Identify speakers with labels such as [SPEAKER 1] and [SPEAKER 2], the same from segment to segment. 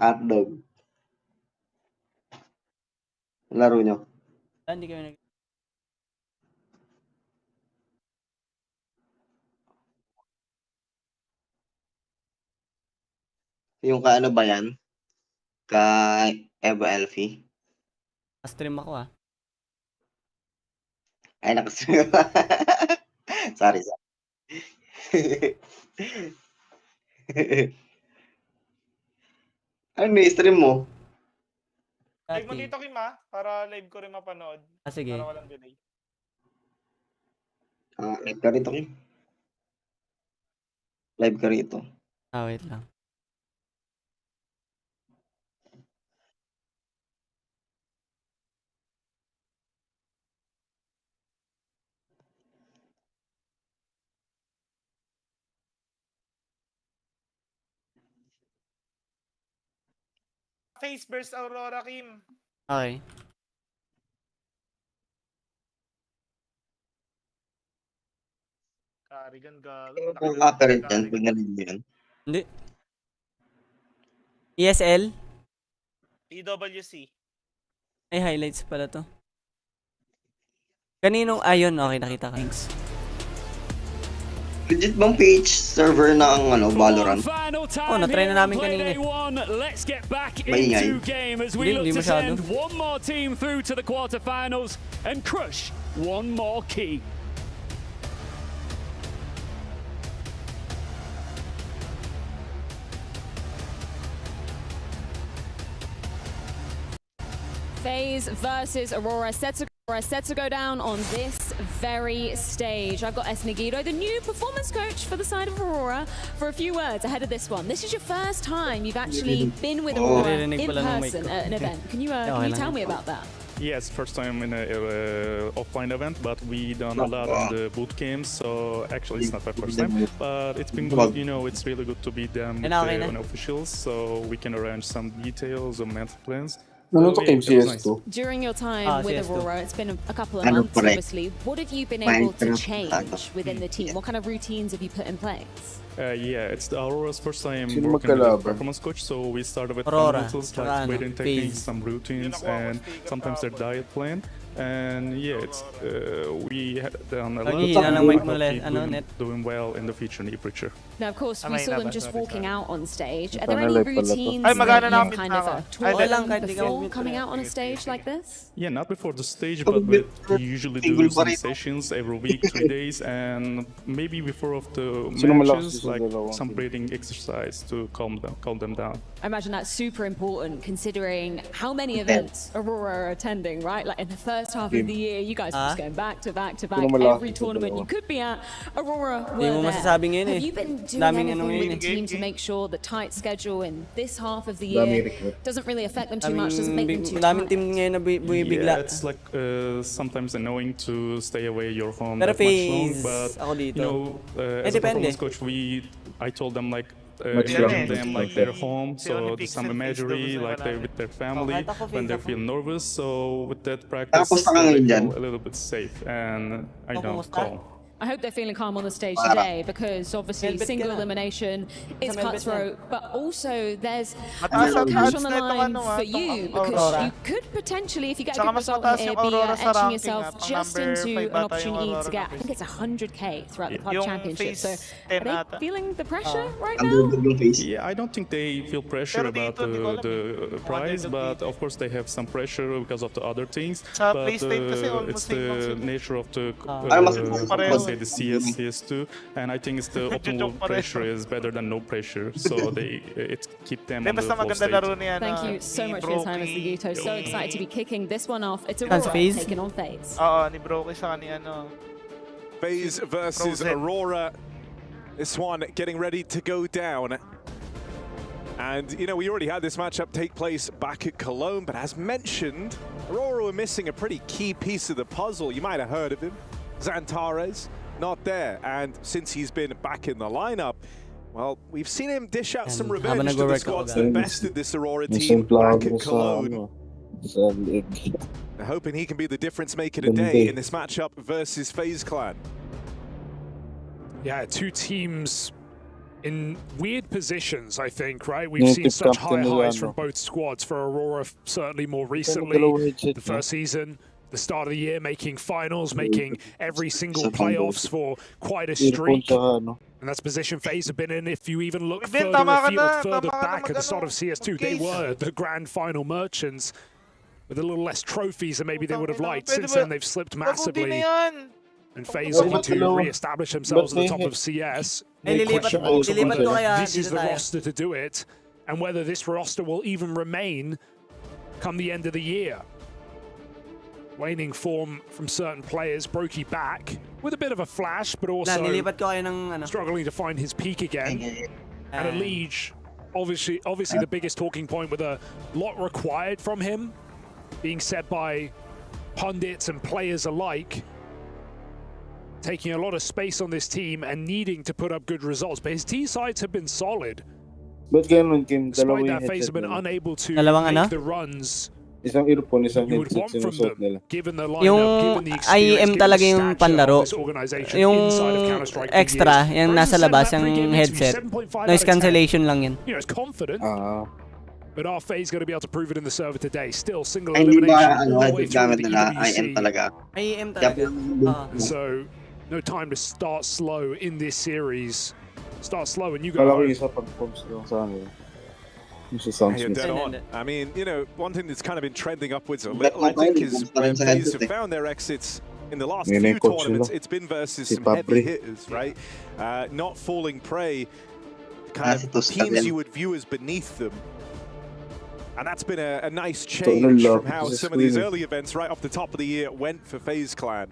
[SPEAKER 1] Hotdog. Laro nyo.
[SPEAKER 2] Hindi kami nag...
[SPEAKER 1] Yung kaano ba yan? Eva Elfie?
[SPEAKER 2] Stream ako
[SPEAKER 1] Ay, nakasama. Sorry. Ano stream mo?
[SPEAKER 3] Live mo dito, Kim, para live ko rin mapanood.
[SPEAKER 2] Sige.
[SPEAKER 3] Para walang delay.
[SPEAKER 1] Live ka rito, Kim. Live ka rito.
[SPEAKER 2] Wait lang.
[SPEAKER 3] Face burst Aurora, Kim.
[SPEAKER 2] Okay.
[SPEAKER 3] Karigan, gago.
[SPEAKER 1] Kung apparent yan, pag narinig yan.
[SPEAKER 2] Hindi. ESL?
[SPEAKER 3] PWC.
[SPEAKER 2] Ay, highlights pala to. Kaninong... Ayun, okay, nakita ko. Thanks.
[SPEAKER 1] Legit bang page server na ang Valorant?
[SPEAKER 2] Na-try na namin kanina.
[SPEAKER 4] Let's get back
[SPEAKER 1] Maingay.
[SPEAKER 4] into game as we look
[SPEAKER 2] Hindi
[SPEAKER 4] to
[SPEAKER 2] masyado.
[SPEAKER 4] send one more team through to the quarterfinals and crush one more key.
[SPEAKER 5] FaZe versus Aurora set to go down on this very stage. I've got Esnegido, the new performance coach for the side of Aurora, for a few words ahead of this one. This is your first time you've actually been with Aurora in person at an event. Can you tell me about that?
[SPEAKER 6] Yes, first time in an offline event, but we done a lot on the boot games, so actually it's not my first time, but it's been good, it's really good to be them with the officials, so we can arrange some details or mental plans.
[SPEAKER 5] During your time with Aurora, it's been a couple of months, obviously. What have you been able to change within the team? What kind of routines have you put in place?
[SPEAKER 6] Yeah, it's the Aurora's first time working with a performance coach, so we started with fundamentals like weighting techniques, some routines, and sometimes their diet plan. And yeah, it's we had done a lot of doing well in the feature near future.
[SPEAKER 5] Now, of course, we saw them just walking out on stage. Are there any routines that you kind of taught them before coming out on a stage like this?
[SPEAKER 6] Yeah, not before the stage, but we usually do some sessions every week, 3 days, and maybe before of the matches, like some breathing exercise to calm them down.
[SPEAKER 5] I imagine that's super important considering how many events Aurora are attending, right? Like in the first half of the year, you guys are just going back to back to back. Every tournament you could be at, Aurora were there. Have you been doing anything with the team to make sure the tight schedule in this half of the year doesn't really affect them too much, doesn't make them too tired?
[SPEAKER 6] Yeah, it's like sometimes annoying to stay away your home that much long, but as a performance coach, I told them like them like their home, so some imagery like they're with their family when they feel nervous. So with that practice, they feel a little bit safe and calm.
[SPEAKER 5] I hope they're feeling calm on the stage today because obviously single elimination is cutthroat, but also there's a lot of cash on the line for you because you could potentially, if you get a good result here, be etching yourself just into an opportunity to get, I think it's 100k throughout the club championship. So are they feeling the pressure right now?
[SPEAKER 6] Yeah, I don't think they feel pressure about the prize, but of course they have some pressure because of the other things. But it's the nature of the CS2, and I think it's the optimal pressure is better than no pressure, so it keep them on the floor state.
[SPEAKER 5] Thank you so much for your time, Mr. Yuto. So excited to be kicking this one off. It's Aurora taking on FaZe.
[SPEAKER 7] FaZe versus Aurora. This one getting ready to go down. And, we already had this matchup take place back at Cologne, but as mentioned, Aurora were missing a pretty key piece of the puzzle. You might have heard of him, Xantares. Not there, and since he's been back in the lineup, well, we've seen him dish out some revenge to the squads that bested this Aurora team back at Cologne. They're hoping he can be the difference maker today in this matchup versus FaZe Clan.
[SPEAKER 4] Yeah, two teams in weird positions, I think, right? We've seen such high highs from both squads. For Aurora, certainly more recently, the first season, the start of the year, making finals, making every single playoffs for quite a streak. And that's position FaZe have been in. If you even look further afield, further back at the start of CS2, they were the grand final merchants with a little less trophies than maybe they would have liked. Since then, they've slipped massively. And FaZe looking to re-establish themselves at the top of CS. No question marks on whether this is the roster to do it, and whether this roster will even remain come the end of the year. Waning form from certain players, Brokey back with a bit of a flash, but also struggling to find his peak again. And a Liege, obviously the biggest talking point, with a lot required from him, being said by pundits and players alike. Taking a lot of space on this team and needing to put up good results, but his T sides have been solid. Despite that, FaZe have been unable to make the runs you would want from them, given the lineup, given the experience,
[SPEAKER 2] talaga yung
[SPEAKER 4] given the
[SPEAKER 2] panlaro.
[SPEAKER 4] stature of this organization
[SPEAKER 2] Yung
[SPEAKER 4] inside of Counter-Strike for
[SPEAKER 2] extra,
[SPEAKER 4] years.
[SPEAKER 2] yung nasa labas, yung headset. Noise cancellation lang yun.
[SPEAKER 4] You know, it's confident. But are FaZe going to be able to prove it in the server today? Still single
[SPEAKER 1] Ay, hindi
[SPEAKER 4] elimination
[SPEAKER 1] ba,
[SPEAKER 4] all the way through
[SPEAKER 1] gamit
[SPEAKER 4] the
[SPEAKER 1] nila, IM
[SPEAKER 4] EWC.
[SPEAKER 1] talaga.
[SPEAKER 2] IM talaga.
[SPEAKER 4] So, no time to start slow in this series. Start slow and you go home.
[SPEAKER 7] You're dead on. I mean, you know, one thing that's kind of been trending upwards a little, I think, is when FaZe have found their exits in the last few tournaments, it's been versus some heavy hitters, right? Not falling prey to kind of teams you would view as beneath them. And that's been a nice change from how some of these early events right off the top of the year went for FaZe Clan.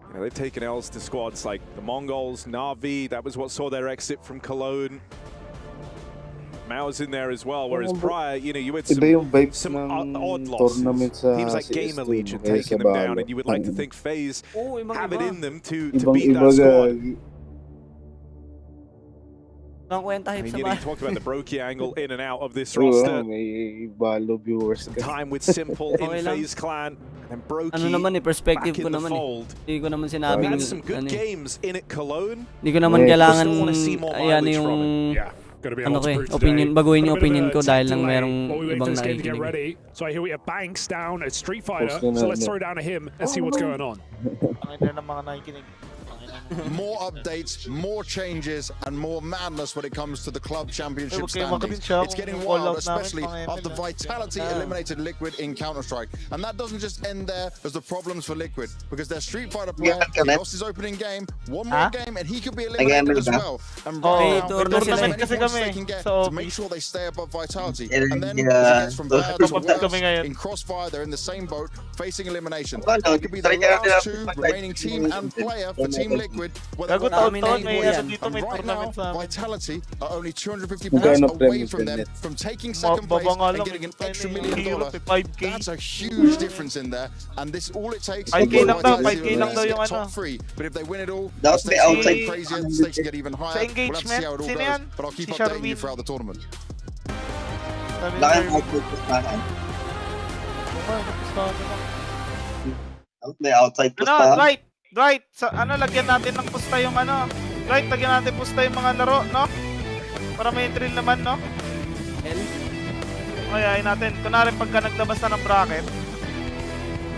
[SPEAKER 7] You know, they've taken L's to squads like the Mongols, Na'Vi, that was what saw their exit from Cologne. Mao's in there as well, whereas prior, you know, you had some odd losses. Teams like Gamer Legion taking them down, and you would like to think FaZe have it in them to beat that squad. I mean, you know, you talked about the Brokey angle in and out of this roster. Some time with Simple in FaZe Clan, and Brokey
[SPEAKER 2] perspective
[SPEAKER 4] back in the fold. We had some good games in at Cologne.
[SPEAKER 2] Hindi ko naman kailangan
[SPEAKER 4] Still want to see more mileage from it. Yeah.
[SPEAKER 2] Baguhin yung opinion ko dahil lang merong ibang
[SPEAKER 4] nakikinig. So here we have Banks down at Street Fighter. So let's throw down to him and see what's going on.
[SPEAKER 8] More updates, more changes, and more madness when it comes to the club championship standings. It's getting wild, especially after Vitality eliminated Liquid in Counter-Strike. And that doesn't just end there as the problems for Liquid, because their Street Fighter player lost his opening game, one more game, and he could be eliminated as well. And right now, they're doing as many points they can get to make sure they stay above Vitality. And then as it gets from bad to worse, in Crossfire, they're in the same boat, facing elimination. It could be the last two remaining team and player for Team Liquid.
[SPEAKER 3] Gago taon-taon may dito may
[SPEAKER 8] tournament
[SPEAKER 3] sa amin.
[SPEAKER 8] Vitality are only 250 points away from them from taking second place and getting an extra $1 million. That's a huge difference in there, and this all it takes is
[SPEAKER 3] 5K lang daw yung
[SPEAKER 8] top 3. But if they win it all,
[SPEAKER 1] That's
[SPEAKER 8] the
[SPEAKER 1] the
[SPEAKER 8] stakes
[SPEAKER 1] outside.
[SPEAKER 8] get crazier, the stakes get even higher. We'll have to see how it all goes, but I'll keep updating you throughout the tournament.
[SPEAKER 1] Laki ang output pustahan. May outside pustahan.
[SPEAKER 3] Right, so, lagyan natin ng pusta yung right, lagyan natin pusta yung mga laro, no? Para may thrill naman, no? Ayayin natin. Kunwari pagka naglabas na ng bracket,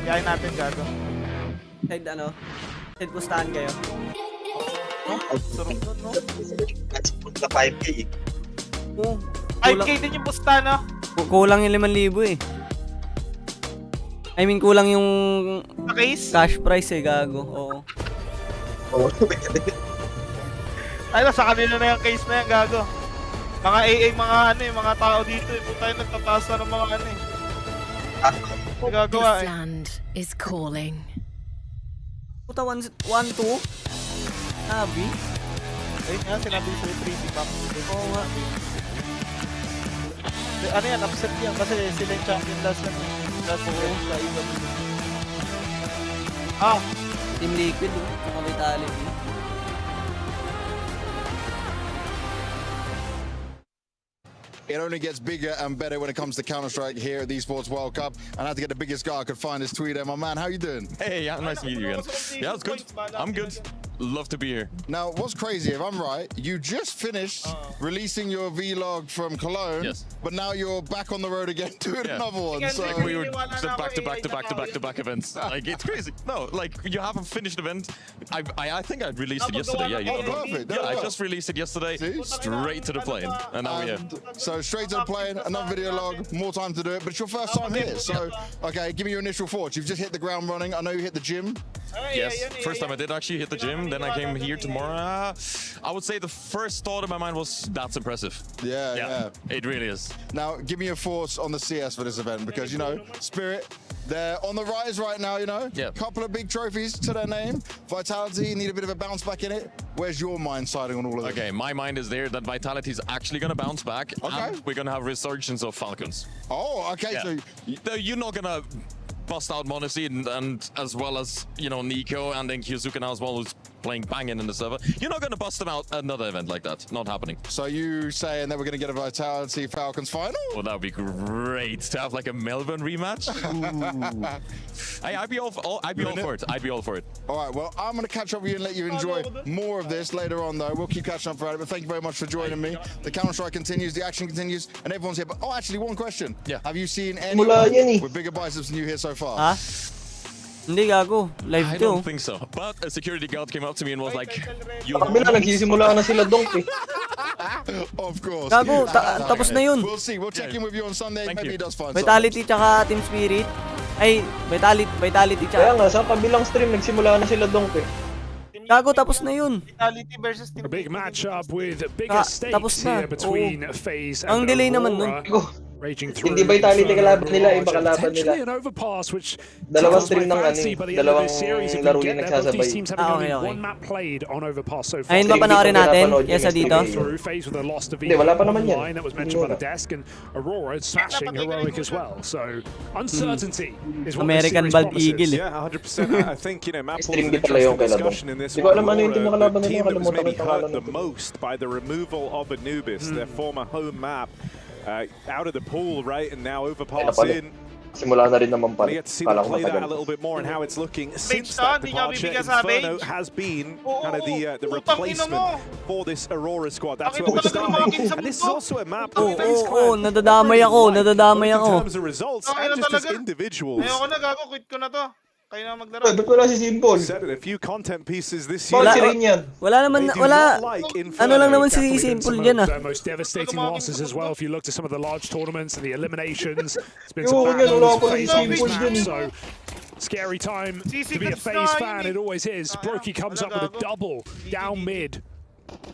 [SPEAKER 3] ayayin natin, gago.
[SPEAKER 2] Side pustahan kayo.
[SPEAKER 3] Surong doon, no?
[SPEAKER 1] That's punta 5K.
[SPEAKER 3] 5K din yung pusta, no?
[SPEAKER 2] Kulang yung 5,000 eh. I mean, kulang yung cash price eh, gago. Oo.
[SPEAKER 3] Ay, sa kanila na yung case na yan, gago. Mga AA, mga tao dito eh. Puta yung nagtataas na ng mga Gagawa eh.
[SPEAKER 9] This land is calling.
[SPEAKER 2] Puta, 1-2? Nabi?
[SPEAKER 3] Ayun nga, sinabi ko yung 3D pack.
[SPEAKER 2] Oo nga.
[SPEAKER 3] Ano yan, upset yan kasi sila yung champion last na last sa iba.
[SPEAKER 2] Team Liquid, mga Vitality.
[SPEAKER 8] It only gets bigger and better when it comes to Counter-Strike here at the Esports World Cup. And I had to get the biggest guy I could find his tweet. My man, how you doing?
[SPEAKER 10] Hey, yeah, nice to meet you again. Yeah, it's good. I'm good. love to be here.
[SPEAKER 8] Now, what's crazy, if I'm right, you just finished releasing your vlog from Cologne,
[SPEAKER 10] yes.
[SPEAKER 8] But now you're back on the road again doing another one. So
[SPEAKER 10] like we were back to back events. Like it's crazy. No, like you have a finished event. I think I released it yesterday. Yeah, you know.
[SPEAKER 8] Perfect.
[SPEAKER 10] Yeah, I just released it yesterday.
[SPEAKER 8] See?
[SPEAKER 10] Straight to the plane, and now we're here.
[SPEAKER 8] So straight to the plane, another video log, more time to do it, but it's your first time here. So, okay, give me your initial thoughts. You've just hit the ground running. I know you hit the gym.
[SPEAKER 10] Yes, first time I did actually hit the gym. Then I came here tomorrow. I would say the first thought in my mind was, that's impressive.
[SPEAKER 8] Yeah.
[SPEAKER 10] It really is.
[SPEAKER 8] Now, give me your thoughts on the CS for this event, because, you know, Spirit, they're on the rise right now, you know?
[SPEAKER 10] Yeah.
[SPEAKER 8] Couple of big trophies to their name. Vitality, need a bit of a bounce back in it. Where's your mind siding on all of this?
[SPEAKER 10] Okay, my mind is there that Vitality is actually going to bounce back.
[SPEAKER 8] Okay.
[SPEAKER 10] And we're going to have resurgence of Falcons.
[SPEAKER 8] Oh, okay.
[SPEAKER 10] Yeah.
[SPEAKER 8] So
[SPEAKER 10] you're not going to bust out Monacy and as well as, you know, Nico and then Kyuzuka now as well, who's playing banging in the server. You're not going to bust them out another event like that. Not happening.
[SPEAKER 8] So you saying that we're going to get a Vitality Falcons final?
[SPEAKER 10] Well, that would be great to have like a Melbourne rematch. Hey, I'd be all for it. I'd be all for it.
[SPEAKER 8] All right, well, I'm going to catch up with you and let you enjoy more of this later on, though. We'll keep catching up for it, but thank you very much for joining me. The Counter-Strike continues, the action continues, and everyone's here. But, oh, actually, one question.
[SPEAKER 10] Yeah.
[SPEAKER 8] Have you seen anyone with bigger biceps than you here so far?
[SPEAKER 2] Ha? Hindi, gago. Live
[SPEAKER 10] I
[SPEAKER 2] to.
[SPEAKER 10] don't think so. But a security guard came up to me and was like, "You."
[SPEAKER 11] Nagsisimula na sila donk eh.
[SPEAKER 8] Of course.
[SPEAKER 2] Gago, tapos na yun.
[SPEAKER 8] We'll see. We'll check in with you on Sunday. Maybe he does fine.
[SPEAKER 2] Vitality tsaka Team Spirit. Ay, Vitality
[SPEAKER 11] Kaya
[SPEAKER 2] tsaka.
[SPEAKER 11] nga, sa kabilang stream, nagsimula na sila donk eh.
[SPEAKER 2] Gago, tapos na yun.
[SPEAKER 3] Vitality versus Team
[SPEAKER 4] A big matchup with bigger stakes here between FaZe and
[SPEAKER 2] Ang delay naman nun.
[SPEAKER 4] Aurora. Raging through.
[SPEAKER 11] Hindi Vitality kalaban nila, iba kalaban nila.
[SPEAKER 4] An overpass, which
[SPEAKER 11] Dalawang stream ng
[SPEAKER 4] dalawang
[SPEAKER 11] laro yung nagsasabay.
[SPEAKER 4] Okay. One map played on overpass so far.
[SPEAKER 2] Ayun ba panoorin natin? Kesa dito?
[SPEAKER 4] Through FaZe with a loss to
[SPEAKER 11] Hindi, wala pa naman yan.
[SPEAKER 4] line that was mentioned by the desk, and Aurora is smashing heroic as well. So uncertainty is what
[SPEAKER 2] American
[SPEAKER 4] this series
[SPEAKER 2] Bald
[SPEAKER 4] promises.
[SPEAKER 2] Eagle.
[SPEAKER 7] Yeah, 100%. I think, you know, Matt Paul's
[SPEAKER 11] Stream
[SPEAKER 7] an
[SPEAKER 11] di pala yung
[SPEAKER 7] interesting
[SPEAKER 11] kailan
[SPEAKER 7] discussion in this
[SPEAKER 11] Di ko alam
[SPEAKER 7] one.
[SPEAKER 11] ano yung team
[SPEAKER 7] The
[SPEAKER 11] makalaban nila,
[SPEAKER 7] team that was
[SPEAKER 11] nakalimutan ko
[SPEAKER 7] maybe
[SPEAKER 11] yung pangalan
[SPEAKER 7] hurt the
[SPEAKER 11] nito.
[SPEAKER 7] most by the removal of Anubis, their former home map, out of the pool, right, and now overpass in.
[SPEAKER 11] Simula na rin naman pala.
[SPEAKER 7] We get to see them play that a little bit more and how it's looking since that departure. Inferno has been kind of the replacement for this Aurora squad. That's where we're starting. And this is also a map of FaZe Clan.
[SPEAKER 2] Nadadamay ako.
[SPEAKER 7] In terms of results and just as individuals.
[SPEAKER 3] Ayoko na, gago, quit ko na to. Kayo na maglaro.
[SPEAKER 11] Ba't wala si Simple?
[SPEAKER 7] Said it, a few content pieces this year.
[SPEAKER 11] Bakit rin yan?
[SPEAKER 2] Wala naman, wala. Ano lang naman si Simple dyan ah.
[SPEAKER 4] Most devastating losses as well. If you look to some of the large tournaments and the eliminations, it's been some bad losses on this map. So scary time to be a FaZe fan. It always is. Brokey comes up with a double down mid.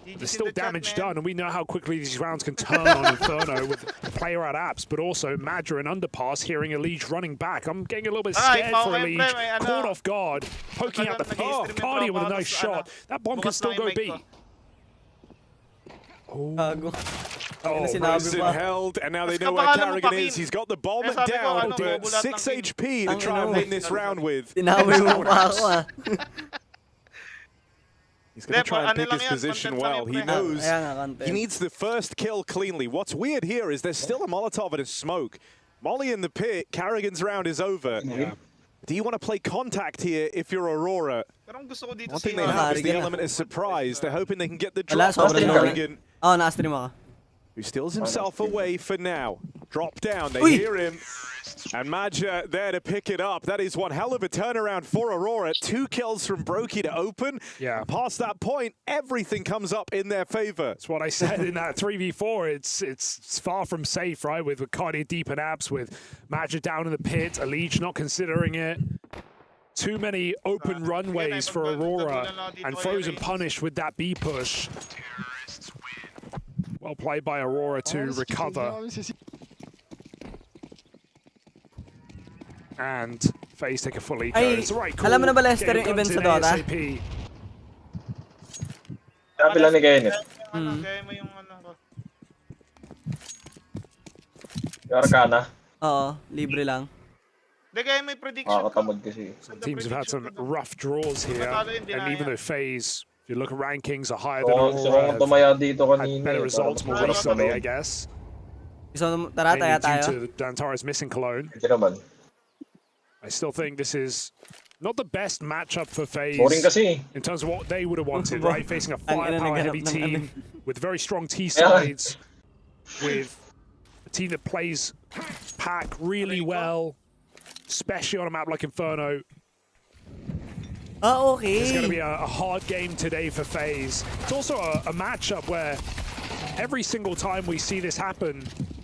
[SPEAKER 4] There's still damage done, and we know how quickly these rounds can turn on Inferno with player out apps, but also Madra and Underpass hearing Elige running back. I'm getting a little bit scared for Elige. Caught off guard, poking at the pit. Cardia with a nice shot. That bomb can still go B.
[SPEAKER 2] Gago.
[SPEAKER 7] Oh, Bryson held, and now they know where Carrigan is. He's got the bomb down, but 6 HP to try and win this round with.
[SPEAKER 2] Tinaway mo pa ako ah.
[SPEAKER 7] He's going to try and pick his position well. He knows he needs the first kill cleanly. What's weird here is there's still a Molotov and a smoke. Molly in the pit, Carrigan's round is over. Yeah. Do you want to play contact here if you're Aurora? One thing they have is the element of surprise. They're hoping they can get the drop on Carrigan.
[SPEAKER 2] Oh, na-stream ako.
[SPEAKER 7] Who steals himself away for now. Drop down, they hear him. And Madja there to pick it up. That is one hell of a turnaround for Aurora. 2 kills from Brokey to open.
[SPEAKER 4] Yeah.
[SPEAKER 7] Past that point, everything comes up in their favor.
[SPEAKER 4] That's what I said in that 3v4. It's far from safe, right? With Cardia deep in apps, with Madja down in the pit, Elige not considering it. Too many open runways for Aurora, and Frozen punished with that B push. Well played by Aurora to recover. And FaZe take a full eco. It's the right call.
[SPEAKER 2] Alam mo na ba Lester yung event sa Dota?
[SPEAKER 11] Sabi lang ni Kenneth. Yung Arcana?
[SPEAKER 2] Oo, libre lang.
[SPEAKER 11] Makakatamad kasi.
[SPEAKER 4] Some teams have had some rough draws here, and even though FaZe, if you look at rankings, are higher than Aurora, had better results more recently, I guess.
[SPEAKER 2] So, tara, tayo.
[SPEAKER 4] Due to Dantares missing Cologne.
[SPEAKER 11] Hindi naman.
[SPEAKER 4] I still think this is not the best matchup for FaZe
[SPEAKER 11] Boring kasi.
[SPEAKER 4] in terms of what they would have wanted, right? Facing a firepower-heavy team with very strong T-sides, with a team that plays pack really well, especially on a map like Inferno.
[SPEAKER 2] Okay.
[SPEAKER 4] It's going to be a hard game today for FaZe. It's also a matchup where every single time we see this happen,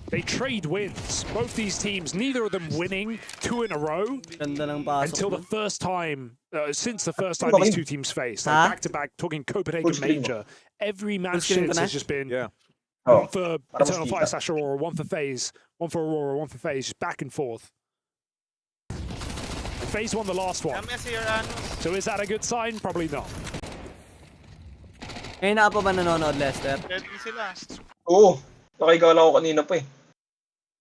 [SPEAKER 4] they trade wins. Both these teams, neither of them winning 2 in a row until the first time, since the first time these two teams faced. Like back-to-back, talking Copenhagen Major. Every match since has just been one for Eternal Fire/Aurora, one for FaZe, one for Aurora, one for FaZe, just back and forth. FaZe won the last one. So is that a good sign? Probably not.
[SPEAKER 2] Ngayon na pa ba nanonood, Lester?
[SPEAKER 11] Oo. Nakigala ko kanina pa eh.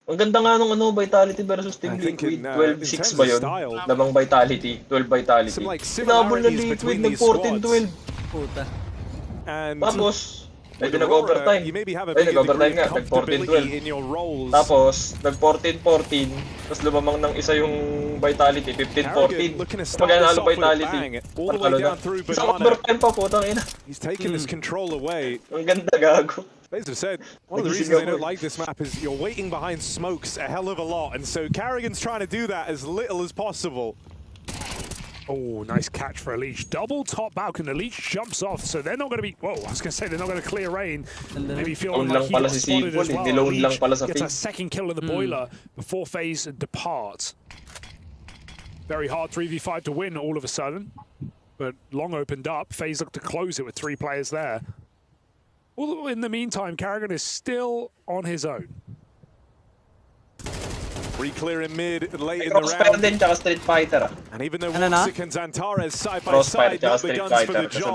[SPEAKER 11] Ang ganda nga nung Vitality versus Team Liquid. 12-6 ba yun? Lamang Vitality, 12 Vitality. Sinabol na Liquid ng 14-12.
[SPEAKER 2] Puta.
[SPEAKER 11] Tapos, medyo nag-overtime. Ay, nag-overtime nga. Nag-14-12. Tapos, nag-14-14. Tapos lumamang ng isa yung Vitality, 15-14. Kapag nanalo Vitality, parang na. Isang overtime pa po, tangina.
[SPEAKER 7] He's taken his control away.
[SPEAKER 11] Ang ganda, gago.
[SPEAKER 7] FaZe have said, one of the reasons they don't like this map is you're waiting behind smokes a hell of a lot, and so Carrigan's trying to do that as little as possible.
[SPEAKER 4] Oh, nice catch for Elite. Double top balcony. Elite jumps off, so they're not going to be... Whoa, I was going to say they're not going to clear rain. Maybe feeling like he got spotted as well. Elite gets a second kill of the boiler before FaZe depart. Very hard 3v5 to win all of a sudden, but long opened up. FaZe looked to close it with 3 players there. Although in the meantime, Carrigan is still on his own.
[SPEAKER 7] Re-clear in mid, late in the round.
[SPEAKER 11] Din, tsaka Street Fighter.
[SPEAKER 7] And even though Woxic and Xantares side by side got the guns for the job,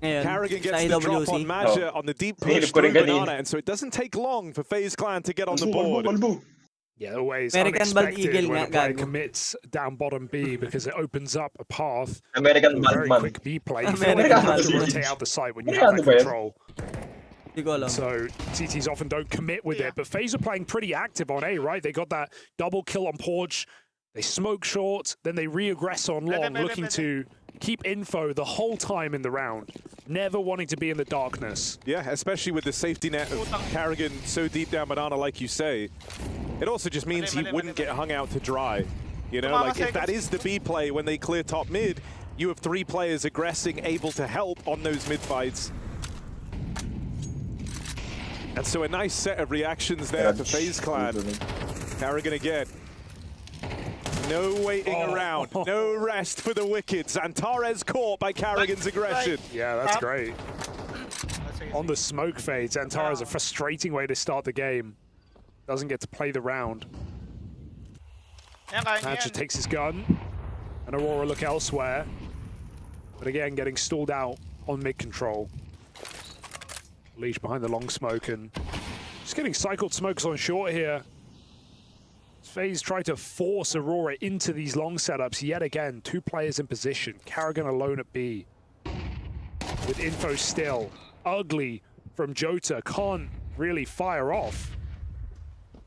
[SPEAKER 7] Carrigan gets the drop on Maja on the deep push through Banana, and so it doesn't take long for FaZe Clan to get on the board.
[SPEAKER 4] Yeah, always unexpected when a player commits down bottom B because it opens up a path for a very quick B play. You feel like you have to rotate out the site when you have that control. So CTs often don't commit with it, but FaZe are playing pretty active on A, right? They got that double kill on Porch, they smoke short, then they re-aggress on long, looking to keep info the whole time in the round, never wanting to be in the darkness.
[SPEAKER 7] Yeah, especially with the safety net of Carrigan so deep down Banana, like you say. It also just means he wouldn't get hung out to dry. You know, like if that is the B play when they clear top mid, you have 3 players aggressing, able to help on those mid fights. And so a nice set of reactions there for FaZe Clan. Carrigan again. No waiting around, no rest for the Wicked. Xantares caught by Carrigan's aggression.
[SPEAKER 4] Yeah, that's great. On the smoke fade, Xantares a frustrating way to start the game. Doesn't get to play the round. Hatcher takes his gun, and Aurora look elsewhere. But again, getting stalled out on mid control. Leash behind the long smoke and just getting cycled smokes on short here. FaZe tried to force Aurora into these long setups yet again. 2 players in position. Carrigan alone at B. With info still. Ugly from Jota. Can't really fire off.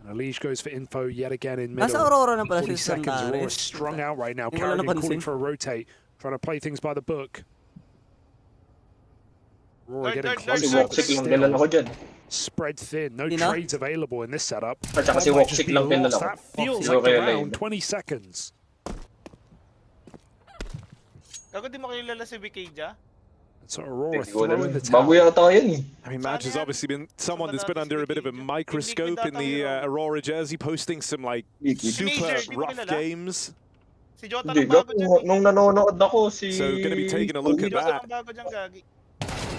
[SPEAKER 4] And Alish goes for info yet again in middle.
[SPEAKER 2] Aurora na pala
[SPEAKER 4] 40 seconds. Aurora strung out right now. Carrigan calling for a rotate. Trying to play things by the book. Aurora getting closer. Spread thin. No trades available in this setup. That feels like the round. 20 seconds. So Aurora throwing the towel.
[SPEAKER 7] I mean, Madge has obviously been someone that's been under a bit of a microscope in the Aurora jersey, posting some like super rough games. So going to be taking a look at that.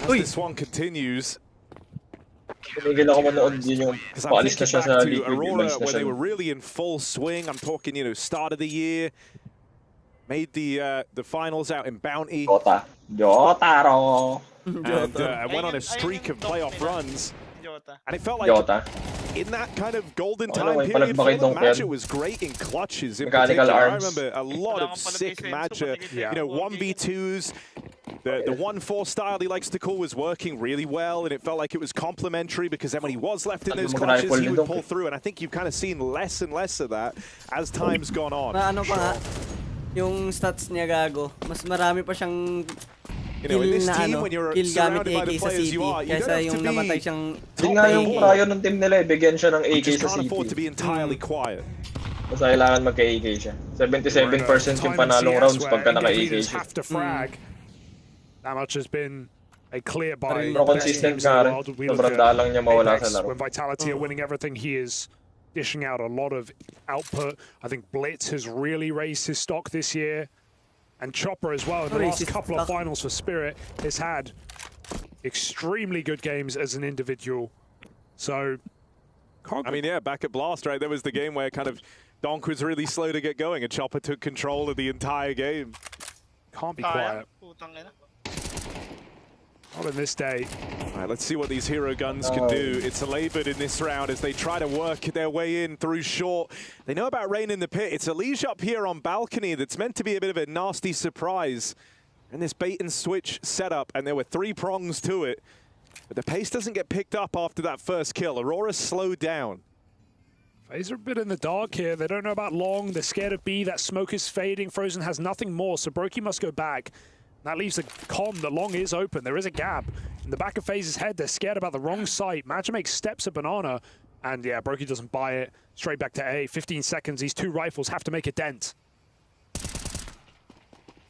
[SPEAKER 7] As this one continues. Because I'm thinking back to Aurora when they were really in full swing. I'm talking, you know, start of the year. Made the finals out in Bounty. And went on a streak of playoff runs. And it felt like in that kind of golden time period for them, Matcha was great in clutches in particular. I remember a lot of sick Matcha, you know, 1v2s. The 1-4 style he likes to call was working really well, and it felt like it was complementary because then when he was left in those clutches, he would pull through. And I think you've kind of seen less and less of that as time's gone on.
[SPEAKER 2] yung stats niya gago, mas marami pa siyang
[SPEAKER 7] You know, in
[SPEAKER 2] kill
[SPEAKER 7] this
[SPEAKER 2] na
[SPEAKER 7] team,
[SPEAKER 2] ano,
[SPEAKER 7] when you're
[SPEAKER 2] kill gamit
[SPEAKER 7] surrounded by
[SPEAKER 2] AK
[SPEAKER 7] the
[SPEAKER 2] sa
[SPEAKER 7] players
[SPEAKER 2] City
[SPEAKER 7] you are, you
[SPEAKER 2] kaysa
[SPEAKER 7] don't have
[SPEAKER 2] yung
[SPEAKER 7] to
[SPEAKER 2] namatay
[SPEAKER 7] be
[SPEAKER 2] siyang
[SPEAKER 11] Yun nga yung prayo ng team nila, bigyan siya ng AK
[SPEAKER 7] just
[SPEAKER 11] sa
[SPEAKER 7] can't afford to
[SPEAKER 11] City.
[SPEAKER 7] be entirely quiet.
[SPEAKER 11] Basta kailangan magka-AK siya. 77% yung panalong rounds pagka naka-AK siya.
[SPEAKER 4] have to frag. That much has been clear by
[SPEAKER 11] Pero consistent nga rin. Sobrang dalang niya mawala sa laro.
[SPEAKER 4] When Vitality are winning everything, he is dishing out a lot of output. I think Blitz has really raised his stock this year. And Chopper as well, in the last couple of finals for Spirit, has had extremely good games as an individual. So,
[SPEAKER 7] I mean, yeah, back at Blast, right, there was the game where kind of Donk was really slow to get going and Chopper took control of the entire game.
[SPEAKER 4] Can't be quiet. Not in this day.
[SPEAKER 7] All right, let's see what these hero guns can do. It's labored in this round as they try to work their way in through short. They know about Rain in the pit. It's Elige up here on balcony that's meant to be a bit of a nasty surprise. And this bait and switch setup, and there were 3 prongs to it. But the pace doesn't get picked up after that first kill. Aurora's slowed down.
[SPEAKER 4] FaZe are a bit in the dark here. They don't know about Long. They're scared of B. That smoke is fading. Frozen has nothing more, so Brokey must go back. That leaves a comm. The Long is open. There is a gap. In the back of FaZe's head, they're scared about the wrong site. Magic makes steps at Banana. And yeah, Brokey doesn't buy it. Straight back to A. 15 seconds. These 2 rifles have to make a dent.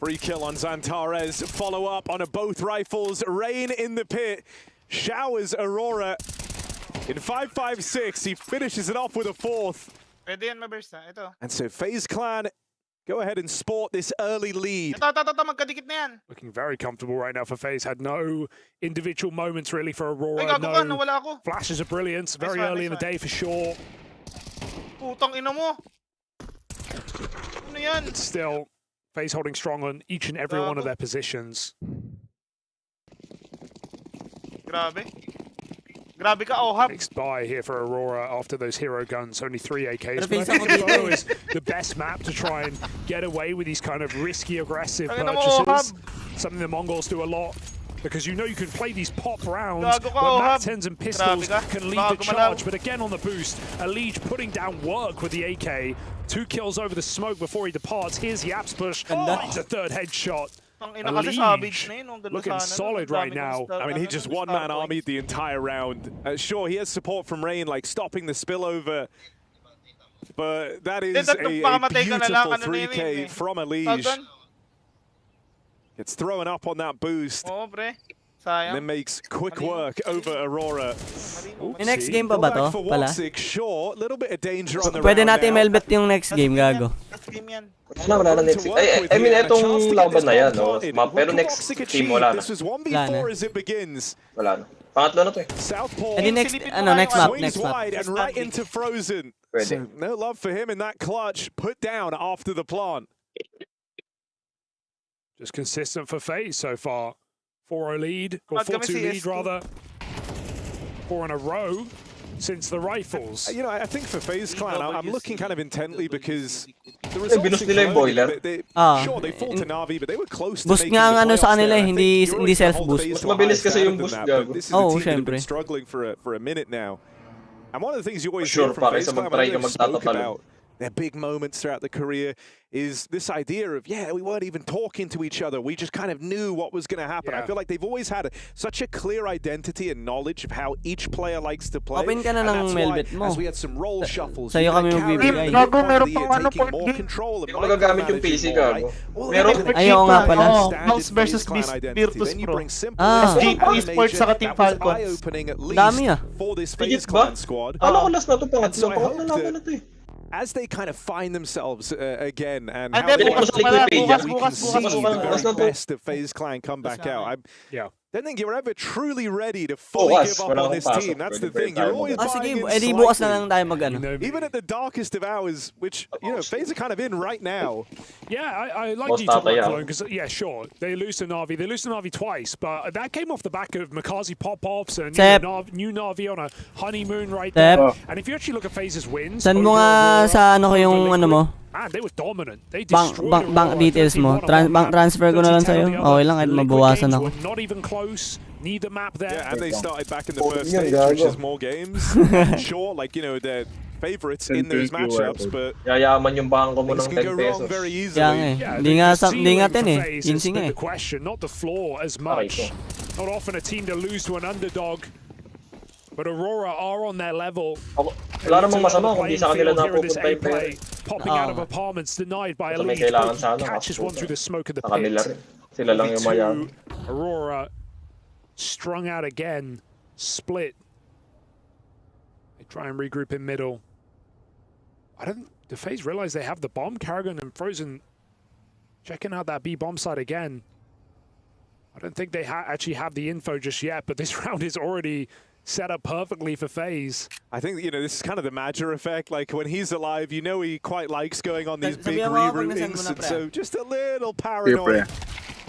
[SPEAKER 7] Free kill on Xantares. Follow up on both rifles. Rain in the pit. Showers Aurora. In 5.56, he finishes it off with a 4th.
[SPEAKER 3] Pwede yan maburst na. Ito.
[SPEAKER 7] And so FaZe Clan go ahead and sport this early lead.
[SPEAKER 3] Ito, magkadikit na yan.
[SPEAKER 4] Looking very comfortable right now for FaZe. Had no individual moments really for Aurora.
[SPEAKER 3] Ay, gago ka,
[SPEAKER 4] No
[SPEAKER 3] nawala ako.
[SPEAKER 4] flashes of brilliance. Very early in the day for sure.
[SPEAKER 3] Putang ina mo. Ano yan?
[SPEAKER 4] But still, FaZe holding strong on each and every one of their positions.
[SPEAKER 3] Grabe. Grabe ka, Ohab.
[SPEAKER 4] Mixed by here for Aurora after those hero guns. Only 3 AKs. But I think Bo is the best map to try and get away with these kind of risky, aggressive purchases. Something the Mongols do a lot. Because you know you can play these pop rounds where Max-10s and pistols can lead the charge. But again on the boost, Elige putting down work with the AK. 2 kills over the smoke before he departs. Here's Yap's push. And that's a 3rd headshot.
[SPEAKER 3] Elige,
[SPEAKER 4] looking solid right now.
[SPEAKER 7] I mean, he just one-man armied the entire round. Sure, he has support from Rain, like stopping the spillover. But that is a beautiful 3K from Elige. Gets thrown up on that boost. And then makes quick work over Aurora.
[SPEAKER 2] May next game pa ba to? Pala?
[SPEAKER 7] Sure, little bit of danger on the
[SPEAKER 2] Pwede natin melbet yung next game, gago.
[SPEAKER 11] Wala na next game. I mean, itong laban na yan, no? Pero next team wala na.
[SPEAKER 7] This was 1v4 as it begins.
[SPEAKER 11] Wala na. Pangatlo na to eh.
[SPEAKER 7] Southpaw.
[SPEAKER 2] And next map,
[SPEAKER 7] swings wide and right into Frozen. So no love for him in that clutch. Put down after the plant.
[SPEAKER 4] Just consistent for FaZe so far. 4-0 lead, or 4-2 lead rather. 4 in a row since the rifles.
[SPEAKER 7] You know, I think for FaZe Clan, I'm looking kind of intently because the results sure, they fought to Na'Vi, but they were close to
[SPEAKER 2] boost
[SPEAKER 7] making
[SPEAKER 2] nga ang
[SPEAKER 7] the
[SPEAKER 2] ano sa
[SPEAKER 7] playoffs
[SPEAKER 2] kanila,
[SPEAKER 7] there.
[SPEAKER 2] hindi self-boost.
[SPEAKER 11] Mas mabilis kasi yung boost, gago.
[SPEAKER 7] This is a team that have been struggling for a minute now. And one of the things you always hear from FaZe Clan, when they spoke about their big moments throughout the career, is this idea of, yeah, we weren't even talking to each other. We just kind of knew what was going to happen. I feel like they've always had such a clear identity and knowledge of how each player likes to play.
[SPEAKER 2] Open ka na ng Melbet mo.
[SPEAKER 7] As we had some role shuffles,
[SPEAKER 2] sa'yo kami magbibigay.
[SPEAKER 11] Gago, meron pang ano po. Hindi ko magagamit yung PC, gago.
[SPEAKER 2] Ayaw nga pala.
[SPEAKER 3] House versus Virtus Pro.
[SPEAKER 2] G2
[SPEAKER 3] Esports sa Team Falcons.
[SPEAKER 2] Dami ah.
[SPEAKER 11] Higit ba? Ano ko last na ito? Pangatlo na laban na ito eh.
[SPEAKER 7] As they kind of find themselves again and
[SPEAKER 3] how
[SPEAKER 7] we
[SPEAKER 3] bukas,
[SPEAKER 7] can
[SPEAKER 3] bukas,
[SPEAKER 7] see
[SPEAKER 3] bukas.
[SPEAKER 7] the best of FaZe Clan come back out. Don't think you're ever truly ready to fully give up on this team. That's the thing. You're always buying in
[SPEAKER 2] slightly. Bukas na lang tayo mag-ano.
[SPEAKER 7] Even at the darkest of hours, which, you know, FaZe are kind of in right now.
[SPEAKER 4] Yeah, I like you to work alone because, yeah, sure, they lose to Na'Vi. They lose to Na'Vi twice, but that came off the back of Makazi pop-offs and new Na'Vi on a honeymoon right there. And if you actually look at FaZe's wins...
[SPEAKER 2] Saan mo nga sa ano ko yung ano mo?
[SPEAKER 4] Man, they were dominant. They destroyed
[SPEAKER 2] bank details mo. Bank transfer ko na lang sa'yo. Okay lang, kahit mabawasan ako.
[SPEAKER 4] Not even close. Need the map there.
[SPEAKER 7] Yeah, and they started back in the first stage, which is more games. Sure, like, you know, they're favorites in those matchups, but
[SPEAKER 11] yayaman yung bangko mo
[SPEAKER 7] things
[SPEAKER 11] ng
[SPEAKER 7] can go
[SPEAKER 11] 10
[SPEAKER 7] wrong
[SPEAKER 11] pesos.
[SPEAKER 7] very
[SPEAKER 2] Kaya
[SPEAKER 7] easily.
[SPEAKER 2] nga eh.
[SPEAKER 4] Yeah,
[SPEAKER 2] Hindi nga 10 eh.
[SPEAKER 4] phase
[SPEAKER 2] 15
[SPEAKER 4] has
[SPEAKER 2] nga
[SPEAKER 4] been
[SPEAKER 2] eh.
[SPEAKER 4] the question, not the floor as much. Not often a team to lose to an underdog, but Aurora are on their level.
[SPEAKER 11] Wala namang masama kung di sa kanila napupunta yung player.
[SPEAKER 4] Popping out of apartments denied by
[SPEAKER 11] Kasi may
[SPEAKER 4] elite.
[SPEAKER 11] kailangan sa ano,
[SPEAKER 4] Catches one through the smoke of the
[SPEAKER 11] sa kanila
[SPEAKER 4] pit.
[SPEAKER 11] rin. Sila lang yung mayaman.
[SPEAKER 4] Aurora strung out again, split. They try and regroup in middle. Do FaZe realize they have the bomb? Karrigan and Frozen checking out that B bomb side again. I don't think they actually have the info just yet, but this round is already set up perfectly for FaZe.
[SPEAKER 7] I think, this is kind of the Madger effect. Like, when he's alive, he quite likes going on these big reroutings, and so just a little paranoid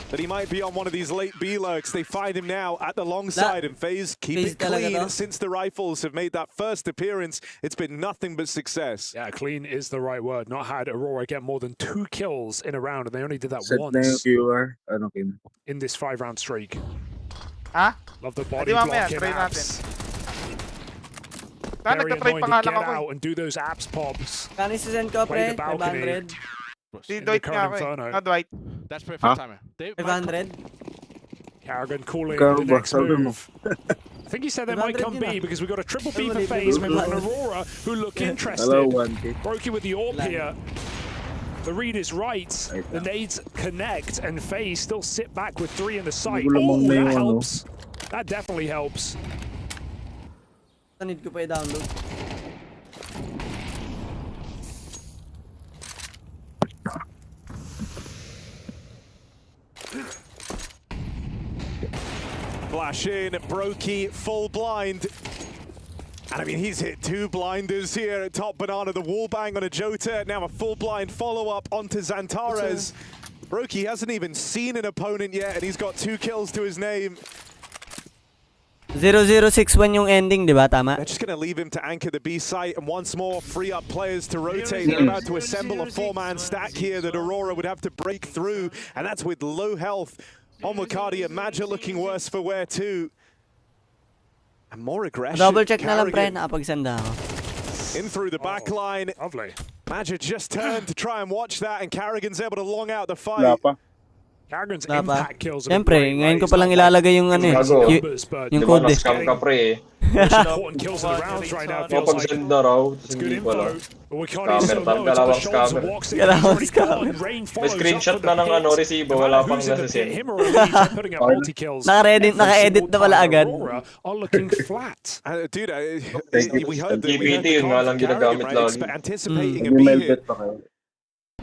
[SPEAKER 7] that he might be on one of these late B lurks. They find him now at the long side, and FaZe keep it clean. Since the Rifles have made that first appearance, it's been nothing but success.
[SPEAKER 4] Yeah, clean is the right word. Not had Aurora get more than 2 kills in a round, and they only did that once in this 5-round streak.
[SPEAKER 3] Ha?
[SPEAKER 4] Love the body block in apps. Very annoying to get out and do those apps pops.
[SPEAKER 2] Kani si Zen ko,
[SPEAKER 4] Play
[SPEAKER 2] pre?
[SPEAKER 4] the balcony.
[SPEAKER 2] 500.
[SPEAKER 3] Si Dwight nga ako eh. Dwight.
[SPEAKER 12] That's perfect timer.
[SPEAKER 2] 500.
[SPEAKER 4] Karrigan calling the next move. I think he said they might come B because we got a triple B for FaZe. We've got an Aurora who look interested. Brokey with the AWP here. The read is right. The nades connect, and FaZe still sit back with 3 in the site. Oh, that helps. That definitely helps.
[SPEAKER 2] Need ko pa i-download.
[SPEAKER 7] Flash in, Brokey, full blind. And I mean, he's hit 2 blinders here at top banana. The wall bang on a Jota, now a full blind follow-up onto Xantares. Brokey hasn't even seen an opponent yet, and he's got 2 kills to his name.
[SPEAKER 2] 0061 yung ending, di ba? Tama?
[SPEAKER 7] They're just going to leave him to anchor the B site and once more free up players to rotate. They're about to assemble a 4-man stack here that Aurora would have to break through, and that's with low health. On Wakadi and Madger looking worse for wear too. And more aggression.
[SPEAKER 2] Double check na lang, pre. Nakapagsenda ako.
[SPEAKER 7] In through the back line.
[SPEAKER 4] Lovely.
[SPEAKER 7] Madger just turned to try and watch that, and Karrigan's able to long out the fight.
[SPEAKER 4] Karrigan's impact kills.
[SPEAKER 2] Siyempre, ngayon ko palang ilalagay yung ano eh. Yung code eh.
[SPEAKER 11] Scam ka pre eh.
[SPEAKER 4] Important kills in the rounds right now. Feels like
[SPEAKER 11] Mapag-send na raw.
[SPEAKER 4] it's good
[SPEAKER 11] Hindi pala.
[SPEAKER 4] info. But Wakadi is so
[SPEAKER 11] Scammer,
[SPEAKER 4] low, it's on the
[SPEAKER 11] galawang
[SPEAKER 4] shoulders of
[SPEAKER 11] scammer.
[SPEAKER 4] Walks.
[SPEAKER 2] Galawang scammer.
[SPEAKER 11] May screenshot na ng ano, resibo, wala pang nasisend.
[SPEAKER 4] Him or Elite are putting up multi-kills.
[SPEAKER 2] Naka-edit na pala agad.
[SPEAKER 4] Aurora are looking flat.
[SPEAKER 7] Dude, we heard the
[SPEAKER 11] GPT yun nga lang ginagamit lagi.
[SPEAKER 7] anticipating a B hit.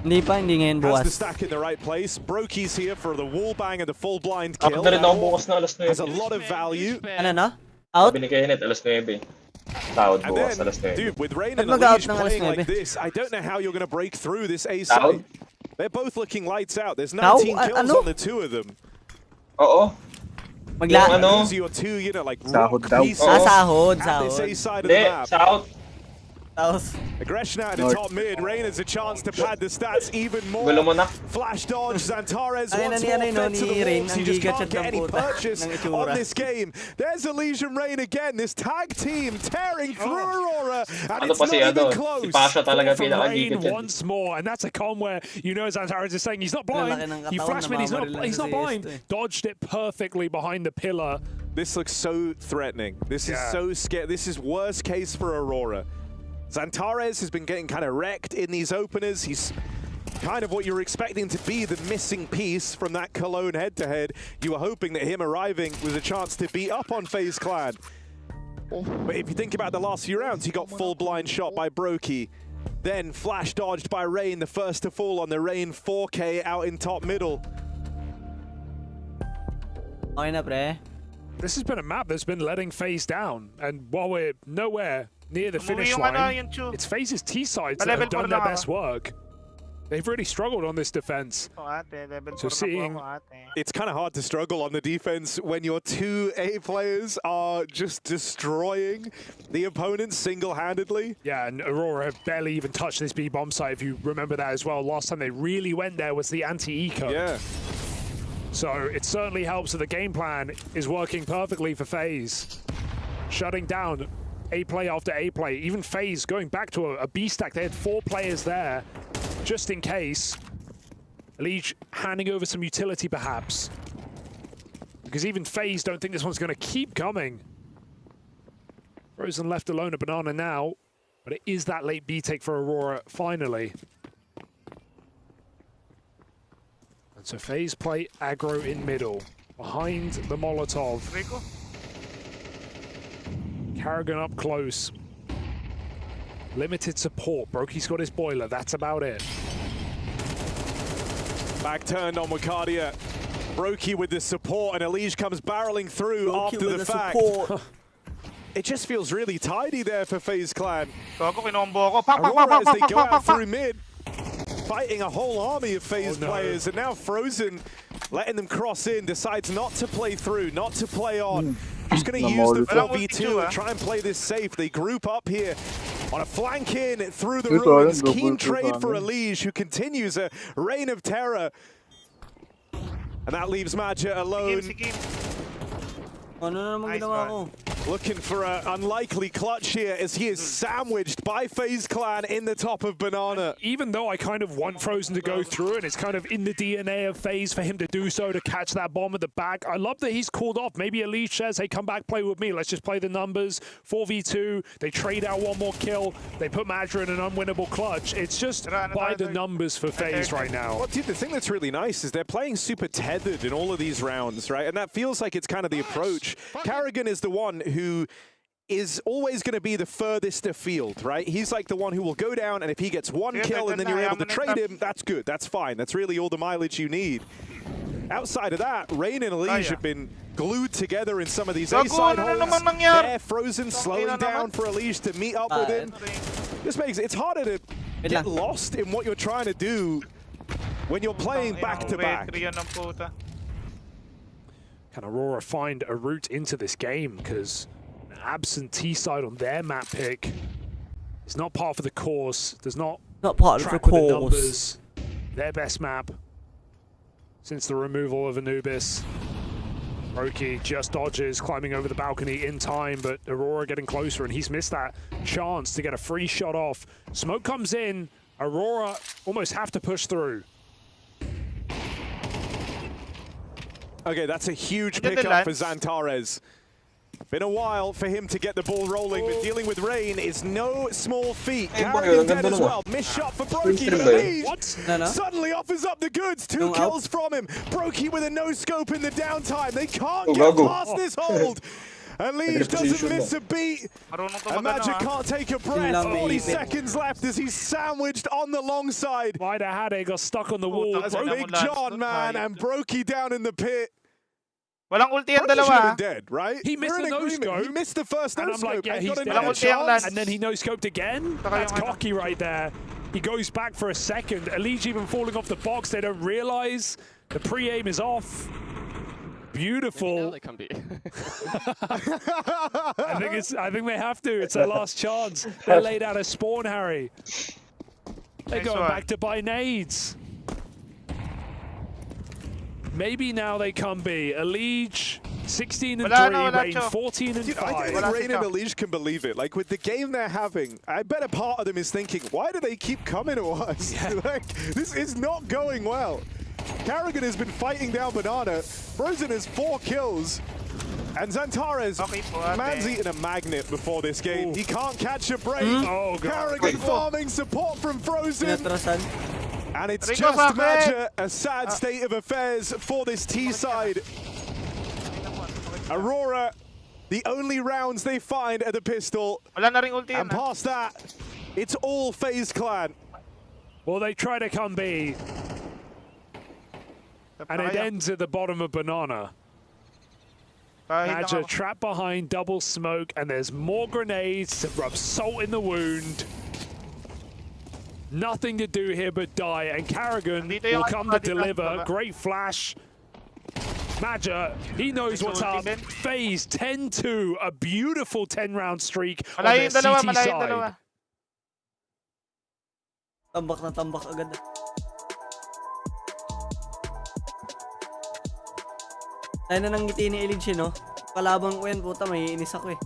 [SPEAKER 2] Hindi ngayon
[SPEAKER 7] Has the
[SPEAKER 2] bukas.
[SPEAKER 7] stack in the right place. Brokey's here for the wall bang and the full blind kill.
[SPEAKER 11] Ako na rin ako bukas na alas 9.
[SPEAKER 7] Has a lot of value.
[SPEAKER 2] Ano na? Out?
[SPEAKER 11] Sabi ni Kenneth, alas 9. Sahod
[SPEAKER 7] And
[SPEAKER 11] bukas,
[SPEAKER 7] then,
[SPEAKER 11] alas 9.
[SPEAKER 7] dude, with Rain and
[SPEAKER 2] Mag-out
[SPEAKER 7] Elige
[SPEAKER 2] ng alas
[SPEAKER 7] playing like
[SPEAKER 2] 9.
[SPEAKER 7] this, I don't know how you're going to break through this A
[SPEAKER 11] Sahod?
[SPEAKER 7] side. They're both looking lights out. There's 19 kills
[SPEAKER 2] ano?
[SPEAKER 7] on the 2 of them.
[SPEAKER 11] Oo.
[SPEAKER 2] Magla...
[SPEAKER 11] Ano?
[SPEAKER 7] Those are your 2, like rock pieces
[SPEAKER 2] Sahod.
[SPEAKER 7] at this A side of the
[SPEAKER 11] Hindi,
[SPEAKER 7] map.
[SPEAKER 11] sahod.
[SPEAKER 2] Tapos,
[SPEAKER 7] Aggression out in the top mid. Rain has a chance to pad the stats even more.
[SPEAKER 11] Gulo mo na.
[SPEAKER 7] Flash dodge. Xantares
[SPEAKER 2] Ay,
[SPEAKER 7] once
[SPEAKER 2] ni-
[SPEAKER 7] more
[SPEAKER 2] ano,
[SPEAKER 7] fed to
[SPEAKER 2] ni
[SPEAKER 7] the
[SPEAKER 2] Rain,
[SPEAKER 7] walls. He
[SPEAKER 2] ang
[SPEAKER 7] just
[SPEAKER 2] gigat
[SPEAKER 7] can't
[SPEAKER 2] siya
[SPEAKER 7] get
[SPEAKER 2] ng
[SPEAKER 7] any
[SPEAKER 2] puta,
[SPEAKER 7] purchase
[SPEAKER 2] ng itsura.
[SPEAKER 7] on this game. There's Elysian Rain again. This tag team tearing through Aurora, and
[SPEAKER 11] Ano
[SPEAKER 7] it's
[SPEAKER 11] pa
[SPEAKER 7] not
[SPEAKER 11] si
[SPEAKER 7] even
[SPEAKER 11] ano,
[SPEAKER 7] close.
[SPEAKER 11] si Pasha talaga
[SPEAKER 4] From Rain
[SPEAKER 11] pinakagigit yan.
[SPEAKER 4] once more, and that's a con where Xantares is saying he's not blind.
[SPEAKER 2] Lalaki ng
[SPEAKER 4] You
[SPEAKER 2] katawan,
[SPEAKER 4] flash mid, he's not
[SPEAKER 2] namamaril lang
[SPEAKER 4] blind.
[SPEAKER 2] sa
[SPEAKER 4] Dodged it perfectly behind the pillar.
[SPEAKER 7] This looks so threatening. This is so scary. This is worst case for Aurora. Xantares has been getting kind of wrecked in these openers. He's kind of what you were expecting to be the missing piece from that Cologne head-to-head. You were hoping that him arriving was a chance to beat up on FaZe Clan. But if you think about the last few rounds, he got full blind shot by Brokey. Then flash dodged by Rain, the first to fall on the Rain 4K out in top middle.
[SPEAKER 2] okay na, pre.
[SPEAKER 4] This has been a map that's been letting FaZe down, and while we're nowhere near the finish line, it's FaZe's T sides that have done their best work. They've really struggled on this defense. So seeing
[SPEAKER 7] it's kind of hard to struggle on the defense when your 2 A players are just destroying the opponents single-handedly.
[SPEAKER 4] Yeah, and Aurora have barely even touched this B bomb site, if you remember that as well. Last time they really went there was the anti-eco.
[SPEAKER 7] Yeah.
[SPEAKER 4] So it certainly helps that the game plan is working perfectly for FaZe. Shutting down A play after A play. Even FaZe going back to a B stack. They had 4 players there, just in case. Elige handing over some utility, perhaps. Because even FaZe don't think this one's going to keep coming. Frozen left alone at Banana now, but it is that late B take for Aurora, finally. And so FaZe play aggro in middle, behind the Molotov. Karrigan up close. Limited support. Brokey's got his boiler, that's about it.
[SPEAKER 7] Back turned on Wakadia. Brokey with the support, and Elige comes barreling through after the fact. It just feels really tidy there for FaZe Clan. Aurora, as they go out through mid, fighting a whole army of FaZe players, and now Frozen letting them cross in, decides not to play through, not to play on. Just going to use the 4v2 and try and play this safe. They group up here on a flank in through the ruins. Keen trade for Elige, who continues a reign of terror. And that leaves Maja alone. Looking for an unlikely clutch here as he is sandwiched by FaZe Clan in the top of Banana.
[SPEAKER 4] Even though I kind of want Frozen to go through, and it's kind of in the DNA of FaZe for him to do so, to catch that bomb at the back, I love that he's called off. Maybe Elige says, hey, come back, play with me. Let's just play the numbers. 4v2, they trade out one more kill. They put Madra in an unwinnable clutch. It's just by the numbers for FaZe right now.
[SPEAKER 7] Well, dude, the thing that's really nice is they're playing super tethered in all of these rounds, right? And that feels like it's kind of the approach. Karrigan is the one who is always going to be the furthest afield, right? He's like the one who will go down, and if he gets one kill and then you're able to trade him, that's good, that's fine. That's really all the mileage you need. Outside of that, Rain and Elige have been glued together in some of these A-side holes. They're Frozen, slowing down for Elige to meet up with him. This makes it's harder to get lost in what you're trying to do when you're playing back-to-back.
[SPEAKER 4] Can Aurora find a route into this game? Because an absentee side on their map pick is not part of the course. Does not
[SPEAKER 2] part of the course.
[SPEAKER 4] The numbers. Their best map since the removal of Anubis. Brokey just dodges, climbing over the balcony in time, but Aurora getting closer, and he's missed that chance to get a free shot off. Smoke comes in. Aurora almost have to push through.
[SPEAKER 7] Okay, that's a huge pickup for Xantares. Been a while for him to get the ball rolling, but dealing with Rain is no small feat. Karrigan dead as well. Missed shot for Brokey, but Elige suddenly offers up the goods. 2 kills from him. Brokey with a no-scope in the downtime. They can't get past this hold. Elige doesn't miss a beat. And Magic can't take a breath. 40 seconds left as he's sandwiched on the long side.
[SPEAKER 4] Might have had it, got stuck on the wall.
[SPEAKER 7] Big John, man, and Brokey down in the pit.
[SPEAKER 3] Walang ulti ang dalawa.
[SPEAKER 7] Dead, right?
[SPEAKER 4] He missed the no-scope.
[SPEAKER 7] He missed the first no-scope.
[SPEAKER 4] And I'm like, yeah, he's dead. And then he no-scoped again. That's cocky right there. He goes back for a second. Elige even falling off the box. They don't realize the pre-aim is off. Beautiful.
[SPEAKER 12] They can be.
[SPEAKER 4] I think they have to. It's their last chance. They laid out a spawn, Harry. They're going back to buy nades. Maybe now they come B. Elige, 16 and 3, Rain 14 and 5.
[SPEAKER 7] I think Rain and Elige can believe it. Like with the game they're having, I bet a part of them is thinking, why do they keep coming to us? Yeah. Like, this is not going well. Karrigan has been fighting down Banana. Frozen has 4 kills. And Xantares, man's eaten a magnet before this game. He can't catch a break.
[SPEAKER 4] Oh,
[SPEAKER 7] Karrigan farming support from Frozen. And it's just Maja, a sad state of affairs for this T side. Aurora, the only rounds they find are the pistol. And past that, it's all FaZe Clan.
[SPEAKER 4] Well, they try to come B. And it ends at the bottom of Banana. Maja trapped behind double smoke, and there's more grenades to rub salt in the wound. Nothing to do here but die, and Karrigan will come to deliver. Great flash. Maja, he knows what's up. FaZe 10-2, a beautiful 10-round streak on their CT side.
[SPEAKER 2] Tambak na tambak agad. Tayo na ng ngiti ni Elige, no? Kalabang ko yan, puta, may inis ako eh.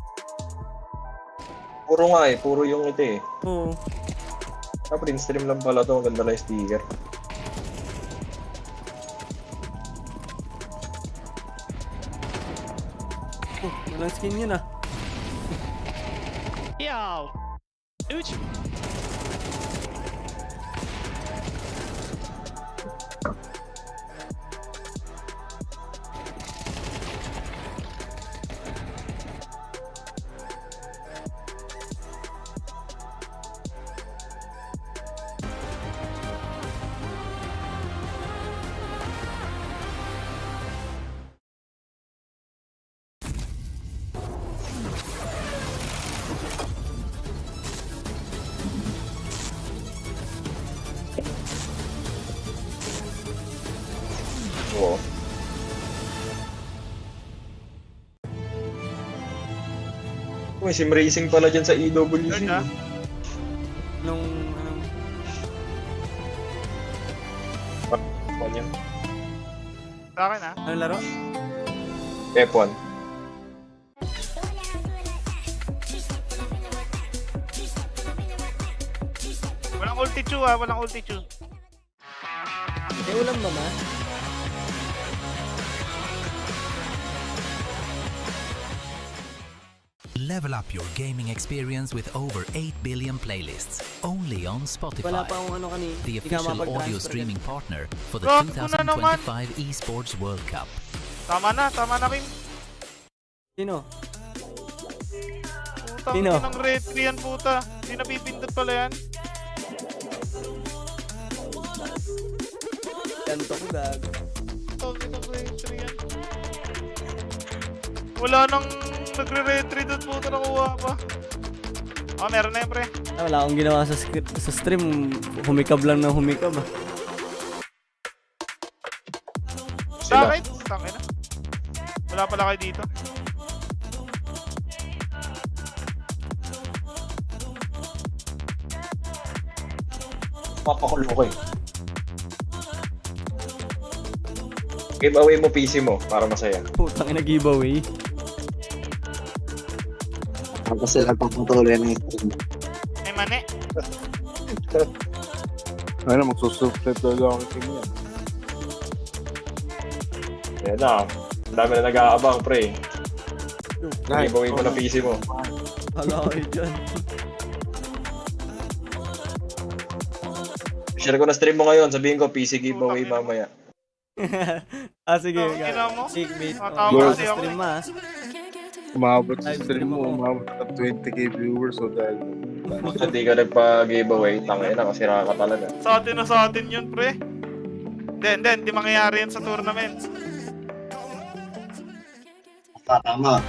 [SPEAKER 11] Puro nga eh, puro yung ito eh.
[SPEAKER 2] Oo.
[SPEAKER 11] Print stream lang pala to, ganda lang yung sticker.
[SPEAKER 2] Walang skin yun ah.
[SPEAKER 3] Yo! Uch!
[SPEAKER 11] Oo. May sim racing pala dyan sa EWC.
[SPEAKER 3] Yun, ah.
[SPEAKER 2] Nung,
[SPEAKER 11] F1 yan.
[SPEAKER 3] Sa akin ah.
[SPEAKER 2] anong laro?
[SPEAKER 11] F1.
[SPEAKER 3] Walang ulti chew ah, walang ulti chew.
[SPEAKER 2] May ulam ba ma?
[SPEAKER 12] Level up your gaming experience with over 8 billion playlists only on Spotify.
[SPEAKER 2] Wala pa akong ano kanina.
[SPEAKER 12] The
[SPEAKER 2] Di ka
[SPEAKER 12] official audio
[SPEAKER 2] mapag-transfer
[SPEAKER 12] streaming partner for the
[SPEAKER 3] Gago na naman.
[SPEAKER 12] 2025 Esports World Cup.
[SPEAKER 3] Tama na Kim.
[SPEAKER 2] Sino?
[SPEAKER 3] Putang
[SPEAKER 2] Sino?
[SPEAKER 3] ng red 3 yan puta. Hindi napipindot pala yan.
[SPEAKER 2] Ganto ko gago.
[SPEAKER 3] Putang ng red 3 yan. Wala nang nagre-red 3 doon puta, nakuha pa. Oh, meron na yan pre.
[SPEAKER 2] Wala akong ginawa sa script sa stream. Humikab lang ng humikab ah.
[SPEAKER 3] Bakit? Tangin na. Wala pala kayo dito.
[SPEAKER 11] Papakulo ko eh. Give away mo PC mo para masaya.
[SPEAKER 2] Putang ina giveaway.
[SPEAKER 1] Tapos sila pagpatuloy ng stream.
[SPEAKER 3] May mani.
[SPEAKER 13] Ano, magsusubscribe daw ako kay niya.
[SPEAKER 11] Yan na. Ang dami na nag-aabang, pre. Give away mo na PC mo.
[SPEAKER 2] Hala kayo dyan.
[SPEAKER 11] Share ko na stream mo ngayon. Sabihin ko PC giveaway mamaya.
[SPEAKER 2] Sige.
[SPEAKER 3] Ginawa mo?
[SPEAKER 2] Sigmate.
[SPEAKER 3] Tama kasi ako.
[SPEAKER 2] Stream ah.
[SPEAKER 13] Umabot sa stream mo, umabot ka 20k viewers so dahil
[SPEAKER 11] Kung hindi ka nagpa-giveaway, tangin na, kasira ka talaga.
[SPEAKER 3] Sa atin yun pre. Hindi mangyayari yan sa tournament.
[SPEAKER 1] Tama.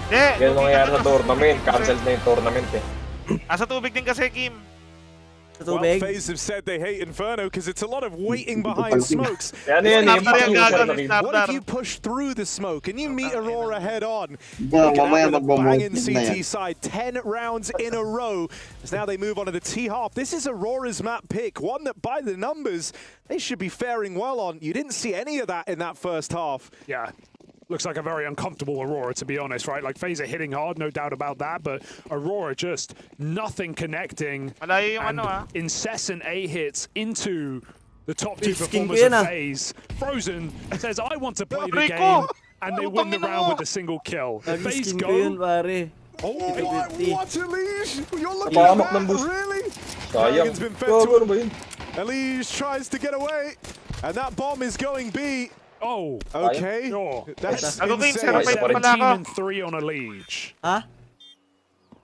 [SPEAKER 3] Hindi.
[SPEAKER 11] Ganyan nangyayari sa tournament, cancel na yung tournament eh.
[SPEAKER 3] Sa tubig din kasi Kim.
[SPEAKER 7] Well, FaZe have said they hate Inferno because it's a lot of waiting behind smokes. What if you push through the smoke and you meet Aurora head on? Banging CT side, 10 rounds in a row. As now they move on to the T-Half. This is Aurora's map pick, one that by the numbers, they should be faring well on. You didn't see any of that in that first half.
[SPEAKER 4] Yeah. Looks like a very uncomfortable Aurora, to be honest, right? Like, FaZe are hitting hard, no doubt about that, but Aurora just nothing connecting. And incessant A-hits into the top two performers of FaZe. Frozen says, I want to play the game, and they win the round with a single kill. FaZe go.
[SPEAKER 7] Oh, what a leash! You're looking at that, really? Dragon's been fed to him. Elige tries to get away, and that bomb is going B.
[SPEAKER 4] Oh,
[SPEAKER 7] okay.
[SPEAKER 4] Sure.
[SPEAKER 7] That's
[SPEAKER 3] insane.
[SPEAKER 4] 17-3 on a Liege.
[SPEAKER 2] Huh?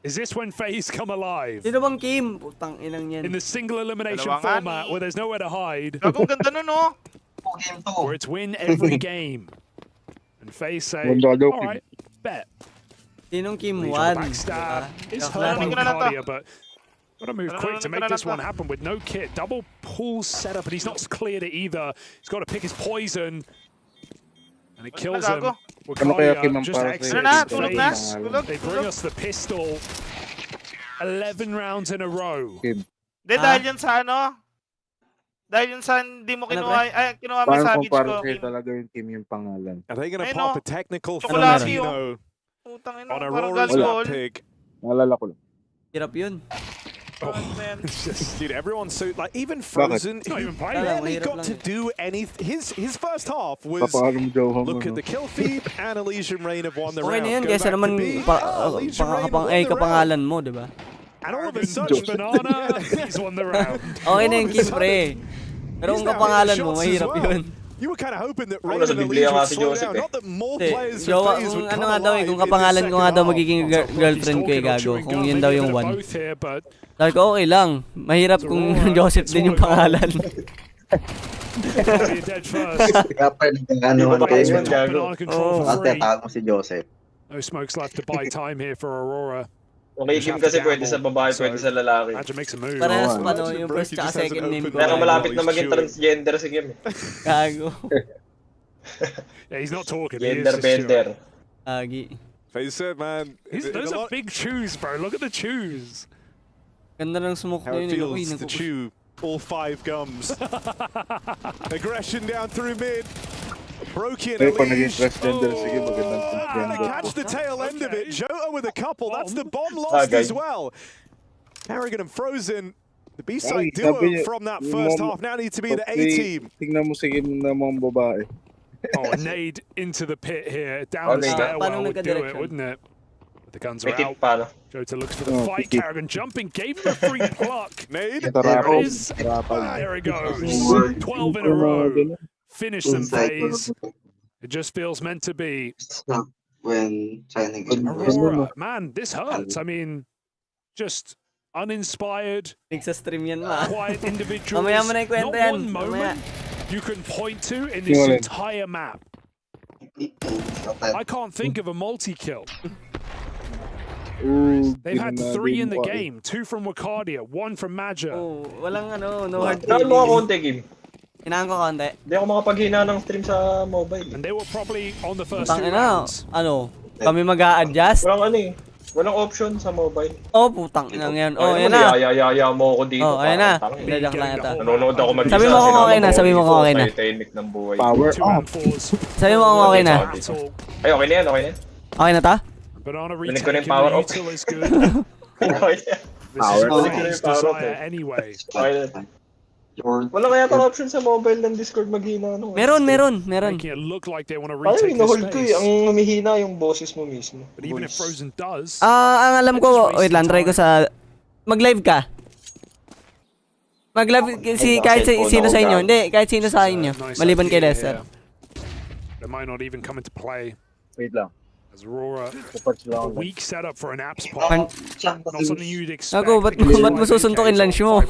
[SPEAKER 4] Is this when FaZe come alive?
[SPEAKER 2] Sino bang Kim? Putang inang yan.
[SPEAKER 4] In the single elimination format where there's nowhere to hide.
[SPEAKER 3] Gagong ganda nun oh.
[SPEAKER 4] Where it's win every game. And FaZe say, alright, bet.
[SPEAKER 2] Sinong Kim?
[SPEAKER 4] Liege
[SPEAKER 2] One.
[SPEAKER 4] backstab. It's hurting Cardia, but gotta move quick to make this one happen with no kit. Double pull setup, but he's not cleared it either. He's got to pick his poison. And it kills him. Wakalia just exits FaZe. They bring us the pistol. 11 rounds in a row.
[SPEAKER 3] Hindi, dahil yun sa ano? Dahil yun sa hindi mo kinuha, kinuha mo sa Savage ko.
[SPEAKER 13] Parang talaga yung team yung pangalan.
[SPEAKER 7] Are they gonna pop a technical
[SPEAKER 3] Chocolate Putang ina,
[SPEAKER 7] On
[SPEAKER 3] parang
[SPEAKER 7] Aurora's
[SPEAKER 3] galbol.
[SPEAKER 7] map pick.
[SPEAKER 13] Naalala ko lang.
[SPEAKER 2] Hirap yun.
[SPEAKER 7] Oh, it's just, dude, everyone's so like even Frozen. He barely got to do anything. His first half was look at the kill feed and Elysian Reign have won the round.
[SPEAKER 2] Okay na yun, kaysa naman kapangalan mo, di ba?
[SPEAKER 7] And all of a sudden, Banana, he's won the round.
[SPEAKER 2] Okay na yung Kim, pre. Pero kung kapangalan mo, mahirap yun.
[SPEAKER 7] You were kind of hoping that Reign and Elysian would slow down. Not that more players would come
[SPEAKER 2] ano nga daw kung kapangalan ko nga daw magiging girlfriend ko gago. Kung yun daw yung one. Sabi ko, okay lang. Mahirap kung Joseph din yung pangalan.
[SPEAKER 1] Kaya pa nagkakanuhan kayo. Ate, tago si Joseph.
[SPEAKER 4] No smokes left to buy time here for Aurora.
[SPEAKER 11] Okay, Kim kasi pwede sa babae, pwede sa lalaki.
[SPEAKER 2] Parehas pa no, yung first tsaka second name ko.
[SPEAKER 11] Kaya malapit na maging transgender si Kim.
[SPEAKER 2] Gago.
[SPEAKER 4] Yeah, he's not talking.
[SPEAKER 11] Gender bender.
[SPEAKER 2] Agi.
[SPEAKER 7] Face it, man.
[SPEAKER 4] Those are big chews, bro. Look at the chews.
[SPEAKER 2] Ganda ng smoke
[SPEAKER 7] How
[SPEAKER 2] na
[SPEAKER 7] it
[SPEAKER 2] yun.
[SPEAKER 7] feels to chew all 5 gums. Aggression down through mid. Broken Elise. Gonna catch the tail end of it. Jota with a couple. That's the bomb lost as well. Harrigan and Frozen. The B-side duo from that first half now need to be the A-team.
[SPEAKER 13] Tingnan mo sige ng mga babae.
[SPEAKER 4] Oh, a nade into the pit here. Down the stairwell would do it, wouldn't it? But the guns are out. Jota looks for the fight. Carrigan jumping, gave him a free pluck.
[SPEAKER 7] Nade.
[SPEAKER 4] There it is. There it goes. 12 in a row. Finish them phase. It just feels meant to be.
[SPEAKER 1] When signing
[SPEAKER 4] Aurora, man, this hurts. I mean, just uninspired, quiet individuals. Not one moment you can point to in this entire map. I can't think of a multi-kill. They've had 3 in the game, 2 from Wakadia, 1 from Maja.
[SPEAKER 2] Oh, walang no hard
[SPEAKER 11] feelings. Mo konti, Kim.
[SPEAKER 2] Kailangan ko konti.
[SPEAKER 11] Hindi ako makapaghina ng stream sa mobile.
[SPEAKER 4] And they were probably on the first 2 rounds.
[SPEAKER 2] Ano? Kami mag-a-adjust?
[SPEAKER 11] Walang option sa mobile.
[SPEAKER 2] Oh, putang ina ngayon. Oh, yan na.
[SPEAKER 11] Yaya mo ako dito.
[SPEAKER 2] Oh, ayan na. Dadyak lang ata.
[SPEAKER 11] Nanonood ako mag-isa.
[SPEAKER 2] Sabi mo kung okay na, sabi mo kung okay na.
[SPEAKER 13] Power off.
[SPEAKER 2] Sabi mo kung okay na.
[SPEAKER 11] Ay, okay na yan, okay na.
[SPEAKER 2] Okay na ta?
[SPEAKER 11] Rinig ko na yung power off. Okay na.
[SPEAKER 4] Power off. Anyway.
[SPEAKER 11] Okay na. Wala kaya tang option sa mobile ng Discord maghina ano?
[SPEAKER 2] Meron.
[SPEAKER 4] Making it look like they want to retake the
[SPEAKER 11] space.
[SPEAKER 4] space.
[SPEAKER 11] Ang humihina yung boses mo mismo.
[SPEAKER 4] But even if Frozen does.
[SPEAKER 2] Ang alam ko, wait lang, try ko sa mag-live ka. Mag-live kahit sino sa inyo. Hindi, kahit sino sa inyo. Maliban kay Lester.
[SPEAKER 4] That might not even come into play.
[SPEAKER 13] Wait lang.
[SPEAKER 4] As Aurora, a weak setup for an app spot. Not something you'd expect.
[SPEAKER 2] Ako, ba't mo susuntukin lunch mo?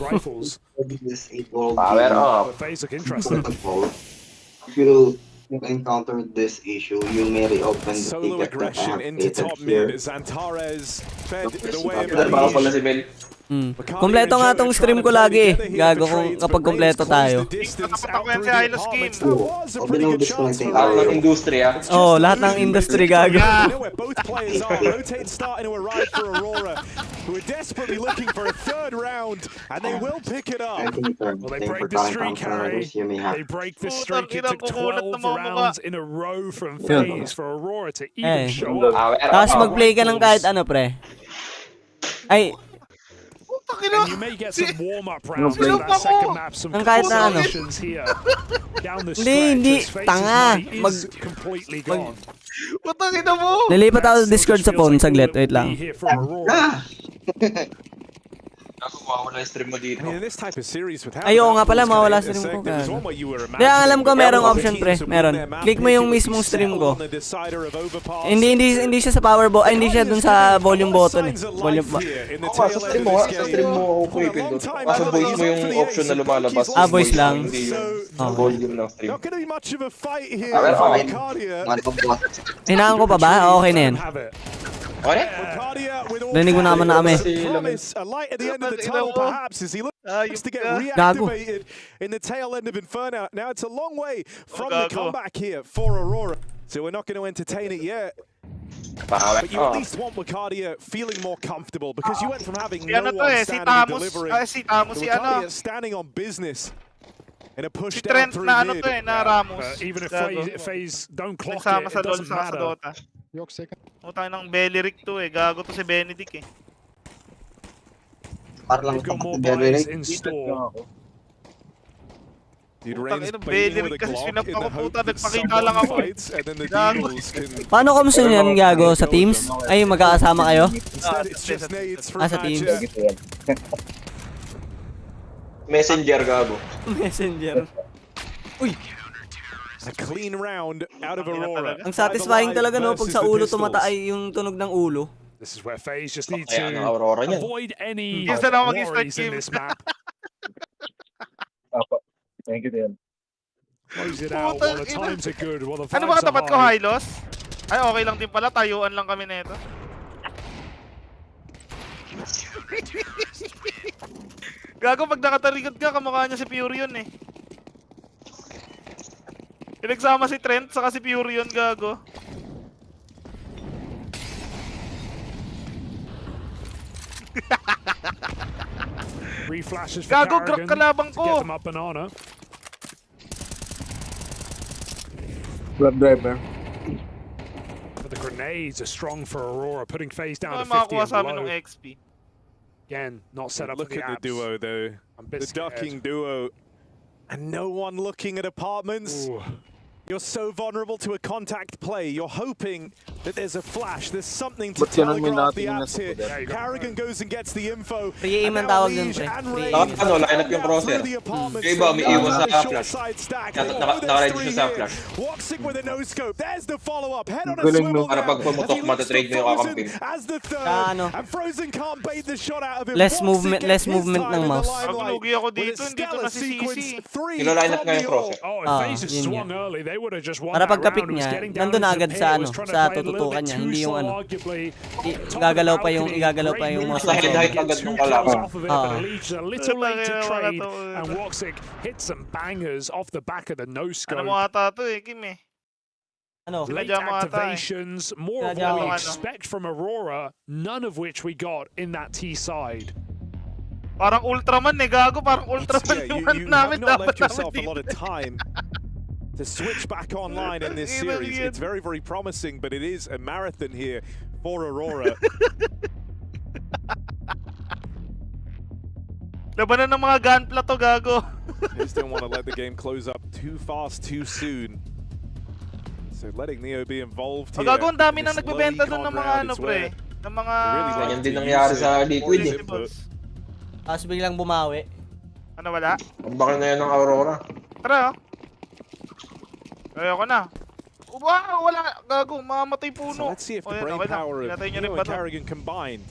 [SPEAKER 11] Power off.
[SPEAKER 4] Phase look interesting.
[SPEAKER 1] If you encounter this issue, you may reopen the
[SPEAKER 7] Solo
[SPEAKER 1] ticket
[SPEAKER 7] aggression
[SPEAKER 1] that I have
[SPEAKER 7] into
[SPEAKER 1] created
[SPEAKER 7] top
[SPEAKER 1] here.
[SPEAKER 7] mid. Zantares fed the way of
[SPEAKER 11] pala si Mel.
[SPEAKER 2] Kompleto nga tong stream ko lagi eh. Gago kung kapag kompleto tayo.
[SPEAKER 3] Nakapatak ko yan si Hylos Kim.
[SPEAKER 11] Ng industriya.
[SPEAKER 2] Oh, lahat ng industry gago.
[SPEAKER 7] Both players are rotate starting to arrive for Aurora, who are desperately looking for a 3rd round, and they will pick it up.
[SPEAKER 4] Well, they break the streak, Harry. They break the streak. It took 12 rounds in a row from phase for Aurora to even show up.
[SPEAKER 2] Tapos mag-play ka ng kahit ano, pre. Ay,
[SPEAKER 4] and you may get some warm-up rounds in that second map, some conversations here. Down the stretch,
[SPEAKER 2] hindi, tanga.
[SPEAKER 4] completely gone.
[SPEAKER 3] Putangin na mo!
[SPEAKER 2] Lilipat ako sa Discord sa phone, saglit, wait lang.
[SPEAKER 11] Mawawala yung stream mo dito.
[SPEAKER 2] Ayoko nga pala, mawala stream ko. Hindi, ang alam ko merong option, pre. Meron. Click mo yung mismong stream ko. Hindi siya sa power button. Ay, hindi siya dun sa volume button eh. Volume ba?
[SPEAKER 11] Sa stream mo ako ipindot. Kaso voice mo yung option na lumalabas.
[SPEAKER 2] Voice lang.
[SPEAKER 11] Hindi yung volume ng stream.
[SPEAKER 2] Hinaan ko pa ba? Okay na yan. Rinig mo naman na kami. Gago.
[SPEAKER 7] In the tail end of Inferno. Now it's a long way from the comeback here for Aurora. So we're not going to entertain it yet. But you at least want Wakadia feeling more comfortable because you went from having no one standing and delivering to Wakadia standing on business. In a push down through mid.
[SPEAKER 4] Even if FaZe don't clock it, it doesn't matter.
[SPEAKER 3] Tayo ng Beleric to eh. Gago to si Benedict eh.
[SPEAKER 1] Parang
[SPEAKER 4] They've got more
[SPEAKER 1] Benedict.
[SPEAKER 4] buys in store.
[SPEAKER 7] Dude,
[SPEAKER 3] Putang
[SPEAKER 7] Rain's
[SPEAKER 3] ina,
[SPEAKER 7] playing with
[SPEAKER 3] Beleric
[SPEAKER 7] a
[SPEAKER 3] kasi
[SPEAKER 7] Glock
[SPEAKER 3] sinap
[SPEAKER 7] in
[SPEAKER 3] ako
[SPEAKER 7] the hope
[SPEAKER 3] puta.
[SPEAKER 7] that
[SPEAKER 3] Nagpakita
[SPEAKER 7] someone
[SPEAKER 3] lang ako.
[SPEAKER 7] fights and then the
[SPEAKER 3] Gago.
[SPEAKER 7] Deagles can...
[SPEAKER 2] Paano ko gusto yan, Gago? Sa teams? Ay, magkakasama kayo?
[SPEAKER 7] Instead, it's just nades from
[SPEAKER 2] sa teams.
[SPEAKER 7] Matcha.
[SPEAKER 11] Messenger, gago.
[SPEAKER 2] Messenger. Uy!
[SPEAKER 7] A clean round out of Aurora.
[SPEAKER 2] Ang satisfying talaga, no? Pag sa ulo tumataay yung tunog ng ulo.
[SPEAKER 4] This is where FaZe just need
[SPEAKER 11] Kaya ang
[SPEAKER 4] to
[SPEAKER 11] Aurora niyan.
[SPEAKER 4] avoid any
[SPEAKER 3] Isa na mag-start
[SPEAKER 4] worries in
[SPEAKER 3] game.
[SPEAKER 4] this map.
[SPEAKER 13] Thank you, Dan.
[SPEAKER 4] Close it out while the times are good, while the
[SPEAKER 3] Ano ba
[SPEAKER 4] vibes are
[SPEAKER 3] katapat ko,
[SPEAKER 4] high.
[SPEAKER 3] Hylos? Ay, okay lang din pala. Tayuan lang kami nito. Gago, pag nakatarigod ka, kamukha niya si Furion eh. Pinagsama si Trent, saka si Furion, gago.
[SPEAKER 4] Three flashes for
[SPEAKER 3] Gago,
[SPEAKER 4] Carrigan
[SPEAKER 3] kalabang
[SPEAKER 4] to
[SPEAKER 3] ko.
[SPEAKER 4] get them up banana.
[SPEAKER 13] Grab driver.
[SPEAKER 4] But the grenades are strong for Aurora, putting FaZe down
[SPEAKER 3] Ay,
[SPEAKER 4] to 50
[SPEAKER 3] makakuha
[SPEAKER 4] and
[SPEAKER 3] sa amin
[SPEAKER 4] below.
[SPEAKER 3] ng XP.
[SPEAKER 4] Again, not set up
[SPEAKER 7] Look
[SPEAKER 4] for the
[SPEAKER 7] at the
[SPEAKER 4] abs.
[SPEAKER 7] duo, though.
[SPEAKER 4] I'm a bit
[SPEAKER 7] The
[SPEAKER 4] scared.
[SPEAKER 7] ducking duo. And no one looking at apartments.
[SPEAKER 4] Ooh.
[SPEAKER 7] You're so vulnerable to a contact play. You're hoping that there's a flash. There's something to
[SPEAKER 13] But yan ang
[SPEAKER 7] telegraph the
[SPEAKER 13] minatingin
[SPEAKER 7] apps
[SPEAKER 13] na
[SPEAKER 7] here.
[SPEAKER 13] sa poder.
[SPEAKER 7] Carrigan goes and gets the info.
[SPEAKER 2] Pre-aim ang
[SPEAKER 7] And now
[SPEAKER 2] tawag dun,
[SPEAKER 7] Liege
[SPEAKER 2] pre.
[SPEAKER 7] and
[SPEAKER 2] Pre-aim.
[SPEAKER 7] Rain
[SPEAKER 11] Ano, line up yung crosser.
[SPEAKER 7] through the apartments.
[SPEAKER 11] Yung iba, may iwan sa
[SPEAKER 7] Short
[SPEAKER 11] flash.
[SPEAKER 7] side stack.
[SPEAKER 11] Naka-
[SPEAKER 7] Oh, there's
[SPEAKER 11] naka-ready
[SPEAKER 7] three
[SPEAKER 11] siya sa
[SPEAKER 7] here.
[SPEAKER 11] flash.
[SPEAKER 7] Woxic with a no-scope. There's the follow-up. Head on a
[SPEAKER 13] Galing,
[SPEAKER 7] swivel
[SPEAKER 13] no?
[SPEAKER 11] Para
[SPEAKER 7] now.
[SPEAKER 11] pag pumutok,
[SPEAKER 7] As he looks
[SPEAKER 11] matatrade
[SPEAKER 7] for
[SPEAKER 11] mo yung
[SPEAKER 7] Frozen
[SPEAKER 11] kakampi.
[SPEAKER 7] as the third.
[SPEAKER 2] Ano?
[SPEAKER 7] And Frozen can't bait the shot out of him.
[SPEAKER 2] Less
[SPEAKER 7] Woxic
[SPEAKER 2] movement-
[SPEAKER 7] gets
[SPEAKER 2] less
[SPEAKER 7] his
[SPEAKER 2] movement
[SPEAKER 7] time
[SPEAKER 2] ng
[SPEAKER 7] in the
[SPEAKER 2] mouse.
[SPEAKER 7] limelight
[SPEAKER 3] Pag lugi ako
[SPEAKER 7] with a
[SPEAKER 3] dito, hindi to
[SPEAKER 7] stellar
[SPEAKER 3] nasisisi.
[SPEAKER 7] sequence. Three
[SPEAKER 11] Kino-line up
[SPEAKER 7] from
[SPEAKER 11] nga yung
[SPEAKER 7] the
[SPEAKER 11] crosser.
[SPEAKER 7] all.
[SPEAKER 4] Oh, if
[SPEAKER 2] Ah,
[SPEAKER 4] FaZe had
[SPEAKER 2] yun
[SPEAKER 4] swung
[SPEAKER 2] nga.
[SPEAKER 4] early, they would have just won
[SPEAKER 2] Para
[SPEAKER 4] that
[SPEAKER 2] pagka-pick
[SPEAKER 4] round. It was
[SPEAKER 2] niya,
[SPEAKER 4] getting down
[SPEAKER 2] nandun
[SPEAKER 4] into
[SPEAKER 2] agad
[SPEAKER 4] the
[SPEAKER 2] sa
[SPEAKER 4] pit,
[SPEAKER 2] ano,
[SPEAKER 4] was trying to
[SPEAKER 2] sa
[SPEAKER 4] play a little
[SPEAKER 2] tututukan
[SPEAKER 4] bit
[SPEAKER 2] niya,
[SPEAKER 4] too
[SPEAKER 2] hindi yung
[SPEAKER 4] slow,
[SPEAKER 2] ano.
[SPEAKER 4] arguably. Top
[SPEAKER 2] Gagalaw
[SPEAKER 4] of
[SPEAKER 2] pa yung-
[SPEAKER 4] balcony,
[SPEAKER 2] igagalaw pa
[SPEAKER 4] great
[SPEAKER 2] yung
[SPEAKER 4] moves
[SPEAKER 2] mga
[SPEAKER 4] to
[SPEAKER 11] head-height
[SPEAKER 4] get
[SPEAKER 11] agad
[SPEAKER 4] two
[SPEAKER 11] ng
[SPEAKER 4] kills
[SPEAKER 11] kalaban.
[SPEAKER 4] off of it, but Leech a little late to
[SPEAKER 3] Wala
[SPEAKER 4] trade,
[SPEAKER 3] to,
[SPEAKER 4] and Woxic hit some bangers off the back of the
[SPEAKER 3] Ano mo
[SPEAKER 4] no-scope.
[SPEAKER 3] ata to eh, Kim eh.
[SPEAKER 2] Ano?
[SPEAKER 4] Late
[SPEAKER 3] Sinadya mo ata eh.
[SPEAKER 4] activations, more of
[SPEAKER 2] Sinadya
[SPEAKER 4] what we
[SPEAKER 2] mo.
[SPEAKER 4] expect from Aurora, none of which we got in that T side.
[SPEAKER 3] Parang Ultraman eh, gago. Parang Ultraman
[SPEAKER 7] Yeah,
[SPEAKER 3] yung
[SPEAKER 7] you
[SPEAKER 3] ano namin.
[SPEAKER 7] have not
[SPEAKER 3] Dapat
[SPEAKER 7] left
[SPEAKER 3] namin
[SPEAKER 7] yourself a
[SPEAKER 3] dito.
[SPEAKER 7] lot of time to switch back online in this series. It's very, very promising, but it is a marathon here for Aurora.
[SPEAKER 3] Labanan ng mga gunpla to, gago.
[SPEAKER 7] They just don't want to let the game close up too fast, too soon. So letting Neo be involved
[SPEAKER 3] O
[SPEAKER 7] here.
[SPEAKER 3] gago, ang dami
[SPEAKER 7] in
[SPEAKER 3] na
[SPEAKER 7] this
[SPEAKER 3] nagbebenta
[SPEAKER 7] low
[SPEAKER 3] dun ng
[SPEAKER 7] econ
[SPEAKER 3] mga
[SPEAKER 7] round
[SPEAKER 3] ano,
[SPEAKER 7] is
[SPEAKER 3] pre.
[SPEAKER 7] where
[SPEAKER 3] Ng mga...
[SPEAKER 7] they really like
[SPEAKER 11] Ganyan
[SPEAKER 7] to
[SPEAKER 11] din
[SPEAKER 7] use
[SPEAKER 11] nangyari
[SPEAKER 7] it.
[SPEAKER 11] sa Liquid eh.
[SPEAKER 3] Collectibles.
[SPEAKER 2] Tapos biglang bumawi.
[SPEAKER 3] Ano wala?
[SPEAKER 11] Ang bakal na yan ng Aurora.
[SPEAKER 3] Tara, oh. Ayoko na. Wow, wala. Gago, mamamatay
[SPEAKER 7] So
[SPEAKER 3] puno.
[SPEAKER 7] let's see if
[SPEAKER 3] O,
[SPEAKER 7] the
[SPEAKER 3] yan,
[SPEAKER 7] brain
[SPEAKER 3] okay lang.
[SPEAKER 7] power of
[SPEAKER 3] Pinatay niyo rin
[SPEAKER 7] Neo
[SPEAKER 3] ba
[SPEAKER 7] and
[SPEAKER 3] to?
[SPEAKER 7] Carrigan combined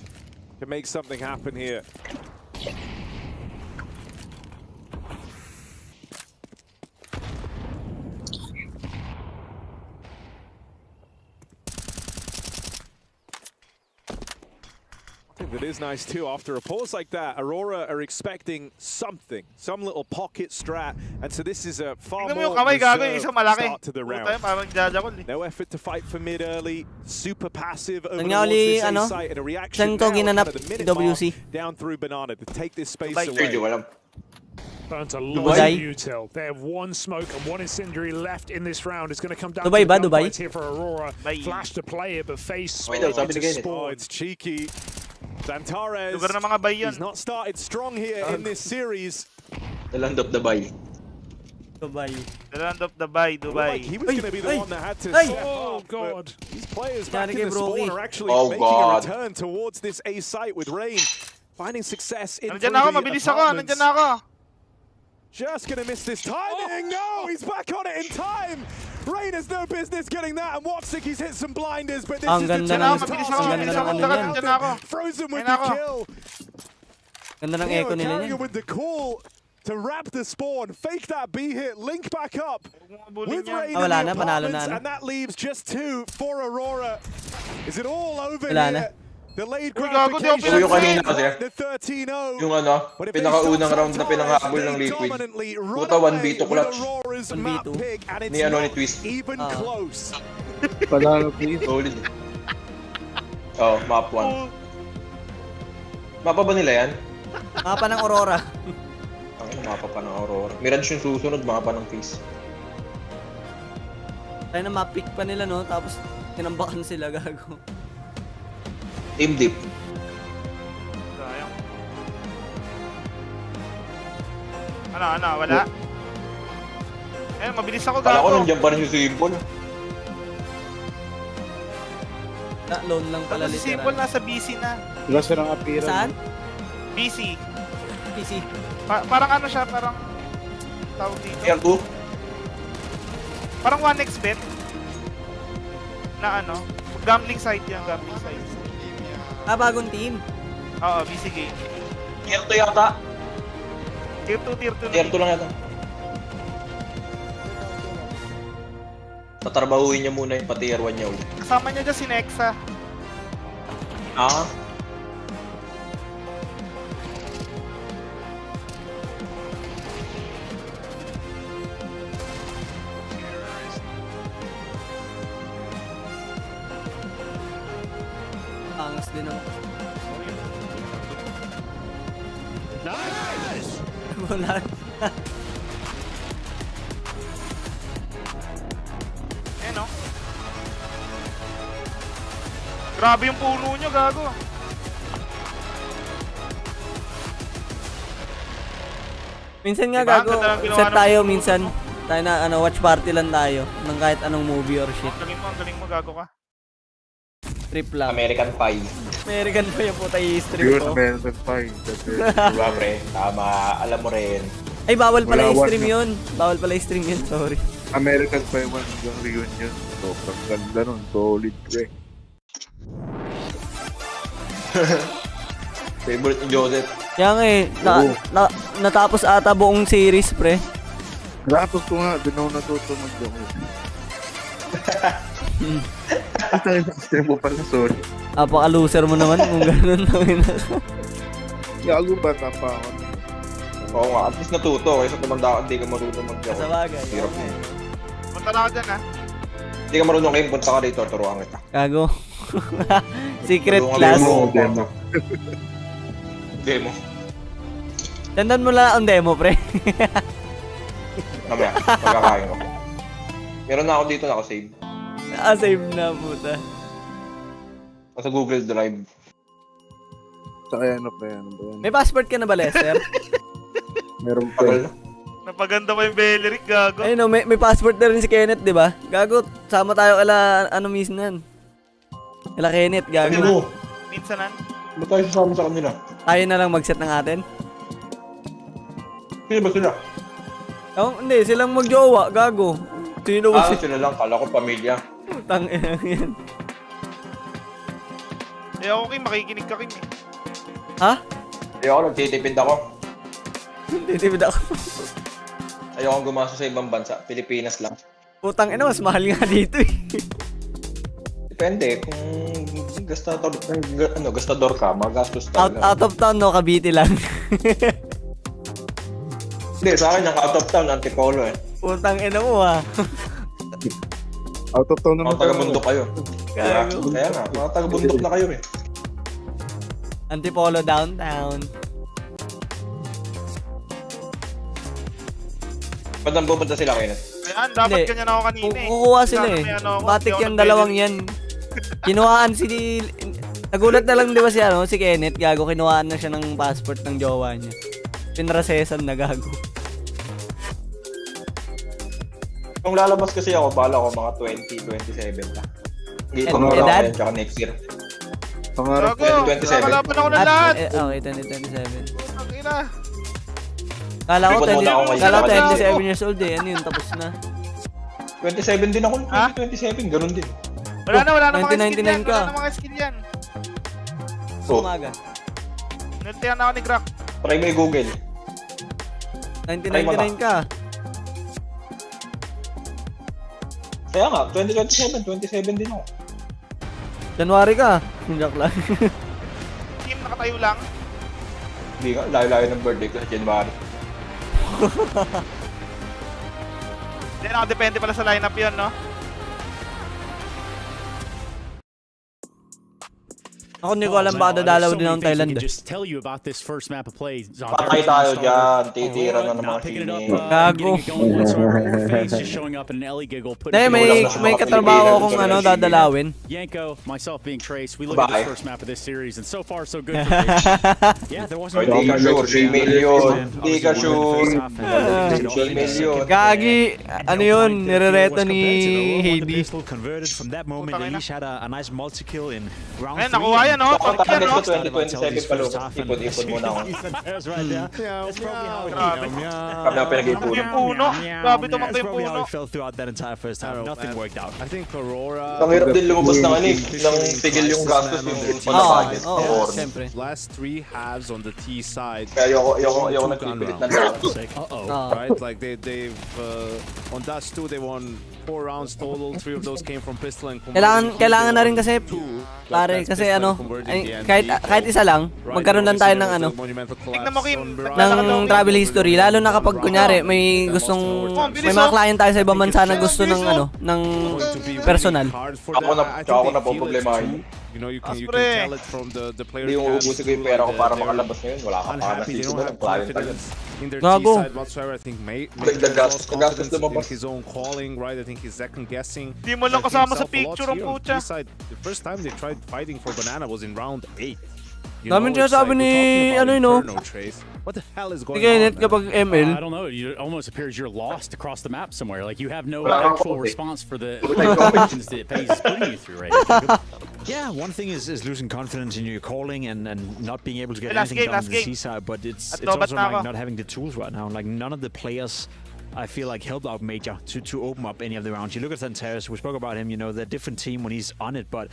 [SPEAKER 7] can make something happen here. I think that is nice too. After a pause like that, Aurora are expecting something, some little pocket strat, and so this is a far
[SPEAKER 3] Tingnan mo yung
[SPEAKER 7] more
[SPEAKER 3] kamay, gago. Yung
[SPEAKER 7] reserved
[SPEAKER 3] isang malaki.
[SPEAKER 7] start to the
[SPEAKER 3] Puta yun,
[SPEAKER 7] round.
[SPEAKER 3] parang nagjajakol eh.
[SPEAKER 7] No effort to fight for mid early, super passive over
[SPEAKER 2] Nga
[SPEAKER 7] towards
[SPEAKER 2] uli,
[SPEAKER 7] this A
[SPEAKER 2] ano?
[SPEAKER 7] site, and a reaction
[SPEAKER 2] Saan to
[SPEAKER 7] now
[SPEAKER 2] ginanap,
[SPEAKER 7] kind of the minute mark
[SPEAKER 2] WC?
[SPEAKER 7] down through Banana to take this space
[SPEAKER 3] Like
[SPEAKER 7] away.
[SPEAKER 11] Sergio, alam.
[SPEAKER 4] Burnt a lot
[SPEAKER 2] Dubai?
[SPEAKER 4] of util. They have one smoke and one incendiary left in this round. It's going to come down
[SPEAKER 2] Dubai
[SPEAKER 4] to
[SPEAKER 2] ba?
[SPEAKER 4] the
[SPEAKER 2] Dubai?
[SPEAKER 4] gunfights here for Aurora.
[SPEAKER 3] Dubai.
[SPEAKER 4] Flash to play it, but face
[SPEAKER 11] Wait, sabi ni Kenneth.
[SPEAKER 7] Oh, it's cheeky. Zantares,
[SPEAKER 3] Lugar ng mga bay yun.
[SPEAKER 7] he's not started strong here in this series.
[SPEAKER 11] The land of the bay.
[SPEAKER 2] Dubai.
[SPEAKER 3] The land of the bay,
[SPEAKER 7] Looked like
[SPEAKER 3] Dubai.
[SPEAKER 7] he was going to be the
[SPEAKER 2] Ay!
[SPEAKER 7] one that had to
[SPEAKER 2] Ay!
[SPEAKER 7] step
[SPEAKER 4] Oh,
[SPEAKER 7] up, but
[SPEAKER 4] God.
[SPEAKER 7] these players
[SPEAKER 2] Nangyari
[SPEAKER 7] back in
[SPEAKER 2] kay
[SPEAKER 7] the spawn
[SPEAKER 2] Brookie.
[SPEAKER 7] are actually
[SPEAKER 11] Oh,
[SPEAKER 7] making
[SPEAKER 11] God.
[SPEAKER 7] a return towards this A site with Rain. Finding success in
[SPEAKER 3] Nandiyan na ako, mabilis ako. Nandiyan na ako.
[SPEAKER 7] Just gonna miss this timing. No, he's back on it in time. Rain has no business getting that, and Woxic, he's hit some blinders, but this
[SPEAKER 2] Ang
[SPEAKER 7] is the
[SPEAKER 2] ganda
[SPEAKER 7] chance
[SPEAKER 2] ng-
[SPEAKER 7] to
[SPEAKER 3] mabilis
[SPEAKER 7] start
[SPEAKER 3] ako,
[SPEAKER 7] it
[SPEAKER 3] mabilis ako.
[SPEAKER 7] out.
[SPEAKER 3] Nandiyan na ako.
[SPEAKER 7] Frozen with
[SPEAKER 3] Ayun
[SPEAKER 7] the
[SPEAKER 3] ako.
[SPEAKER 7] kill.
[SPEAKER 2] Ganda ng
[SPEAKER 7] Neo
[SPEAKER 2] echo nila
[SPEAKER 7] Carrigan
[SPEAKER 2] niyan.
[SPEAKER 7] with the call to wrap the spawn, fake that B hit, link back up with Rain
[SPEAKER 2] Ah, wala
[SPEAKER 7] in
[SPEAKER 2] na,
[SPEAKER 7] the
[SPEAKER 2] panalo na,
[SPEAKER 7] apartments,
[SPEAKER 2] ano?
[SPEAKER 7] and that leaves just 2 for Aurora. Is it all over
[SPEAKER 2] Wala na.
[SPEAKER 7] here? Delayed
[SPEAKER 3] Uy, gago, di ako
[SPEAKER 7] gratification.
[SPEAKER 11] Yung kanina kasi.
[SPEAKER 7] The 13-0.
[SPEAKER 11] Yung ano, pinakaunang round na pinanghabol ng Liquid. Puta 1v2 clutch.
[SPEAKER 7] Aurора's
[SPEAKER 2] 1v2.
[SPEAKER 7] map pick, and it's
[SPEAKER 11] Ni ano, ni
[SPEAKER 7] not
[SPEAKER 11] Twist.
[SPEAKER 7] even
[SPEAKER 2] Ah.
[SPEAKER 7] close.
[SPEAKER 13] Panalo, please.
[SPEAKER 11] Solid. Oh, map 1. Mapa ba nila yan?
[SPEAKER 2] Mapa ng Aurora.
[SPEAKER 11] Ang mapa pa ng Aurora. Mirage yung susunod, mapa ng Face.
[SPEAKER 2] Tayo na map pick pa nila, no? Tapos Tinambakan sila, gago.
[SPEAKER 11] Team Deep.
[SPEAKER 3] Sayang. Ano, wala? Eh, mabilis ako,
[SPEAKER 11] Kala ko
[SPEAKER 3] gago.
[SPEAKER 11] nandiyan pa rin yung symbol.
[SPEAKER 2] Loan lang pala
[SPEAKER 3] Tapos si Simple nasa BC na.
[SPEAKER 13] Wala silang apira.
[SPEAKER 2] Saan?
[SPEAKER 3] BC.
[SPEAKER 2] PC.
[SPEAKER 3] Parang ano siya, parang tawag dito.
[SPEAKER 11] Tier 2.
[SPEAKER 3] Parang 1xbet. Na ano, gambling site yan, gambling site.
[SPEAKER 2] Bagong team.
[SPEAKER 3] Oo, BC game.
[SPEAKER 11] Tier 2 yata.
[SPEAKER 3] Tier 2, tier 2.
[SPEAKER 11] Tier 2 lang yata. Tatrabahuin niya muna yung pa-tier 1 niya ulit.
[SPEAKER 3] Kasama niya dyan si Nexa.
[SPEAKER 11] Ah?
[SPEAKER 2] Angas din ako.
[SPEAKER 4] Nice!
[SPEAKER 2] Wala.
[SPEAKER 3] Eh no? Grabe yung puno nyo, gago.
[SPEAKER 2] Minsan nga,
[SPEAKER 3] Diba?
[SPEAKER 2] gago.
[SPEAKER 3] Ang ganda ng ginawa
[SPEAKER 2] Set
[SPEAKER 3] ng
[SPEAKER 2] tayo
[SPEAKER 3] puno.
[SPEAKER 2] minsan. Tayo na, watch party lang tayo. Ng kahit anong movie or shit.
[SPEAKER 3] Ang galing mo, gago ka.
[SPEAKER 2] Trip lang.
[SPEAKER 11] American Pie.
[SPEAKER 2] American pa yung puta i-stream
[SPEAKER 13] Yun,
[SPEAKER 2] ko.
[SPEAKER 13] American Pie.
[SPEAKER 11] Diba, pre? Tama. Alam mo rin.
[SPEAKER 2] Ay, bawal pala
[SPEAKER 13] Wala,
[SPEAKER 2] i-stream
[SPEAKER 13] wala.
[SPEAKER 2] yun. Bawal pala i-stream yun, sorry.
[SPEAKER 13] American Pie 1 hanggang reunion. Sobrang ganda nun. Solid, pre.
[SPEAKER 11] Favorite ni Joseph.
[SPEAKER 2] Kaya nga eh, natapos ata buong series, pre.
[SPEAKER 13] Tapos ko nga, doon ako natuto mag-joke. Tayo mo pala, sorry.
[SPEAKER 2] Apaka-loser mo naman kung gano'n lang.
[SPEAKER 13] Gago ba pa ako?
[SPEAKER 11] Oo nga, at least natuto. Kaysa tumanda ka, hindi ka marunong mag-joke.
[SPEAKER 2] Sa bagay.
[SPEAKER 11] Hirap
[SPEAKER 2] okay.
[SPEAKER 11] mo.
[SPEAKER 3] Punta na ako dyan, ha?
[SPEAKER 11] Hindi ka marunong kayo, punta ka rito, turuan kita.
[SPEAKER 2] Gago. Secret
[SPEAKER 11] Tulungan
[SPEAKER 2] class.
[SPEAKER 11] mo, demo. Demo.
[SPEAKER 2] Tandan mo lang ang demo, pre.
[SPEAKER 11] Mamaya, magkakain ko. Meron na ako dito, naka-save.
[SPEAKER 2] Save na, puta.
[SPEAKER 11] Sa Google Drive.
[SPEAKER 13] Saka ano pa yan?
[SPEAKER 2] May passport ka na ba, Lester?
[SPEAKER 13] Meron pa.
[SPEAKER 11] Tagal na.
[SPEAKER 3] Napaganda pa yung Belleric, gago.
[SPEAKER 2] Ay no, may passport na rin si Kenneth, di ba? Gago, sama tayo kala, ano minsan. Kala Kenneth, gago.
[SPEAKER 11] Ano?
[SPEAKER 3] Minsanan.
[SPEAKER 11] Ba't tayo sasama sa kanila?
[SPEAKER 2] Tayo na lang mag-set ng atin.
[SPEAKER 11] Sino ba sila?
[SPEAKER 2] Oh, hindi, silang magjowa, gago. Sino ba
[SPEAKER 11] Sila lang, kala ko pamilya.
[SPEAKER 2] Tangina yan.
[SPEAKER 3] Eh ako, Kim, makikinig ka, Kim, eh.
[SPEAKER 2] Ha?
[SPEAKER 11] Ayoko, nagtitipid ako.
[SPEAKER 2] Titipid ako.
[SPEAKER 11] Ayoko gumastos sa ibang bansa. Pilipinas lang.
[SPEAKER 2] Putang ina, mas mahal nga dito eh.
[SPEAKER 11] Depende. Kung gastador ka, magastos talaga.
[SPEAKER 2] Out of town, no? Cavite lang.
[SPEAKER 11] Hindi, sa akin, ang out of town, Antipolo eh.
[SPEAKER 2] Putang ina mo ha.
[SPEAKER 13] Out of town naman.
[SPEAKER 11] Mga taga-bundok kayo.
[SPEAKER 2] Gago.
[SPEAKER 11] Kaya nga, mga taga-bundok na kayo eh.
[SPEAKER 2] Antipolo downtown.
[SPEAKER 11] Ba't nang pupunta sila, Kenneth?
[SPEAKER 3] Ayan, dapat
[SPEAKER 2] Hindi.
[SPEAKER 3] ganyan ako kanina, eh.
[SPEAKER 2] Kukuha sila eh.
[SPEAKER 3] May ano ako,
[SPEAKER 2] Batik
[SPEAKER 3] hindi ako
[SPEAKER 2] yung dalawang
[SPEAKER 3] nag-Belleric.
[SPEAKER 2] yan. Kinuhaan si... Nagulat na lang di ba si Kenneth, gago. Kinuhaan na siya ng passport ng jowa niya. Pinrasesan na, gago.
[SPEAKER 11] Kung lalabas kasi ako, bala ko mga 2027 na. Hindi pa mura
[SPEAKER 2] edad?
[SPEAKER 11] ako yan, tsaka next year.
[SPEAKER 13] Pangarap.
[SPEAKER 3] Gago,
[SPEAKER 11] 2027.
[SPEAKER 3] nakalaban ako ng lahat.
[SPEAKER 2] Okay, 2027.
[SPEAKER 3] Ang ina.
[SPEAKER 2] Kala ko
[SPEAKER 11] Ipon muna ako ngayon.
[SPEAKER 2] 27 years old eh. Ano yun, tapos na.
[SPEAKER 11] 27 din ako,
[SPEAKER 3] Ha?
[SPEAKER 11] 2027, ganun din.
[SPEAKER 3] Wala na mga skill
[SPEAKER 2] 1999
[SPEAKER 3] yan.
[SPEAKER 2] ka.
[SPEAKER 3] Wala na mga skill yan.
[SPEAKER 11] So,
[SPEAKER 2] Umaga.
[SPEAKER 3] Nultihan na ako ni Grak.
[SPEAKER 11] try mo i-google.
[SPEAKER 2] 1999 ka.
[SPEAKER 11] Kaya nga, 27 din ako.
[SPEAKER 2] January ka. Joke lang.
[SPEAKER 3] Team, nakatayo lang.
[SPEAKER 11] Hindi nga, layo-layo ng birthday ko sa January.
[SPEAKER 3] Hindi, nakadepende pala sa lineup yun, no?
[SPEAKER 2] Ako hindi ko alam baka dadalaw din ng Thailand.
[SPEAKER 11] Patay tayo dyan. Titira na naman sini.
[SPEAKER 2] Gago. May katrabaho akong dadalawin.
[SPEAKER 14] Yanko, myself being Trace, we look
[SPEAKER 11] Bye.
[SPEAKER 14] at this first map of this series, and so far so good for Yeah, there wasn't
[SPEAKER 11] Hindi ka sure, 3 million. Hindi ka sure. 3 million.
[SPEAKER 2] Gagi, ano yun? Nirereto ni Heidi.
[SPEAKER 15] Converted from that moment, Elish had a nice multi-kill in round 3.
[SPEAKER 3] Nakuha yan, no?
[SPEAKER 11] Ako target ko 2027 pa lupa. Ipon muna ako. Kami ang pinag-ipunan.
[SPEAKER 3] Yung puno. Grabe tumakbo yung
[SPEAKER 15] Probably how
[SPEAKER 3] puno.
[SPEAKER 15] it felt throughout that entire first half. Nothing worked out.
[SPEAKER 7] I think Aurora.
[SPEAKER 11] Ang hirap din lumabas ng nang tigil yung gastos yung panapaget.
[SPEAKER 2] Siyempre.
[SPEAKER 7] Last 3 halves on the T side.
[SPEAKER 11] Kaya ayoko nagpipilit ng gastos.
[SPEAKER 7] Right, like they've on Dust 2 they won 4 rounds total. 3 of those came from pistol and
[SPEAKER 2] Kailangan na rin kasi pare kasi kahit isa lang magkaroon lang tayo ng
[SPEAKER 3] Tignan mo, Kim.
[SPEAKER 2] ng travel history, lalo na kapag kunyari may mga client tayo sa ibang bansa na gusto ng personal.
[SPEAKER 11] Ako na po problemahin.
[SPEAKER 7] You know, you can tell it from the player.
[SPEAKER 11] Hindi yung uubusin ko yung pera ko para makalabas ngayon. Wala ka pa nasisip mo ng client tayo.
[SPEAKER 7] In their T-side whatsoever, I think
[SPEAKER 11] gastos lumabas.
[SPEAKER 7] his own calling, right? I think he's second guessing.
[SPEAKER 3] Di mo lang kasama sa picture ang pucha.
[SPEAKER 7] The first time they tried fighting for Banana was in round 8.
[SPEAKER 2] Damin siya sabi ni
[SPEAKER 7] What the hell is going
[SPEAKER 2] on?
[SPEAKER 7] Kapag
[SPEAKER 2] ML.
[SPEAKER 14] I don't know. It almost appears you're lost across the map somewhere. Like you have no actual response for the questions that FaZe is putting you through right now.
[SPEAKER 15] Yeah, one thing is losing confidence in your calling and not being able to get anything done on the C side, but it's also like not having the tools right now. Like none of the players I feel like helped out Major to open up any of the rounds. You look at Santaris, we spoke about him, you know, they're a different team when he's on it, but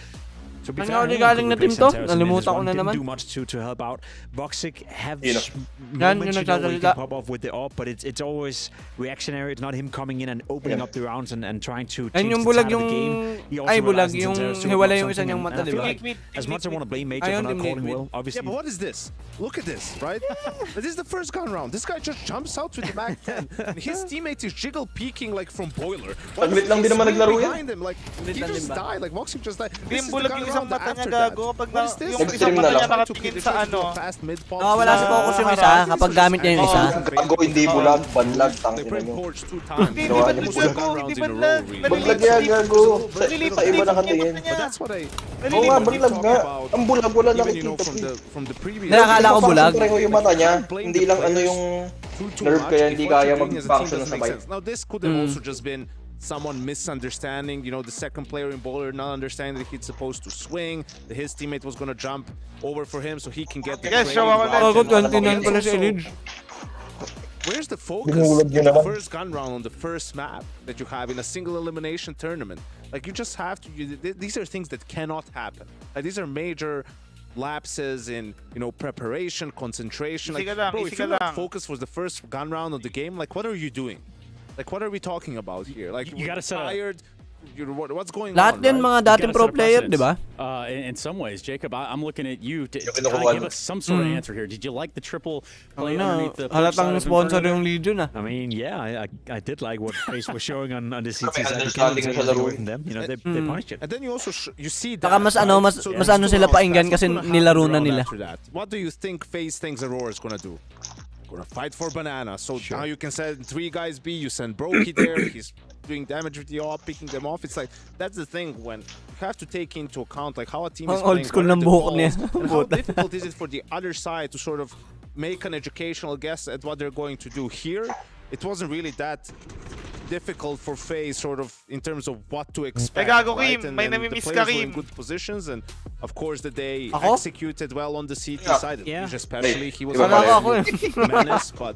[SPEAKER 15] to be fair,
[SPEAKER 2] galing na team to? Nalimutan ko na
[SPEAKER 15] didn't
[SPEAKER 2] naman.
[SPEAKER 15] do much to help out. Voxic have
[SPEAKER 2] Yan,
[SPEAKER 15] moments
[SPEAKER 2] yung
[SPEAKER 15] where you can
[SPEAKER 2] nagsasalita.
[SPEAKER 15] pop off with the AWP, but it's always reactionary. It's not him coming in and opening up the rounds and trying to change
[SPEAKER 2] yung
[SPEAKER 15] the
[SPEAKER 2] bulag
[SPEAKER 15] tide of the game. He also
[SPEAKER 2] bulag
[SPEAKER 15] relies on
[SPEAKER 2] yung
[SPEAKER 15] Santaris to
[SPEAKER 2] hiwalay
[SPEAKER 15] open
[SPEAKER 2] yung
[SPEAKER 15] up
[SPEAKER 2] isa niyang
[SPEAKER 15] something,
[SPEAKER 2] mata,
[SPEAKER 15] and I feel
[SPEAKER 2] diba?
[SPEAKER 15] like as much as I want to blame Major for not calling well, obviously.
[SPEAKER 7] Yeah, but what is this? Look at this, right? This is the first gun round. This guy just jumps out with the Mag 10. And his teammate is jiggle peeking like from Boiler.
[SPEAKER 11] Saglit lang din naman naglaro yan.
[SPEAKER 7] Behind him, like he just died. Like Voxic just died.
[SPEAKER 3] Game bulag yung isang mata niya, gago. Kapag yung
[SPEAKER 11] Nag-stream
[SPEAKER 3] isang
[SPEAKER 11] na
[SPEAKER 3] mata
[SPEAKER 11] lang.
[SPEAKER 3] niya nakatingin sa
[SPEAKER 2] Wala sa focus yung isa kapag gamit niya yung isa.
[SPEAKER 11] Ako hindi bulag, banlag, tangina nyo.
[SPEAKER 3] Hindi banlag.
[SPEAKER 11] Banlag yan, gago. Sa iba nakatingin. Oo nga, banlag nga. Ang bulag, wala nakikita.
[SPEAKER 2] Nakakala ko bulag.
[SPEAKER 11] Pareho yung mata niya. Hindi lang yung nerve kaya hindi kaya mag-function na sabay.
[SPEAKER 7] Now this could have also just been someone misunderstanding, you know, the second player in Bowler not understanding that he's supposed to swing, that his teammate was going to jump over for him so he can get the Where's the focus in the first gun round on the first map that you have in a single elimination tournament? Like you just have to, these are things that cannot happen. Like these are major lapses in, you know, preparation, concentration. Like, bro, if you're not focused for the first gun round of the game, like what are you doing? Like, what are we talking about here? Like, you gotta tired. What's going
[SPEAKER 2] Lahat
[SPEAKER 7] on?
[SPEAKER 2] din mga dating pro player, di ba?
[SPEAKER 14] In some ways, Jacob, I'm looking at you to kind of give us some sort of answer here. Did you like the triple play underneath the
[SPEAKER 2] halatang sponsor yung Legion ah.
[SPEAKER 15] I mean, yeah, I did like what FaZe was showing on the CT side. Them. You know, they punished it.
[SPEAKER 7] And then you also you see that.
[SPEAKER 2] Saka mas sila painggan kasi nilaro na nila.
[SPEAKER 7] What do you think FaZe thinks Aurora is gonna do? Gonna fight for Banana. So now you can send 3 guys B. You send Brokey there. He's doing damage with the AWP, picking them off. It's like that's the thing when you have to take into account like how a team is playing,
[SPEAKER 2] ng buhok niya.
[SPEAKER 7] and how difficult is it for the other side to sort of make an educational guess at what they're going to do here. It wasn't really that difficult for FaZe sort of in terms of what to expect. Right? And the players were in good positions, and of course that they executed well on the CT side. Especially he was menace, but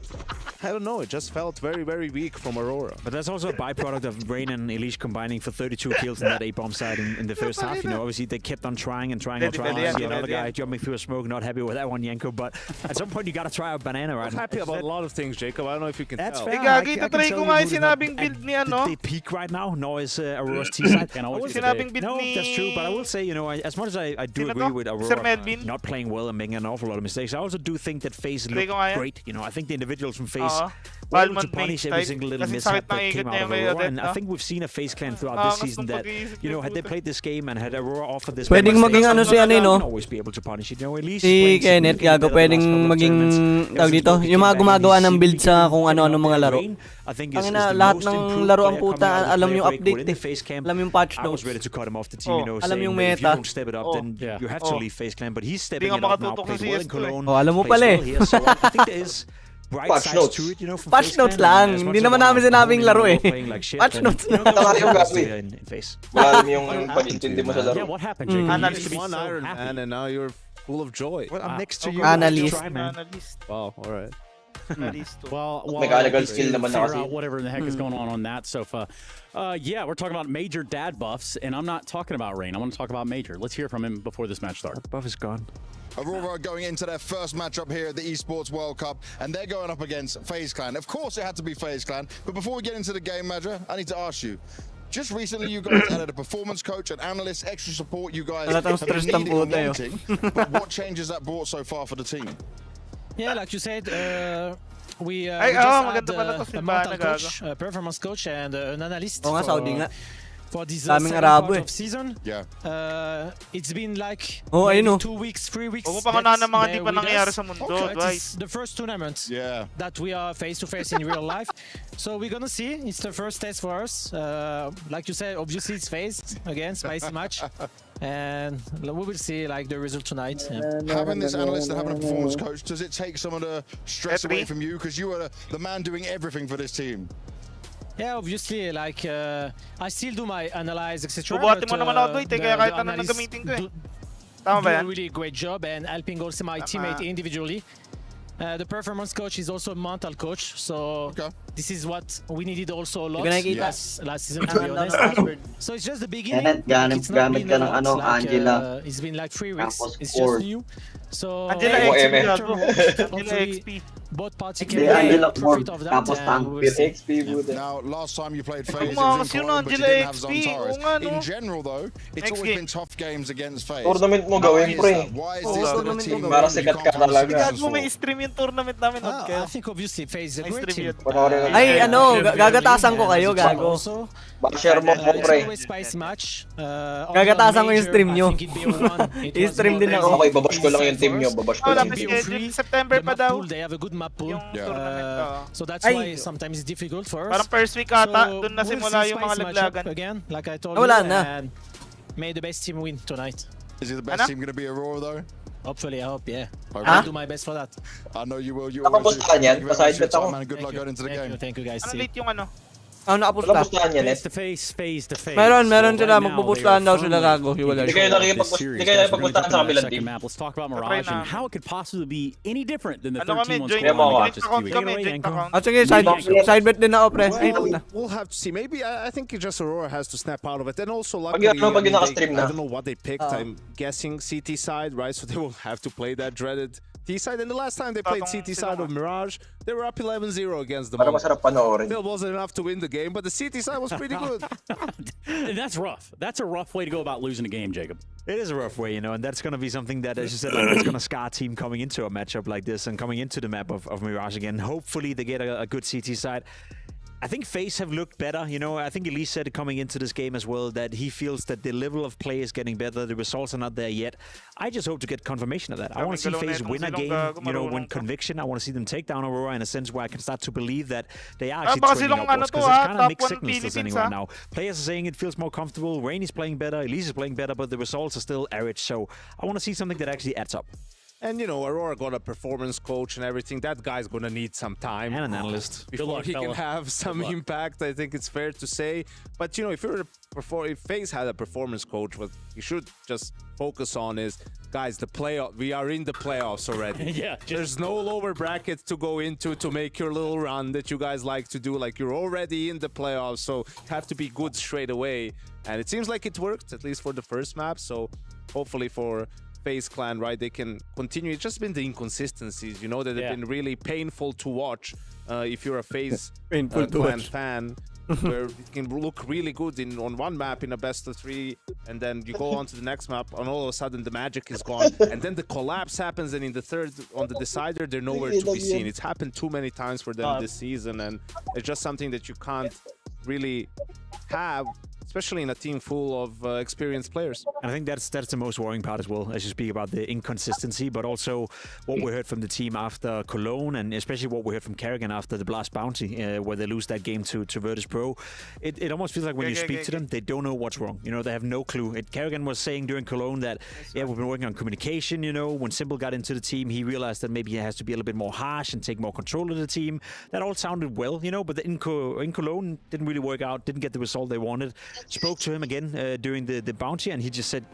[SPEAKER 7] I don't know, it just felt very, very weak from Aurora.
[SPEAKER 15] But that's also a byproduct of Rain and Elish combining for 32 kills in that A-bomb side in the first half. You know, obviously they kept on trying and trying and trying. See another guy jumping through a smoke, not happy with that one, Yanko. But at some point you gotta try out Banana, right?
[SPEAKER 7] I'm happy about a lot of things, Jacob. I don't know if you can
[SPEAKER 15] That's
[SPEAKER 7] tell.
[SPEAKER 15] fair.
[SPEAKER 3] build ni ano.
[SPEAKER 15] They peak right now, nor is Aurora's T-side.
[SPEAKER 3] No, that's
[SPEAKER 15] true, but I will say, you know, as much as I do agree with Aurora not playing well and making an awful lot of mistakes, I also do think that FaZe look great. You know, I think the individuals from FaZe FaZe were able to punish every single little mishap that came out of Aurora, and I think we've seen a FaZe clan throughout this season that, you know, had they played this game and had Aurora offered this,
[SPEAKER 2] pwedeng maging ano si ano, no?
[SPEAKER 15] always be able to punish it. You know, at least
[SPEAKER 2] Si Kenneth, gago, pwedeng maging tawag dito, yung mga gumagawa ng build sa kung ano-ano mga laro. Ang lahat ng laro ang puta, alam yung update eh. Alam yung patch notes. Alam yung meta.
[SPEAKER 15] You have to leave FaZe clan, but he's stepping it up now, played well in Cologne.
[SPEAKER 2] Oh, alam mo pala eh.
[SPEAKER 15] So I think there is
[SPEAKER 1] patch notes.
[SPEAKER 2] Patch notes lang. Hindi naman namin sinabing laro eh. Patch notes lang.
[SPEAKER 1] Tama yung gagawin. Wala yung pag-intindi mo sa laro.
[SPEAKER 14] Yeah, what happened, Jake?
[SPEAKER 3] Analyst.
[SPEAKER 7] One Iron Man, and now you're full of joy.
[SPEAKER 15] Well, I'm next to you.
[SPEAKER 2] Analyst.
[SPEAKER 7] Wow, all right.
[SPEAKER 14] Well,
[SPEAKER 1] Mechanical skill naman na
[SPEAKER 14] figure
[SPEAKER 1] kasi.
[SPEAKER 14] out whatever the heck is going on that sofa. Yeah, we're talking about major dad buffs, and I'm not talking about Rain. I want to talk about Major. Let's hear from him before this match starts.
[SPEAKER 15] Buff is gone.
[SPEAKER 8] Aurora going into their first matchup here at the Esports World Cup, and they're going up against FaZe Clan. Of course it had to be FaZe Clan, but before we get into the game, Madra, I need to ask you. Just recently you guys added a performance coach, an analyst, extra support you guys have been needing and wanting, but what changes that brought so far for the team?
[SPEAKER 16] Yeah, like you said, we just had a mental coach, a performance coach, and an analyst for this second part of season.
[SPEAKER 8] Yeah.
[SPEAKER 16] It's been like
[SPEAKER 2] 2
[SPEAKER 16] weeks, 3 weeks.
[SPEAKER 3] It's
[SPEAKER 16] the first tournament that we are face-to-face in real life. So we're gonna see. It's the first test for us. Like you said, obviously it's FaZe again, spicy match. And we will see like the result tonight.
[SPEAKER 8] Having this analyst and having a performance coach, does it take some of the stress away from you? Because you are the man doing everything for this team.
[SPEAKER 16] Yeah, obviously, like I still do my analyze, etc.
[SPEAKER 3] Bubuhatin mo naman ako doon, kaya kahit ano nang gamitin ko eh. Tama ba yan?
[SPEAKER 16] Do a really great job and helping also my teammate individually. The performance coach is also a mental coach, so this is what we needed also a lot last season, to be honest. So it's just the beginning. It's not been a lot, like, it's been like 3 weeks. It's just new. So
[SPEAKER 3] Angela
[SPEAKER 16] XP. Both parties can profit of that.
[SPEAKER 8] Now, last time you played FaZe, it was in Cologne, but you didn't have Zontaris. In general, though, it's always been tough games against FaZe.
[SPEAKER 1] Tournament mo gawin, pre.
[SPEAKER 8] Why is this little team
[SPEAKER 1] para sikat ka talaga?
[SPEAKER 3] Gago may stream yung tournament namin.
[SPEAKER 16] I think obviously FaZe is a great team.
[SPEAKER 2] Ay, ano, gagatasan ko kayo, gago.
[SPEAKER 1] Share mo ko, pre.
[SPEAKER 2] Gagatasan ko yung stream nyo. I-stream din ako.
[SPEAKER 1] Okay, babash ko lang yung team nyo. Babash ko lang.
[SPEAKER 3] September pa daw.
[SPEAKER 16] They have a good map pool. So that's why sometimes it's difficult for us.
[SPEAKER 3] Parang first week ata, doon na simula yung mga laglagan.
[SPEAKER 16] Again, like I told you, and may the best team win tonight.
[SPEAKER 8] Is it the best team going to be Aurora, though?
[SPEAKER 16] Hopefully, I hope, yeah. I'll do my best for that.
[SPEAKER 8] I know you will. You
[SPEAKER 1] always do.
[SPEAKER 8] Good luck going into the game.
[SPEAKER 16] Thank you, guys.
[SPEAKER 3] Ano late yung ano?
[SPEAKER 2] Nakapusta.
[SPEAKER 14] Face to face.
[SPEAKER 2] Meron sila, magpupustahan daw sila, gago.
[SPEAKER 1] Hindi kayo nakikipagpustahan sa kabilang team.
[SPEAKER 14] Let's talk about Mirage and how it could possibly be any different than the 13-1
[SPEAKER 2] squad. Sige, side bet din ako, pre.
[SPEAKER 7] We'll have to see. Maybe I think just Aurora has to snap out of it. And also, luckily, I don't know what they picked. I'm guessing CT side, right? So they will have to play that dreaded T side. And the last time they played CT side of Mirage, they were up 11-0 against them. Still wasn't enough to win the game, but the CT side was pretty good.
[SPEAKER 14] And that's rough. That's a rough way to go about losing a game, Jacob.
[SPEAKER 15] It is a rough way, you know, and that's going to be something that, as you said, like, it's going to scar a team coming into a matchup like this and coming into the map of Mirage again. Hopefully they get a good CT side. I think FaZe have looked better. You know, I think Elise said coming into this game as well that he feels that the level of play is getting better. The results are not there yet. I just hope to get confirmation of that. I want to see FaZe win a game, you know, win conviction. I want to see them take down Aurora in a sense where I can start to believe that they are actually trending upwards, because it's kind of mixed signals still sending right now. Players are saying it feels more comfortable. Rain is playing better. Elise is playing better, but the results are still average. So I want to see something that actually adds up.
[SPEAKER 7] And, you know, Aurora got a performance coach and everything. That guy's going to need some time.
[SPEAKER 15] And an analyst.
[SPEAKER 7] Before he can have some impact, I think it's fair to say. But, you know, if FaZe had a performance coach, what you should just focus on is, guys, the playoff. We are in the playoffs already. There's no lower bracket to go into to make your little run that you guys like to do. Like, you're already in the playoffs, so you have to be good straight away. And it seems like it worked, at least for the first map. So hopefully for FaZe Clan, right, they can continue. It's just been the inconsistencies, you know, that have been really painful to watch if you're a FaZe Clan fan.
[SPEAKER 17] where it can look really good on one map in a best of 3, and then you go on to the next map, and all of a sudden the magic is gone, and then the collapse happens, and in the third, on the decider, they're nowhere to be seen. It's happened too many times for them this season, and it's just something that you can't really have, especially in a team full of experienced players.
[SPEAKER 15] And I think that's the most worrying part as well, as you speak about the inconsistency, but also what we heard from the team after Cologne, and especially what we heard from Kerrigan after the Blast Bounty, where they lose that game to Virtus Pro. It almost feels like when you speak to them, they don't know what's wrong. You know, they have no clue. Kerrigan was saying during Cologne that, yeah, we've been working on communication, you know. When Simple got into the team, he realized that maybe he has to be a little bit more harsh and take more control of the team. That all sounded well, you know, but in Cologne didn't really work out, didn't get the result they wanted. Spoke to him again during the bounty, and he just said,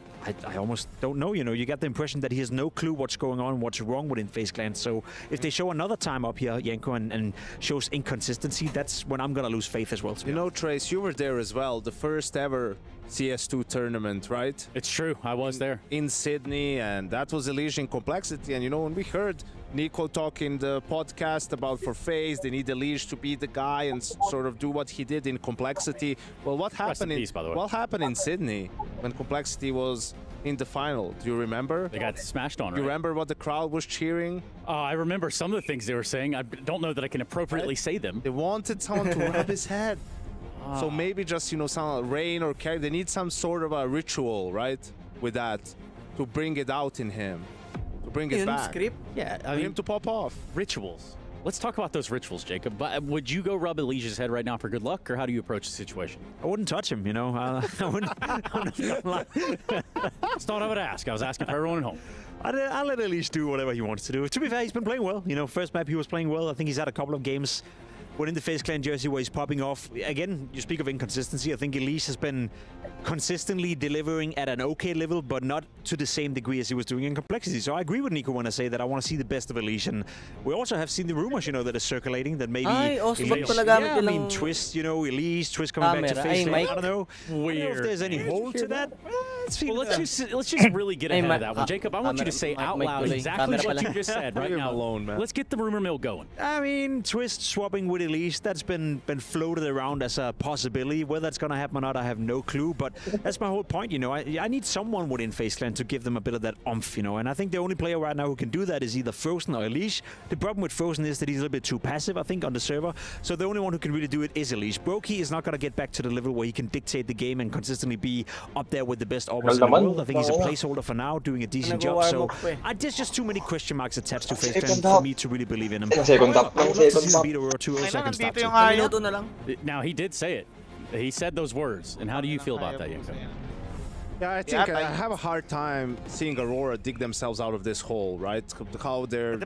[SPEAKER 15] I almost don't know, you know. You get the impression that he has no clue what's going on, what's wrong within FaZe Clan. So if they show another time up here, Yenko, and shows inconsistency, that's when I'm gonna lose faith as well.
[SPEAKER 17] You know, Trace, you were there as well, the first ever CS2 tournament, right?
[SPEAKER 14] It's true, I was there.
[SPEAKER 17] In Sydney, and that was Elysian Complexity. And you know, when we heard Nico talk in the podcast about for FaZe, they need Elysian to be the guy and sort of do what he did in Complexity. Well, what happened what happened in Sydney when Complexity was in the final? Do you remember?
[SPEAKER 14] They got smashed on, right?
[SPEAKER 17] You remember what the crowd was cheering?
[SPEAKER 14] I remember some of the things they were saying. I don't know that I can appropriately say them.
[SPEAKER 17] They wanted someone to rub his head. So maybe just, you know, some Rain or Carry, they need some sort of a ritual, right? With that, to bring it out in him, to bring it back.
[SPEAKER 2] Script?
[SPEAKER 14] Yeah,
[SPEAKER 17] for him to pop off.
[SPEAKER 14] Rituals. Let's talk about those rituals, Jacob. But would you go rub Elysia's head right now for good luck, or how do you approach the situation?
[SPEAKER 15] I wouldn't touch him, you know. I wouldn't.
[SPEAKER 14] That's not what I would ask. I was asking for everyone at home.
[SPEAKER 15] I'll let Elysia do whatever he wants to do. To be fair, he's been playing well. You know, first map he was playing well. I think he's had a couple of games within the FaZe Clan jersey where he's popping off. Again, you speak of inconsistency. I think Elysia has been consistently delivering at an okay level, but not to the same degree as he was doing in Complexity. So I agree with Nico when I say that I want to see the best of Elysia. And we also have seen the rumors, you know, that are circulating that maybe Twist, you know, Twist coming back to FaZe. I don't know. I don't know if there's any hold to that.
[SPEAKER 14] Well, let's just really get ahead of that one. Jacob, I want you to say out loud exactly what you just said right now. Let's get the rumor mill going.
[SPEAKER 15] I mean, Twist swapping with Elysia, that's been floated around as a possibility. Whether it's going to happen or not, I have no clue. But that's my whole point, you know. I need someone within FaZe Clan to give them a bit of that oomph, you know. And I think the only player right now who can do that is either Frozen or Elysia. The problem with Frozen is that he's a little bit too passive, I think, on the server. So the only one who can really do it is Elysia. Brokey is not going to get back to the level where he can dictate the game and consistently be up there with the best offers in the world. I think he's a placeholder for now, doing a decent job. So there's just too many question marks attached to FaZe Clan for me to really believe in him.
[SPEAKER 14] Now, he did say it. He said those words. And how do you feel about that, Yenko?
[SPEAKER 17] Yeah, I think I have a hard time seeing Aurora dig themselves out of this hole, right? How their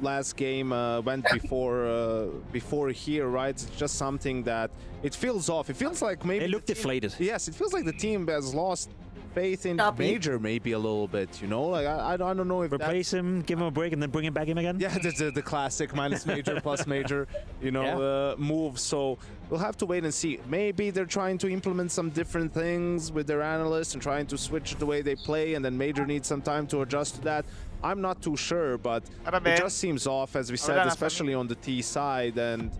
[SPEAKER 17] last game went before here, right? It's just something that it feels off. It feels like maybe
[SPEAKER 15] they look deflated.
[SPEAKER 17] Yes, it feels like the team has lost faith in Major maybe a little bit, you know? Like I don't know if
[SPEAKER 15] replace him, give him a break, and then bring him back in again.
[SPEAKER 17] Yeah, the classic minus Major plus Major, you know, move. So we'll have to wait and see. Maybe they're trying to implement some different things with their analysts and trying to switch the way they play, and then Major needs some time to adjust to that. I'm not too sure, but it just seems off, as we said, especially on the T side, and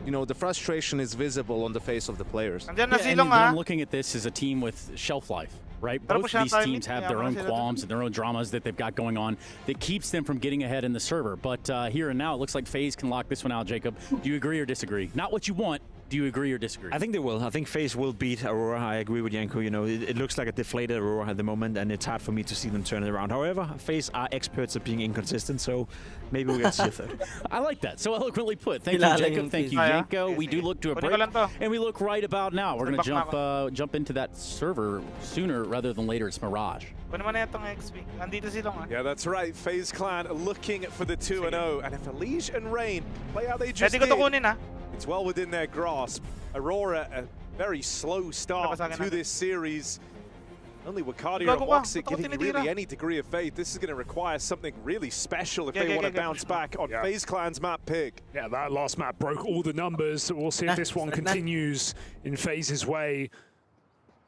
[SPEAKER 17] you know, the frustration is visible on the face of the players.
[SPEAKER 14] I'm looking at this as a team with shelf life. Right, both of these teams have their own qualms and their own dramas that they've got going on that keeps them from getting ahead in the server. But here and now, it looks like FaZe can lock this one out, Jacob. Do you agree or disagree? Not what you want. Do you agree or disagree?
[SPEAKER 15] I think they will. I think FaZe will beat Aurora. I agree with Yenko. You know, it looks like a deflated Aurora at the moment, and it's hard for me to see them turn it around. However, FaZe are experts at being inconsistent, so maybe we'll get to see a third.
[SPEAKER 14] I like that. So eloquently put. Thank you, Jacob. Thank you, Yenko. We do look to a break, and we look right about now. We're going to jump into that server sooner rather than later. It's Mirage.
[SPEAKER 7] Yeah, that's right. FaZe Clan looking for the 2-0, and if Elysia and Rain play how they just did, it's well within their grasp. Aurora, a very slow start to this series. Only Wakadia and Woxic giving really any degree of faith. This is going to require something really special if they want to bounce back on FaZe Clan's map pick.
[SPEAKER 4] Yeah, that last map broke all the numbers. We'll see if this one continues in FaZe's way.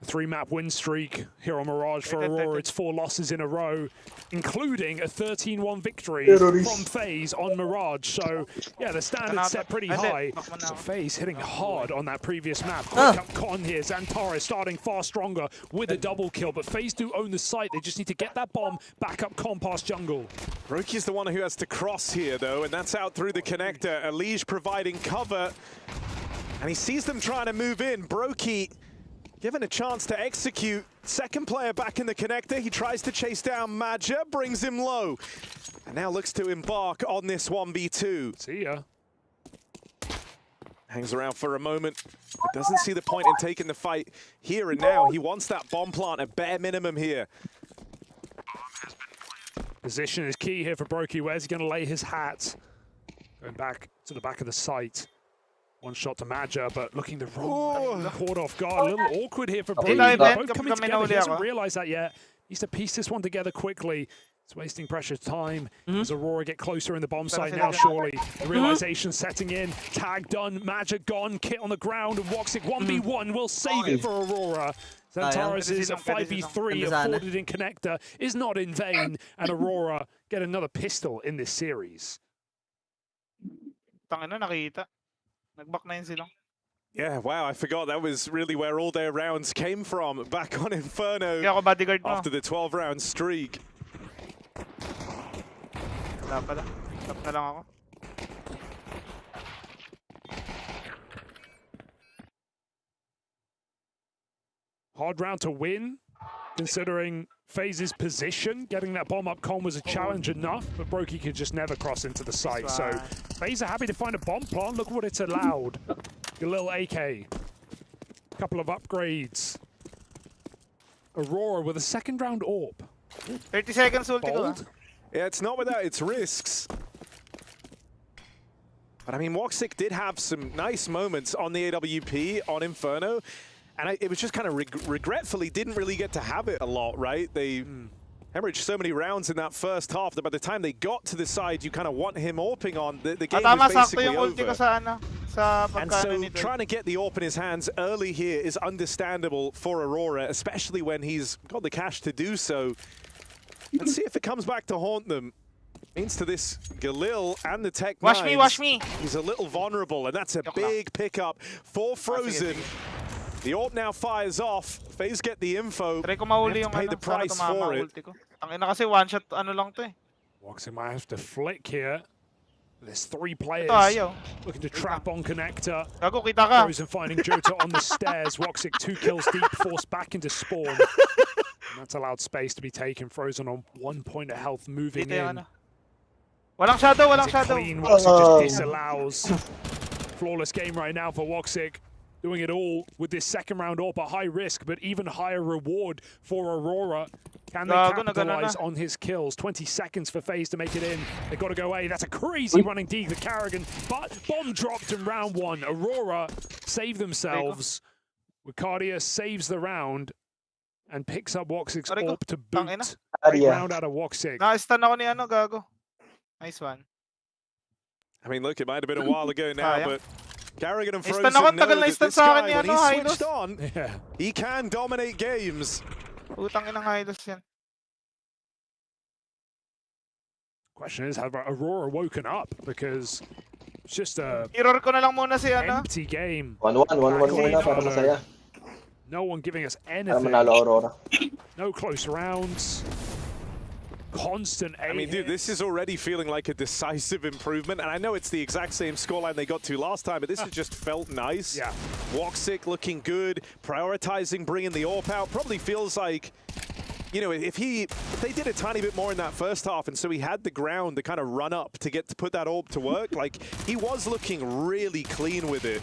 [SPEAKER 4] 3-map win streak here on Mirage for Aurora. It's 4 losses in a row, including a 13-1 victory from FaZe on Mirage. So, yeah, the standard's set pretty high. So FaZe hitting hard on that previous map. Quick up con here. Xantares starting far stronger with a double kill, but FaZe do own the site. They just need to get that bomb back up con past jungle.
[SPEAKER 7] Brokey's the one who has to cross here, though, and that's out through the connector. Elige providing cover, and he sees them trying to move in. Brokey given a chance to execute. Second player back in the connector. He tries to chase down Madja, brings him low, and now looks to embark on this 1v2.
[SPEAKER 4] See ya.
[SPEAKER 7] Hangs around for a moment, but doesn't see the point in taking the fight here and now. He wants that bomb plant at bare minimum here.
[SPEAKER 4] Position is key here for Brokey. Where's he going to lay his hat? Going back to the back of the site. One shot to Madja, but looking the wrong caught off guard. A little awkward here for Brokey. Both coming together. He hasn't realized that yet. Needs to piece this one together quickly. It's wasting precious time as Aurora get closer in the bomb site now, surely. The realization setting in. Tag done, Madja gone, Kit on the ground, and Woxic 1v1 will save it for Aurora. Xantares' 5v3 afforded in connector is not in vain, and Aurora get another pistol in this series.
[SPEAKER 7] Yeah, wow, I forgot that was really where all their rounds came from. Back on Inferno after the 12-round streak.
[SPEAKER 4] Hard round to win, considering FaZe's position. Getting that bomb up con was a challenge enough, but Brokey could just never cross into the site. So FaZe are happy to find a bomb plant. Look what it's allowed. Your little AK. Couple of upgrades. Aurora with a second round AWP.
[SPEAKER 3] 30 seconds ulti.
[SPEAKER 7] Yeah, it's not without its risks. But I mean, Woxic did have some nice moments on the AWP on Inferno. And it was just kind of regretfully didn't really get to have it a lot, right? They hemorrhaged so many rounds in that first half that by the time they got to the side you kind of want him AWPing on, the game was basically over. And so trying to get the AWP in his hands early here is understandable for Aurora, especially when he's got the cash to do so. Let's see if it comes back to haunt them. Means to this Galil and the Tech Nines,
[SPEAKER 3] watch me.
[SPEAKER 7] He's a little vulnerable, and that's a big pickup for Frozen. The AWP now fires off. FaZe get the info. Have to pay the price for it.
[SPEAKER 4] Woxic might have to flick here. There's 3 players looking to trap on connector. Frozen finding Jota on the stairs. Woxic 2 kills deep, forced back into spawn. And that's allowed space to be taken. Frozen on 1 point of health, moving in.
[SPEAKER 3] Walang shadow.
[SPEAKER 4] Clean. Woxic just disallows. Flawless game right now for Woxic. Doing it all with this second round AWP, a high risk, but even higher reward for Aurora. Can they capitalize on his kills? 20 seconds for FaZe to make it in. They've got to go A. That's a crazy running D for Carrigan, but bomb dropped in round 1. Aurora save themselves. Wicardia saves the round and picks up Woxic's AWP to boot. Round out of Woxic.
[SPEAKER 3] Nice one.
[SPEAKER 7] I mean, look, it might have been a while ago now, but Carrigan and Frozen know that this guy, when he's switched on, he can dominate games.
[SPEAKER 4] Question is, have Aurora woken up? Because it's just a empty game.
[SPEAKER 1] 1-1
[SPEAKER 4] No one giving us anything. No close rounds. Constant A.
[SPEAKER 7] I mean, dude, this is already feeling like a decisive improvement, and I know it's the exact same scoreline they got to last time, but this has just felt nice.
[SPEAKER 4] Yeah.
[SPEAKER 7] Woxic looking good, prioritizing bringing the AWP out. Probably feels like, you know, if they did a tiny bit more in that first half, and so he had the ground to kind of run up to get to put that AWP to work, like, he was looking really clean with it.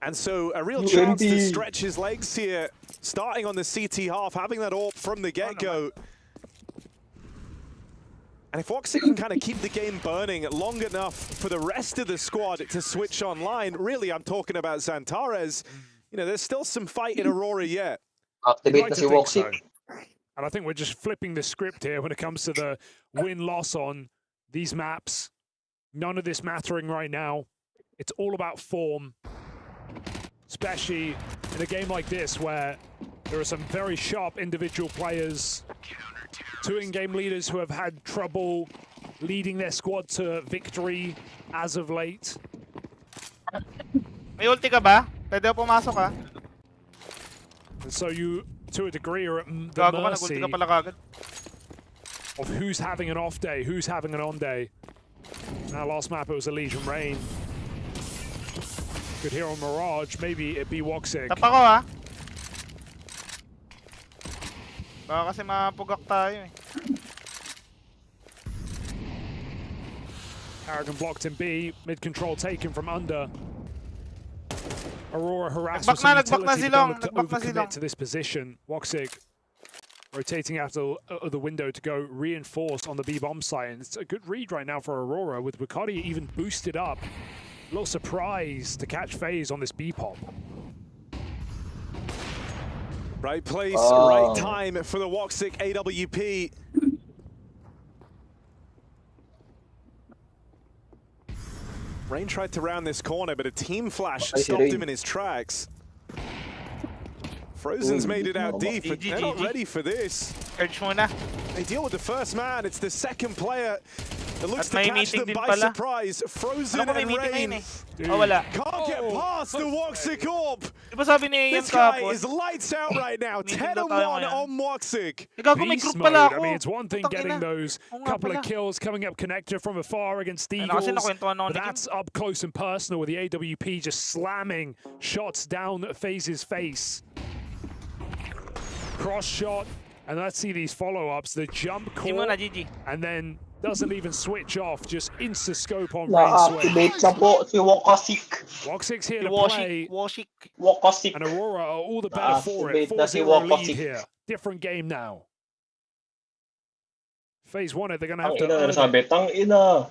[SPEAKER 7] And so a real chance to stretch his legs here, starting on the CT half, having that AWP from the get-go. And if Woxic can kind of keep the game burning long enough for the rest of the squad to switch online, really, I'm talking about Xantares, you know, there's still some fight in Aurora yet.
[SPEAKER 1] Activate si Woxic.
[SPEAKER 4] And I think we're just flipping the script here when it comes to the win-loss on these maps. None of this mattering right now. It's all about form. especially in a game like this where there are some very sharp individual players, two in-game leaders who have had trouble leading their squad to victory as of late.
[SPEAKER 3] May ulti ka ba? Pwede ako pumasok ha?
[SPEAKER 4] And so you, to a degree, are at the mercy of who's having an off day, who's having an on day. Now last map it was a Legion Rain. Could hear on Mirage, maybe it'd be Woxic.
[SPEAKER 3] Tap ako ha? Baka kasi mapugak tayo eh.
[SPEAKER 4] Aragon blocked in B, mid control taken from under. Aurora harassed with some utility, but look to overcommit to this position. Woxic rotating out of the window to go reinforce on the B-bomb site. And it's a good read right now for Aurora, with Bacardi even boosted up. A little surprise to catch FaZe on this B-pop.
[SPEAKER 7] Right place, right time for the Woxic AWP. Rain tried to round this corner, but a team flash stopped him in his tracks. Frozen's made it out deep, but they're not ready for this. They deal with the first man. It's the second player that looks to catch them by surprise. Frozen and Rain can't get past the Woxic Orb. This guy is lights out right now. 10-1 on Woxic.
[SPEAKER 4] Beast mode. I mean, it's one thing getting those couple of kills coming up connector from afar against Eagles, but that's up close and personal with the AWP just slamming shots down FaZe's face. Cross shot, and let's see these follow-ups. The jump call, and then doesn't even switch off, just insta-scope on Rain
[SPEAKER 11] Switch. Na po si Woxic.
[SPEAKER 4] Woxic's here to play,
[SPEAKER 11] Woxic.
[SPEAKER 4] and Aurora are all the better for it. 4-0 lead here. Different game now. FaZe won it, they're going to have to earn it.
[SPEAKER 11] Tang ina.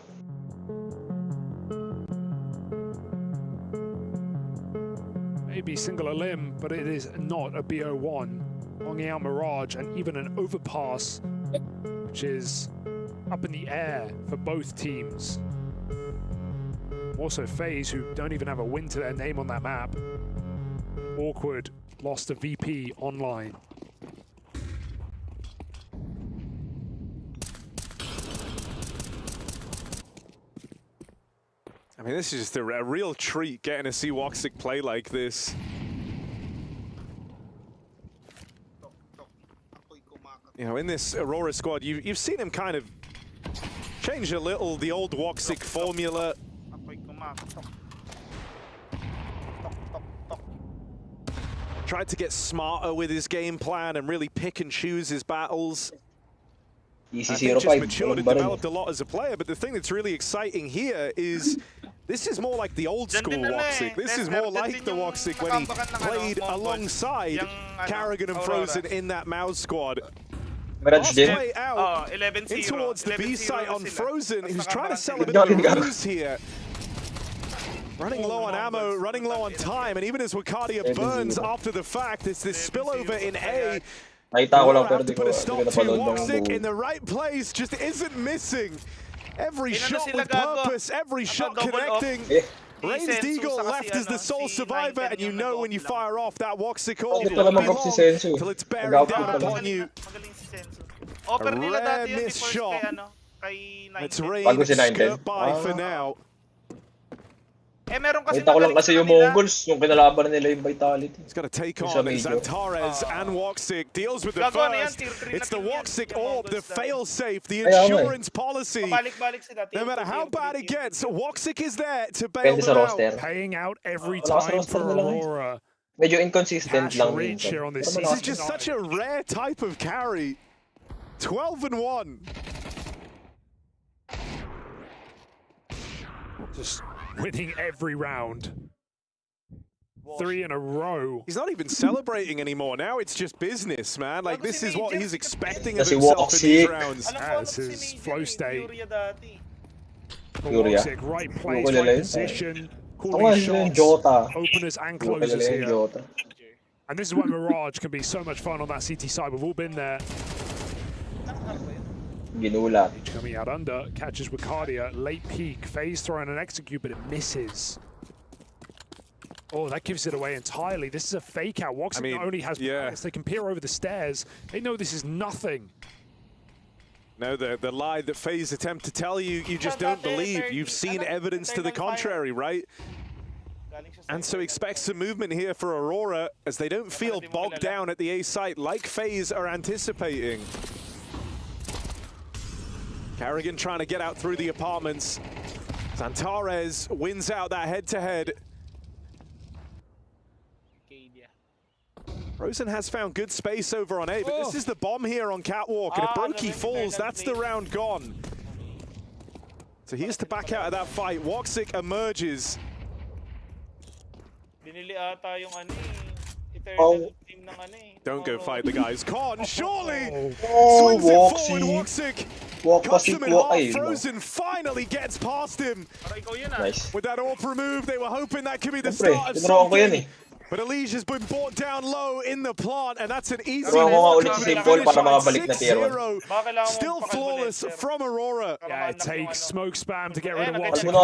[SPEAKER 4] Maybe single a limb, but it is not a BO1. Longing out Mirage, and even an overpass, which is up in the air for both teams. Also FaZe, who don't even have a win to their name on that map. Awkward lost to VP online.
[SPEAKER 7] I mean, this is just a real treat getting to see Woxic play like this. You know, in this Aurora squad, you've seen him kind of change a little the old Woxic formula. Tried to get smarter with his game plan and really pick and choose his battles. I think just matured and developed a lot as a player, but the thing that's really exciting here is this is more like the old school Woxic. This is more like the Woxic when he played alongside Carrigan and Frozen in that Mouse squad. Last play out in towards the B site on Frozen, who's trying to sell a bit of a ruse here. Running low on ammo, running low on time, and even as Wakadia burns after the fact, it's this spillover in A. Have to put a stop to Woxic in the right place, just isn't missing. Every shot with purpose, every shot connecting. Rain's Deagle left as the sole survivor, and you know when you fire off that Woxic orb, it won't be long until it's bearing down upon you. A rare missed shot. It's Rain skirt by for now.
[SPEAKER 11] Kita ko lang kasi yung Mongols, yung kinalaban nila yung Vitality.
[SPEAKER 7] He's got to take on Xantares and Woxic. Deals with the first. It's the Woxic orb, the fail-safe, the insurance policy. No matter how bad it gets, Woxic is there to bail them out.
[SPEAKER 4] Paying out every time for Aurora.
[SPEAKER 11] Medyo inconsistent lang
[SPEAKER 4] minsan.
[SPEAKER 7] This is just such a rare type of carry. 12-1.
[SPEAKER 4] Just winning every round. 3 in a row.
[SPEAKER 7] He's not even celebrating anymore. Now it's just business, man. Like, this is what he's expecting of himself in these rounds.
[SPEAKER 4] As his flow state. Woxic, right place, right position. Calling shots, openers and closers here. And this is why Mirage can be so much fun on that CT side. We've all been there.
[SPEAKER 11] Ginulat.
[SPEAKER 4] Coming out under, catches Wakadia, late peek, FaZe throwing an execute, but it misses. Oh, that gives it away entirely. This is a fake out. Woxic not only has bias, they can peer over the stairs. They know this is nothing.
[SPEAKER 7] No, the lie that FaZe attempt to tell you, you just don't believe. You've seen evidence to the contrary, right? And so expect some movement here for Aurora as they don't feel bogged down at the A site like FaZe are anticipating. Carrigan trying to get out through the apartments. Zantares wins out that head-to-head. Rosen has found good space over on A, but this is the bomb here on Catwalk, and if Brokey falls, that's the round gone. So he has to back out of that fight. Woxic emerges. Don't go fight the guys. Con, surely! Swings it forward, Woxic! Cuts him in half. Frozen finally gets past him.
[SPEAKER 11] Nice.
[SPEAKER 7] With that AWP remove, they were hoping that could be the start of something. But Elige has been brought down low in the plant, and that's an easy 6-0. Still flawless from Aurora.
[SPEAKER 4] Yeah, it takes smoke spam to get rid of Woxic.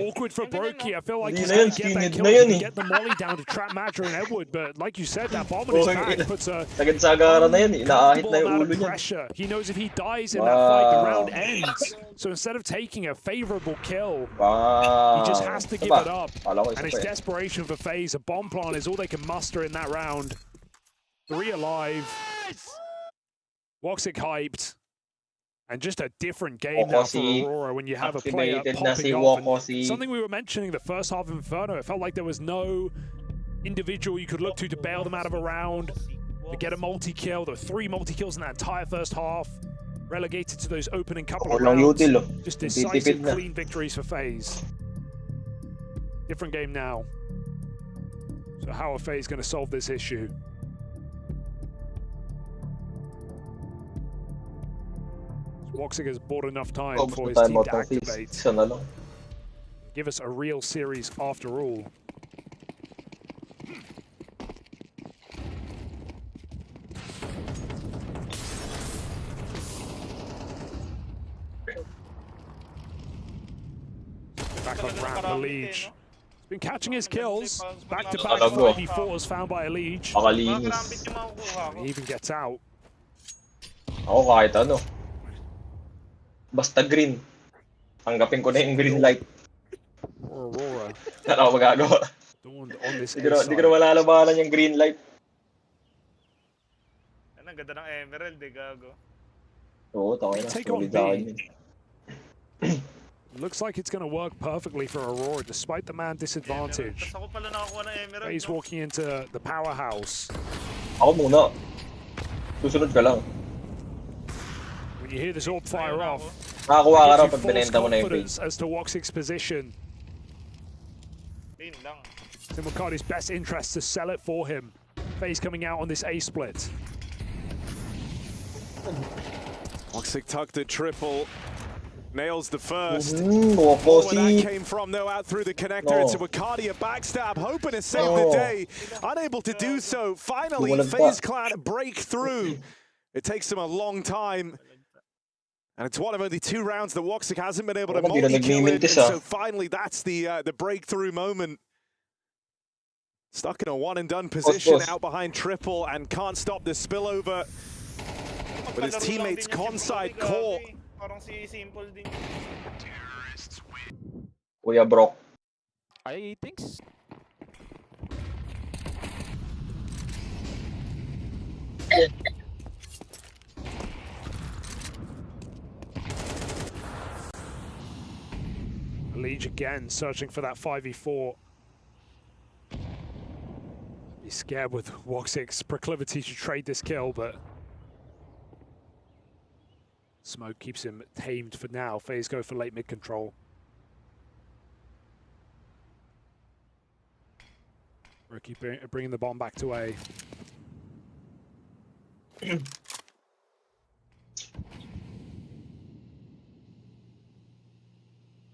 [SPEAKER 4] Awkward for Brokey. I feel like he's going to get that kill to get the molly down to trap Madra and Edward, but like you said, that bomb in his back puts a amount of pressure. He knows if he dies in that fight, the round ends. So instead of taking a favorable kill, he just has to give it up. And it's desperation for FaZe. A bomb plant is all they can muster in that round. 3 alive. Woxic hyped. And just a different game now for Aurora when you have a player popping off. Something we were mentioning the first half of Inferno. It felt like there was no individual you could look to bail them out of a round, to get a multi-kill. There were 3 multi-kills in that entire first half. Relegated to those opening couple of rounds. Just decisive, clean victories for FaZe. Different game now. So how are FaZe going to solve this issue? Woxic has bought enough time for his team to activate. Give us a real series after all. Back on ramp, Elige. He's been catching his kills. Back-to-back 5v4s found by Elige. He even gets out.
[SPEAKER 11] Ako kahit ano. Basta green. Tanggapin ko na yung green light.
[SPEAKER 4] Aurora.
[SPEAKER 11] Wala ako magagawa. Hindi ko na malalabanan yung green light.
[SPEAKER 3] Ang ganda ng Emerald, gago.
[SPEAKER 11] Oo, tayo na. Solid sa akin yun.
[SPEAKER 4] Looks like it's going to work perfectly for Aurora, despite the man disadvantage. He's walking into the powerhouse.
[SPEAKER 11] Ako muna. Susunod ka lang.
[SPEAKER 4] When you hear this AWP fire off,
[SPEAKER 11] nakakuha ka raw pag
[SPEAKER 4] false
[SPEAKER 11] binenta mo na yung
[SPEAKER 4] confidence as to Woxic's position. It's in Wakadi's best interest to sell it for him. FaZe coming out on this A split.
[SPEAKER 7] Woxic tucked at triple. Nails the first.
[SPEAKER 11] Where
[SPEAKER 7] that came from, though, out through the connector. It's a Wakadi, a backstab, hoping to save the day. Unable to do so. Finally, FaZe Clan break through. It takes them a long time. And it's one of only 2 rounds that Woxic hasn't been able to multi-kill in. So finally, that's the breakthrough moment. Stuck in a one-and-done position out behind triple and can't stop the spillover. But his teammates Conside caught.
[SPEAKER 11] Kuya Brock.
[SPEAKER 6] I think so.
[SPEAKER 4] Elige again, searching for that 5v4. He's scared with Woxic's proclivity to trade this kill, but smoke keeps him tamed for now. FaZe go for late mid control. Rookie bringing the bomb back to A.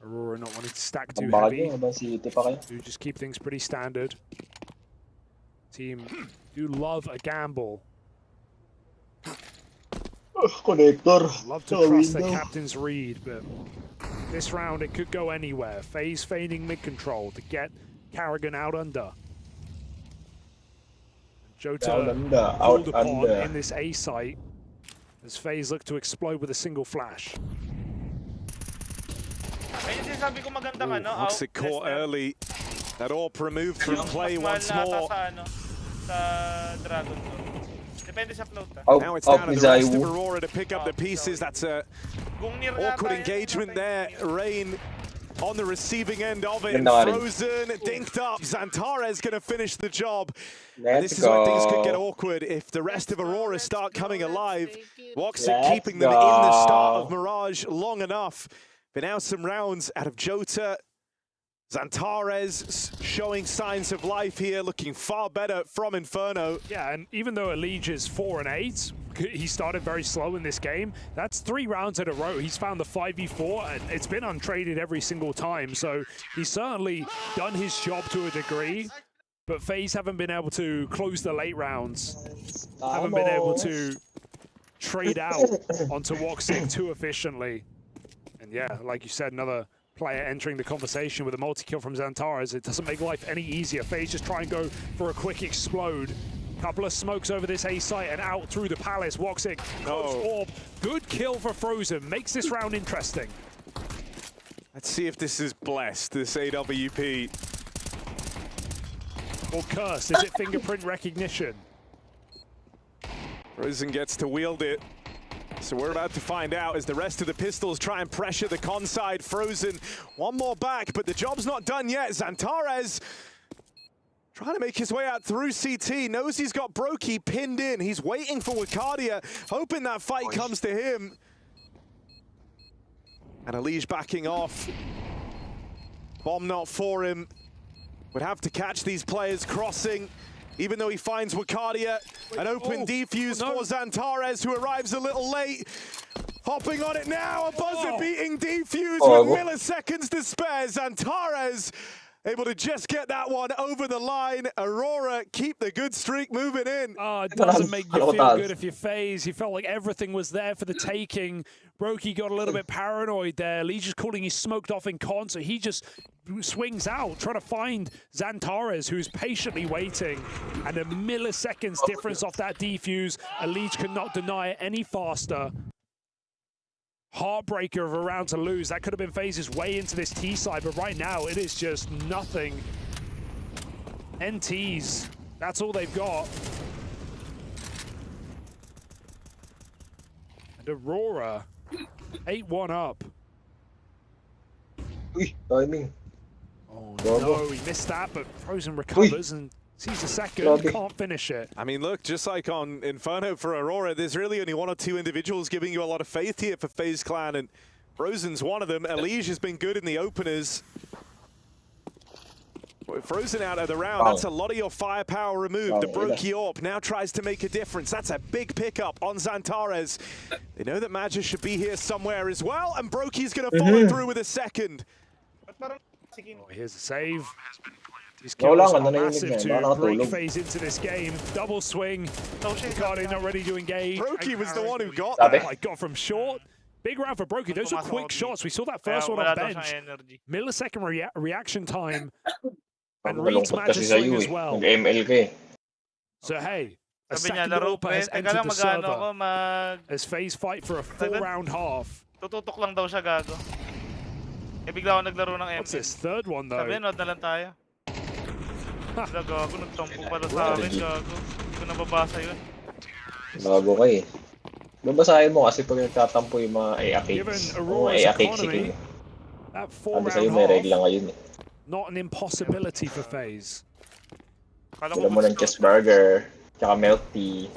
[SPEAKER 4] Aurora not wanting to stack too heavy. Do just keep things pretty standard. Team do love a gamble.
[SPEAKER 11] Connector.
[SPEAKER 4] Love to trust the captain's read, but This round, it could go anywhere. FaZe feigning mid-control to get Karrigan out under. Jota called upon in this A site as FaZe look to explode with a single flash.
[SPEAKER 7] Looks it caught early. That AWP removed from play once more. Now it's down to the rest of Aurora to pick up the pieces. That's a awkward engagement there. Rain on the receiving end of it. Frozen, dinked up. Xantares going to finish the job. And this is where things could get awkward if the rest of Aurora start coming alive. Woxic keeping them in the start of Mirage long enough. But now some rounds out of Jota. Xantares showing signs of life here, looking far better from Inferno.
[SPEAKER 4] Yeah, and even though Elige is 4 and 8, he started very slow in this game. That's 3 rounds in a row. He's found the 5v4, and it's been untraded every single time. So he's certainly done his job to a degree, but FaZe haven't been able to close the late rounds. Haven't been able to trade out onto Woxic too efficiently. And yeah, like you said, another player entering the conversation with a multi-kill from Xantares. It doesn't make life any easier. FaZe just try and go for a quick explode. Couple of smokes over this A site and out through the palace. Woxic, close orb. Good kill for Frozen. Makes this round interesting.
[SPEAKER 7] Let's see if this is blessed, this AWP.
[SPEAKER 4] Or curse. Is it fingerprint recognition?
[SPEAKER 7] Frozen gets to wield it. So we're about to find out as the rest of the pistols try and pressure the con side. Frozen, one more back, but the job's not done yet. Xantares trying to make his way out through CT. Knows he's got Brokey pinned in. He's waiting for Wakadia, hoping that fight comes to him. And Elige backing off. Bomb not for him. Would have to catch these players crossing. Even though he finds Wakadia, an open defuse for Xantares, who arrives a little late. Hopping on it now, a buzzer-beating defuse with milliseconds to spare. Xantares able to just get that one over the line. Aurora keep the good streak moving in.
[SPEAKER 4] Oh, it doesn't make you feel good if you're FaZe. You felt like everything was there for the taking. Brokey got a little bit paranoid there. Lee just calling he smoked off in con, so he just swings out, trying to find Xantares, who's patiently waiting. And a milliseconds difference off that defuse. Elige cannot deny it any faster. Heartbreaker of a round to lose. That could have been FaZe's way into this T side, but right now it is just nothing. NTs, that's all they've got. And Aurora, 8-1 up.
[SPEAKER 11] Timing.
[SPEAKER 4] Oh no, he missed that, but Frozen recovers and sees a second, can't finish it.
[SPEAKER 7] I mean, look, just like on Inferno for Aurora, there's really only 1 or 2 individuals giving you a lot of faith here for FaZe Clan, and Frozen's one of them. Elige has been good in the openers. With Frozen out of the round, that's a lot of your firepower removed. The Brokey AWP now tries to make a difference. That's a big pickup on Xantares. They know that Magic should be here somewhere as well, and Brokey's going to follow through with a second.
[SPEAKER 4] Oh, here's a save. These kills are massive to break FaZe into this game. Double swing. Wakadia not ready to engage.
[SPEAKER 7] Brokey was the one who got that.
[SPEAKER 4] Oh my god, from short. Big round for Brokey. Those are quick shots. We saw that first one on bench. Millisecond reaction time. And reads Magic swing as well. So hey, a second AWP has entered the server as FaZe fight for a 4-round half.
[SPEAKER 3] Tututok lang daw siya, gago. Bigla ako naglaro ng ML.
[SPEAKER 4] What's this third one though?
[SPEAKER 3] Sabi, nod na lang tayo. Gago, nagtampo pala sa akin, gago. Hindi ko nababasa yun.
[SPEAKER 11] Bago ka eh. Babasahin mo kasi pag nagtatampo yung mga AAKs. O AAKs sige. Sabi sa'yo may regla ngayon eh.
[SPEAKER 4] Not an impossibility for FaZe.
[SPEAKER 11] Wala mo ng cheeseburger, tsaka milk tea.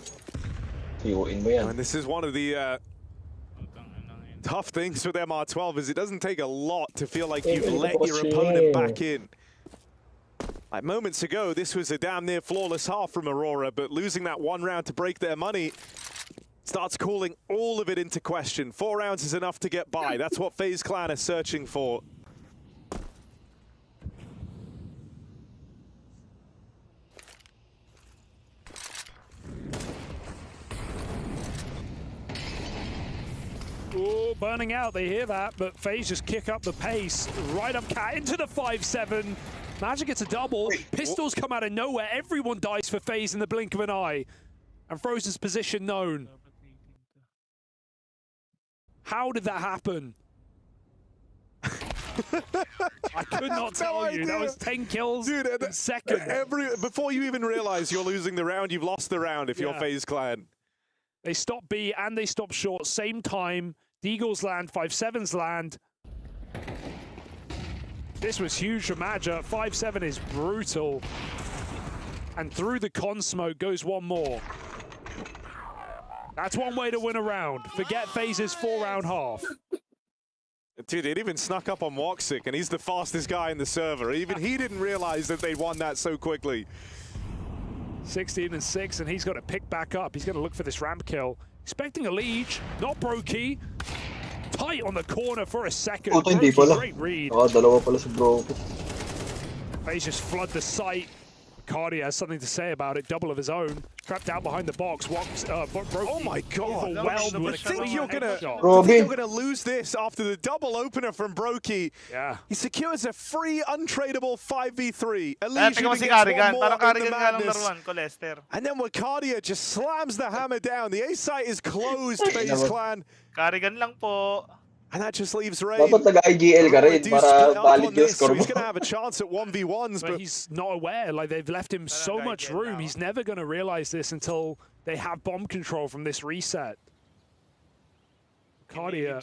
[SPEAKER 11] Suyuin mo yan.
[SPEAKER 7] And this is one of the tough things with MR12 is it doesn't take a lot to feel like you've let your opponent back in. Like moments ago, this was a damn near flawless half from Aurora, but losing that 1 round to break their money starts calling all of it into question. 4 rounds is enough to get by. That's what FaZe Clan is searching for.
[SPEAKER 4] Oh, burning out, they hear that, but FaZe just kick up the pace. Right up cat into the 5-7. Magic gets a double. Pistols come out of nowhere. Everyone dies for FaZe in the blink of an eye. And Frozen's position known. How did that happen? I could not tell you. That was 10 kills in a second.
[SPEAKER 7] Before you even realize you're losing the round, you've lost the round if you're FaZe Clan.
[SPEAKER 4] They stop B and they stop short. Same time. Deagles land, 5-7s land. This was huge for Madja. 5-7 is brutal. And through the con smoke goes one more. That's one way to win a round. Forget FaZe's 4-round half.
[SPEAKER 7] Dude, it even snuck up on Woxic, and he's the fastest guy in the server. Even he didn't realize that they won that so quickly.
[SPEAKER 4] 16-6, and he's got to pick back up. He's going to look for this ramp kill. Expecting a lead, not Brokey. Tight on the corner for a second.
[SPEAKER 1] Hindi pala.
[SPEAKER 4] Great read.
[SPEAKER 1] Dalawa pala si Brokey.
[SPEAKER 4] FaZe just flood the site. Cardi has something to say about it. Double of his own. Trapped out behind the box.
[SPEAKER 7] Oh my God! I think you're gonna lose this after the double opener from Brokey.
[SPEAKER 4] Yeah.
[SPEAKER 7] He secures a free untradeable 5v3. And then Wacardia just slams the hammer down. The A site is closed, FaZe Clan.
[SPEAKER 3] Carrigan lang po.
[SPEAKER 7] And that just leaves Ray.
[SPEAKER 1] Dapat nag-IGL ka rin para valid yung score mo.
[SPEAKER 7] He's going to have a chance at 1v1s.
[SPEAKER 4] But he's not aware. Like, they've left him so much room. He's never going to realize this until they have bomb control from this reset. Cardia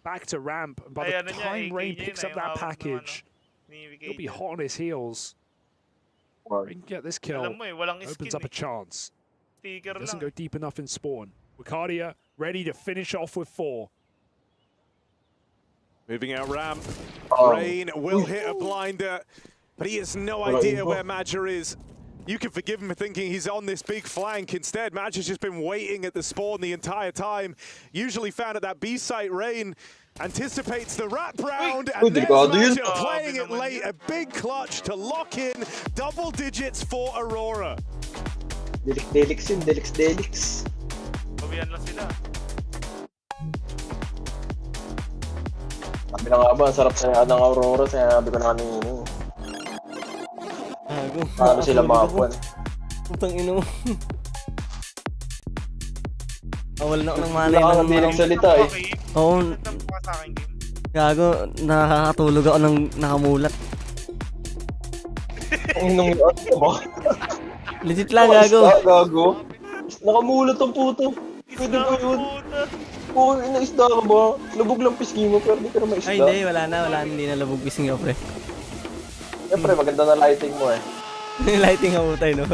[SPEAKER 4] back to ramp. And by the time Rain picks up that package, he'll be hot on his heels. Rain can get this kill. Opens up a chance. Doesn't go deep enough in spawn. Wacardia ready to finish off with 4.
[SPEAKER 7] Moving out ramp. Rain will hit a blinder, but he has no idea where Madja is. You can forgive him for thinking he's on this big flank. Instead, Madja's just been waiting at the spawn the entire time. Usually found at that B site. Rain anticipates the wrap round, and there's Madja playing it late. A big clutch to lock in double digits for Aurora.
[SPEAKER 1] Delix.
[SPEAKER 3] Pabiyan lang sila.
[SPEAKER 1] Sabi na nga ba, sarap sa ng Aurora, sabi ko na kanina. Paano sila makapuan?
[SPEAKER 2] Putang ino. Wala na ako ng malay.
[SPEAKER 1] Wala ka nang salita eh.
[SPEAKER 2] Oo. Gago, nakakatulog ako ng nakamulat.
[SPEAKER 1] Ang inong yun, ba?
[SPEAKER 2] Legit lang, gago.
[SPEAKER 1] Gago. Nakamulat ang puto. Pwede ba yun? Oo, inaisda ka ba? Lubog lang pisngi mo, pero di ka na maisda.
[SPEAKER 2] Ay, hindi. Wala na. Hindi na lubog pisngi ko, pre.
[SPEAKER 1] Siyempre, maganda na lighting mo eh.
[SPEAKER 2] Lighting ako tayo, no?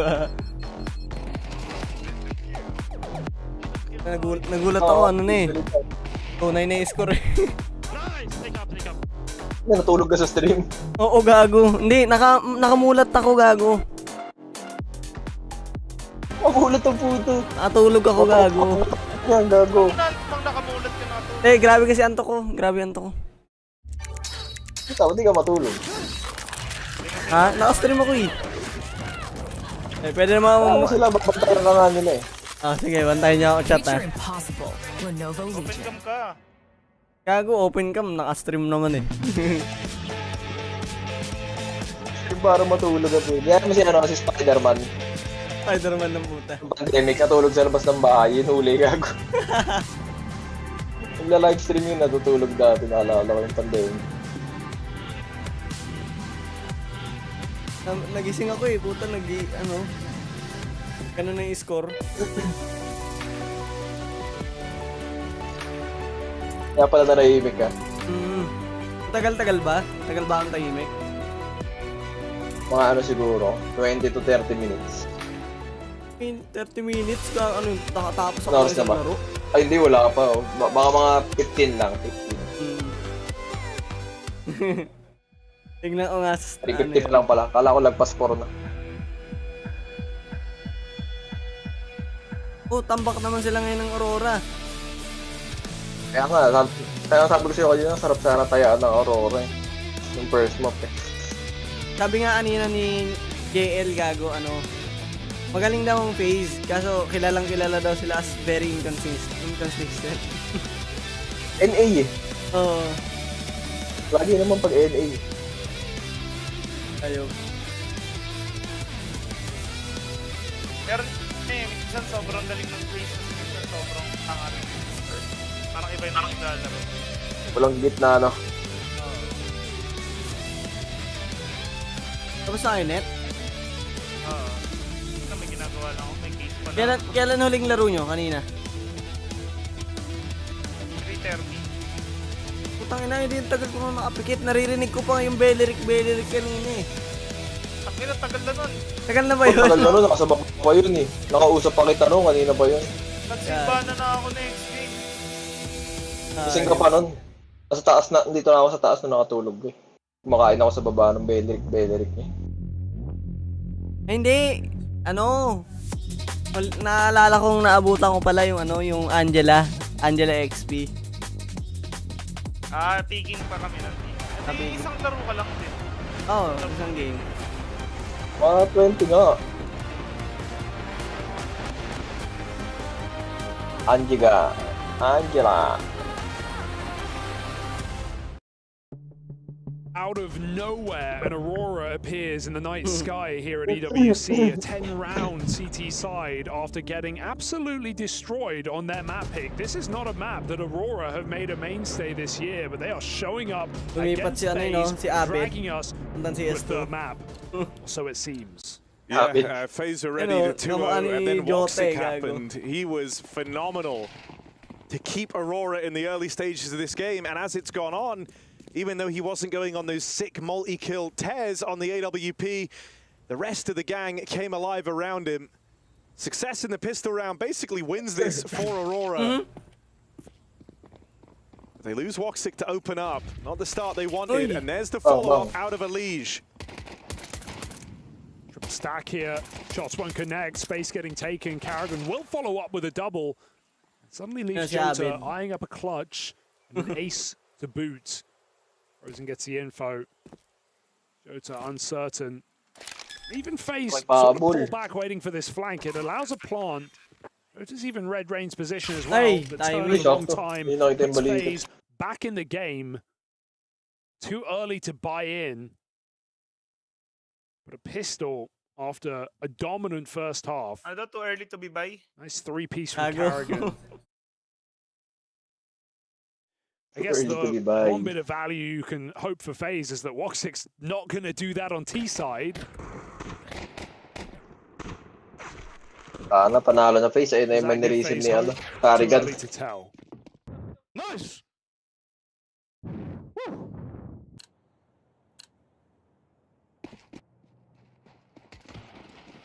[SPEAKER 2] Nagulat ako, ano na eh. 2-9 na yung score eh.
[SPEAKER 1] Natulog ka sa stream.
[SPEAKER 2] Oo, gago. Hindi, nakamulat ako, gago.
[SPEAKER 1] Nakamulat ang puto.
[SPEAKER 2] Nakatulog ako, gago.
[SPEAKER 1] Yan, gago.
[SPEAKER 3] Nakamulat ka na to.
[SPEAKER 2] Grabe kasi anto ko. Grabe anto ko.
[SPEAKER 1] Ikaw, hindi ka matulog.
[SPEAKER 2] Ha? Naka-stream ako eh. Pwede naman
[SPEAKER 1] ako... sila, magbantayan ka nga nila eh.
[SPEAKER 2] Sige, bantayan niya ako chat ha.
[SPEAKER 3] Open cam ka.
[SPEAKER 2] Gago, open cam. Naka-stream naman eh.
[SPEAKER 1] Para matulog ka po. Kaya naman siya si Spider-Man.
[SPEAKER 2] Spider-Man ng puta.
[SPEAKER 1] Pandemic, natulog sa labas ng bahay. Yun, huli gago. Nagla-livestream yun, natutulog dati. Naalala ko yung pandemic.
[SPEAKER 2] Nagising ako eh, puta, ganun na yung score.
[SPEAKER 1] Kaya pala nanahimik ka?
[SPEAKER 2] Tagal-tagal ba? Tagal ba ang tahimik?
[SPEAKER 1] Mga ano siguro, 20 to 30 minutes.
[SPEAKER 2] 30 minutes ka, nakatapos ako sa laro?
[SPEAKER 1] Ay hindi, wala ka pa oh. Baka mga 15 lang, 15.
[SPEAKER 2] Tignan ko nga sa
[SPEAKER 1] 350 pa lang pala. Kala ko lagpas 4 na.
[SPEAKER 2] Tambak naman sila ngayon ng Aurora.
[SPEAKER 1] Kaya sabi ko sa'yo kanina, sarap sana tayaan ng Aurora eh. Yung first map eh.
[SPEAKER 2] Sabi nga kanina ni JL gago, magaling daw ang FaZe, kaso kilala daw sila as very inconsistent.
[SPEAKER 1] NA eh.
[SPEAKER 2] Oo.
[SPEAKER 1] Lagi naman pag NA.
[SPEAKER 2] Ayaw.
[SPEAKER 3] Pero minsan sobrang galing ng places, minsan sobrang hangarin. Parang iba yung naglalaro.
[SPEAKER 1] Walang gitna, no?
[SPEAKER 2] Tapos na kayo, net?
[SPEAKER 3] Oo. May ginagawa lang ako, may case pa lang.
[SPEAKER 2] Kailan huling laro nyo kanina?
[SPEAKER 3] 3:30.
[SPEAKER 2] Putang ina, hindi yung tagal ko nga makapikit. Naririnig ko pa yung Beleric kanina eh.
[SPEAKER 3] Takina, tagal na nun.
[SPEAKER 2] Tagal na ba yun?
[SPEAKER 1] Tagal na nun, nakasabak pa yun eh. Nakausap pa kita nun, kanina pa yun.
[SPEAKER 3] Nagsimba na ako next game.
[SPEAKER 1] Gising ka pa nun. Nasa taas na, dito na ako sa taas na nakatulog eh. Kumakain ako sa baba ng Beleric eh.
[SPEAKER 2] Hindi. Naalala kong naabutan ko pala yung yung Angela XP.
[SPEAKER 3] Tiging pa kami ng team. Isang laro ka lang din.
[SPEAKER 2] Oo, isang game.
[SPEAKER 1] 20 nga. Angela.
[SPEAKER 4] Out of nowhere, an Aurora appears in the night sky here at EWC, a 10-round CT side after getting absolutely destroyed on their map pick. This is not a map that Aurora have made a mainstay this year, but they are showing up against FaZe, dragging us with the map. So it seems.
[SPEAKER 7] Yeah, FaZe are ready to 2-0, and then Woxic happened. He was phenomenal to keep Aurora in the early stages of this game, and as it's gone on, even though he wasn't going on those sick multi-kill tears on the AWP, the rest of the gang came alive around him. Success in the pistol round basically wins this for Aurora. They lose Woxic to open up. Not the start they wanted, and there's the follow-up out of Elige.
[SPEAKER 4] Triple stack here. Shots won't connect. Space getting taken. Karrigan will follow up with a double. Suddenly leaves Jota eyeing up a clutch and an ace to boot. Rosen gets the info. Jota uncertain. Even FaZe sort of pull back waiting for this flank. It allows a plant. Jota's even red range position as well. But turning a long time. Puts FaZe back in the game. Too early to buy in. But a pistol after a dominant first half.
[SPEAKER 3] Are that too early to be buy?
[SPEAKER 4] Nice three-piece from Karrigan. I guess the one bit of value you can hope for FaZe is that Woxic's not going to do that on T-side.
[SPEAKER 1] Panalo na FaZe. Ayun na yung man-receive ni Karrigan.
[SPEAKER 4] Nice!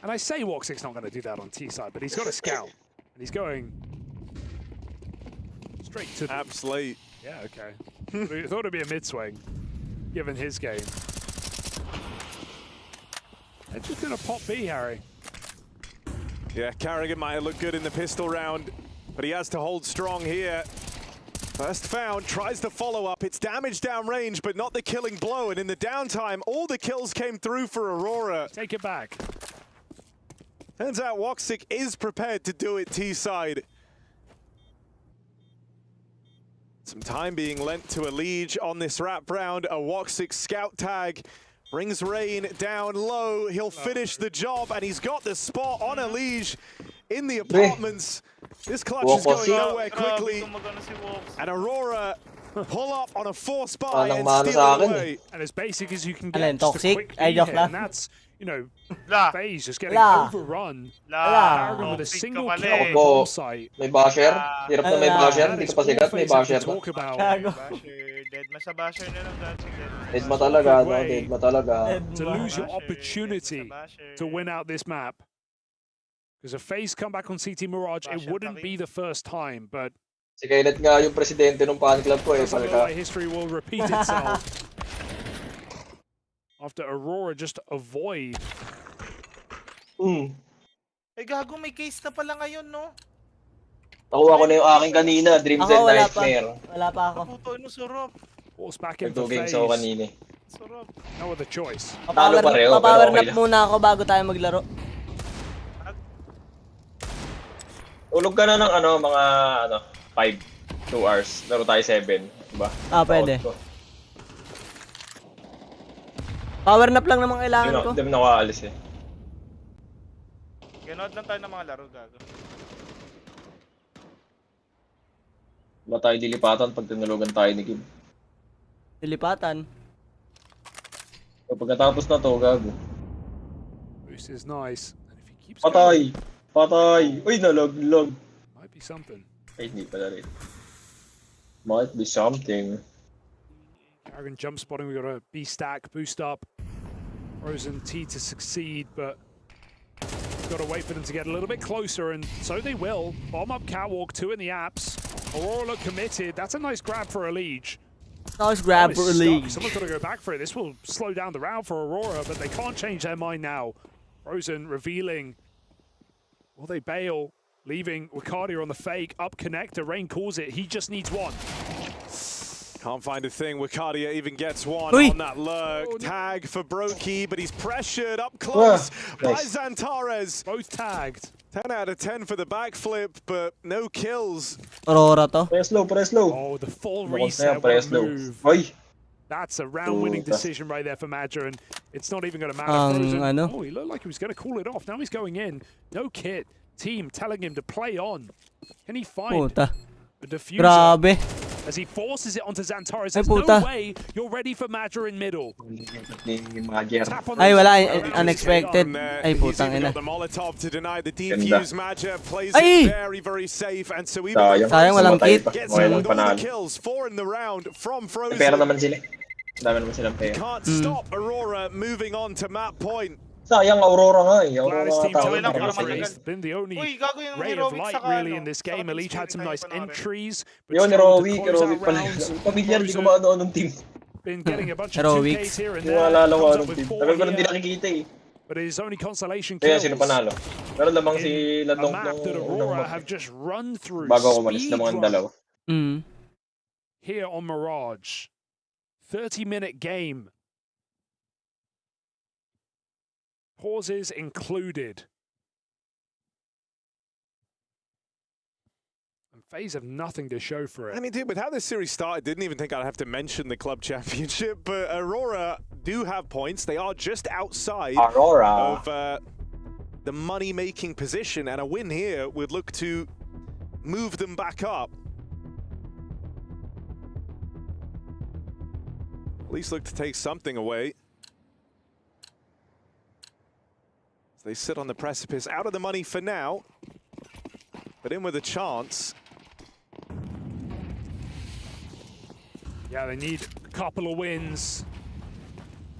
[SPEAKER 4] And I say Woxic's not going to do that on T-side, but he's got a scout. And he's going straight to the...
[SPEAKER 7] Absolute.
[SPEAKER 4] Yeah, okay. I thought it'd be a mid-swing, given his game. They're just gonna pop B, Harry.
[SPEAKER 7] Yeah, Karrigan might have looked good in the pistol round, but he has to hold strong here. First found, tries to follow up. It's damage downrange, but not the killing blow. And in the downtime, all the kills came through for Aurora.
[SPEAKER 4] Take it back.
[SPEAKER 7] Turns out Woxic is prepared to do it T-side. Some time being lent to Elige on this wrap round. A Woxic scout tag brings Rain down low. He'll finish the job, and he's got the spot on Elige in the apartments. This clutch is going nowhere quickly. And Aurora pull up on a force buy and steal away.
[SPEAKER 4] And as basic as you can get, just a quick
[SPEAKER 2] hit,
[SPEAKER 4] and that's, you know, FaZe just getting overrun. Karrigan with a single kill on site.
[SPEAKER 1] May basher. Hirap na may basher. Dito pa sikat, may basher na.
[SPEAKER 3] Dead ma sa basher na lang dati.
[SPEAKER 1] Dead ma talaga, no? Dead ma talaga.
[SPEAKER 4] To lose your opportunity to win out this map. Because if FaZe come back on CT Mirage, it wouldn't be the first time, but...
[SPEAKER 1] Si Kainet nga yung presidente ng fan club ko eh.
[SPEAKER 4] History will repeat itself. After Aurora just avoid.
[SPEAKER 3] Eh gago, may case na pala ngayon, no?
[SPEAKER 1] Nakuha ko na yung aking kanina, Dreams and Nightmare.
[SPEAKER 2] Wala pa ako.
[SPEAKER 3] Puto, ano, sarap.
[SPEAKER 4] Force back in for
[SPEAKER 1] Nagtuging
[SPEAKER 4] FaZe.
[SPEAKER 1] sa ako kanina.
[SPEAKER 3] Sarap.
[SPEAKER 4] No other choice.
[SPEAKER 2] Papower nap muna ako bago tayo maglaro.
[SPEAKER 11] Ulog ka na ng mga 5. 2 hours. Laro tayo 7. Diba?
[SPEAKER 2] Pwede. Power nap lang naman kailangan ko.
[SPEAKER 11] Hindi mo nakaalis eh.
[SPEAKER 3] Ganood lang tayo ng mga laro, gago.
[SPEAKER 11] Wala tayo dilipatan pag tinulugan tayo ni Kim.
[SPEAKER 2] Dilipatan?
[SPEAKER 11] So, pagkatapos na to, gago.
[SPEAKER 4] Boost is nice. And if he keeps
[SPEAKER 11] Patay! Patay! Uy, nalaglag.
[SPEAKER 4] Might be something.
[SPEAKER 11] Ay, hindi pala rin. Might be something.
[SPEAKER 4] Arrogant jump spotting, we got a B stack, boost up. Frozen T to succeed, but got to wait for them to get a little bit closer, and so they will. Bomb up catwalk, 2 in the apps. Aurora look committed. That's a nice grab for a Liege.
[SPEAKER 2] Nice grab for a Liege.
[SPEAKER 4] Someone's got to go back for it. This will slow down the round for Aurora, but they can't change their mind now. Frozen revealing. Will they bail? Leaving Wicardia on the fake. Up connector. Rain calls it. He just needs one.
[SPEAKER 7] Can't find a thing. Wicardia even gets one
[SPEAKER 2] Oi.
[SPEAKER 7] on that lurk. Tag for Brokey, but he's pressured up close by Xantares.
[SPEAKER 4] Both tagged.
[SPEAKER 7] 10 out of 10 for the backflip, but no kills.
[SPEAKER 2] Aurora to.
[SPEAKER 11] Press low, press low.
[SPEAKER 4] Oh, the full
[SPEAKER 11] Reset,
[SPEAKER 4] reset
[SPEAKER 11] press
[SPEAKER 4] will
[SPEAKER 11] low.
[SPEAKER 4] move.
[SPEAKER 11] Oy!
[SPEAKER 4] That's a round-winning decision right there for Madger, and it's not even going to matter. Oh, he looked like he was going to cool it off. Now he's going in. No kit. Team telling him to play on. Can he find
[SPEAKER 2] Puta.
[SPEAKER 4] a diffuser?
[SPEAKER 2] Grabe.
[SPEAKER 4] As he forces it onto Xantares. There's no way you're ready for Madger in middle. Tap on the
[SPEAKER 2] Ay, wala. Unexpected. Ay, putang ina.
[SPEAKER 7] The Molotov to deny the defuse. Madger plays
[SPEAKER 2] Ay!
[SPEAKER 7] it very, very safe, and so even
[SPEAKER 2] Sayang walang kit.
[SPEAKER 7] gets all the kills, 4 in the round from Frozen.
[SPEAKER 11] Pera naman sila. Dami naman silang pera.
[SPEAKER 7] Can't stop Aurora moving on to map point.
[SPEAKER 11] Sayang, Aurora nga eh. Aurora
[SPEAKER 4] Gladys team
[SPEAKER 11] nga
[SPEAKER 4] telling
[SPEAKER 11] tao.
[SPEAKER 4] him it's been the only ray of light really in this game. Elite had some nice entries. but
[SPEAKER 11] Yun,
[SPEAKER 4] struggled to
[SPEAKER 11] Heroic.
[SPEAKER 4] close
[SPEAKER 11] Heroic
[SPEAKER 4] out
[SPEAKER 11] pala.
[SPEAKER 4] rounds.
[SPEAKER 11] Pamilyar, di ko maano anong team.
[SPEAKER 4] Been getting a bunch of
[SPEAKER 2] Heroics.
[SPEAKER 4] 2Ks here and
[SPEAKER 11] Hindi
[SPEAKER 4] there.
[SPEAKER 11] ko maalala ko
[SPEAKER 4] Comes
[SPEAKER 11] anong
[SPEAKER 4] up with
[SPEAKER 11] team.
[SPEAKER 4] 4
[SPEAKER 11] Tagal ko nang di
[SPEAKER 4] here,
[SPEAKER 11] nakikita eh.
[SPEAKER 4] but it is only consolation
[SPEAKER 11] Kaya
[SPEAKER 4] kills.
[SPEAKER 11] sino panalo? Pero lamang si
[SPEAKER 4] A
[SPEAKER 11] Ladong
[SPEAKER 4] map that Aurora have just run through.
[SPEAKER 11] bago ako umalis na mga
[SPEAKER 4] speedrun
[SPEAKER 11] dalawa.
[SPEAKER 4] Here on Mirage. 30-minute game. Pauses included. And FaZe have nothing to show for it.
[SPEAKER 7] I mean, dude, with how this series started, didn't even think I'd have to mention the club championship, but Aurora do have points. They are just outside of the money-making position, and a win here would look to move them back up. At least look to take something away. They sit on the precipice, out of the money for now, but in with a chance.
[SPEAKER 4] Yeah, they need a couple of wins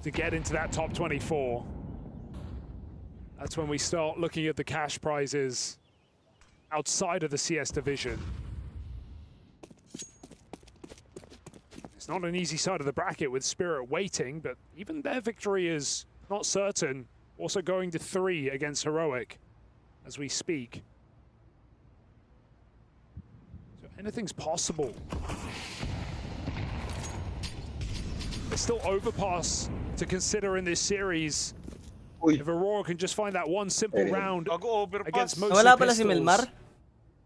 [SPEAKER 4] to get into that top 24. That's when we start looking at the cash prizes outside of the CS division. It's not an easy side of the bracket with Spirit waiting, but even their victory is not certain. Also going to 3 against Heroic as we speak. So anything's possible. There's still overpass to consider in this series. If Aurora can just find that one simple round against most
[SPEAKER 2] Wala
[SPEAKER 4] of the
[SPEAKER 2] pala si
[SPEAKER 4] pistols.
[SPEAKER 2] Melmar.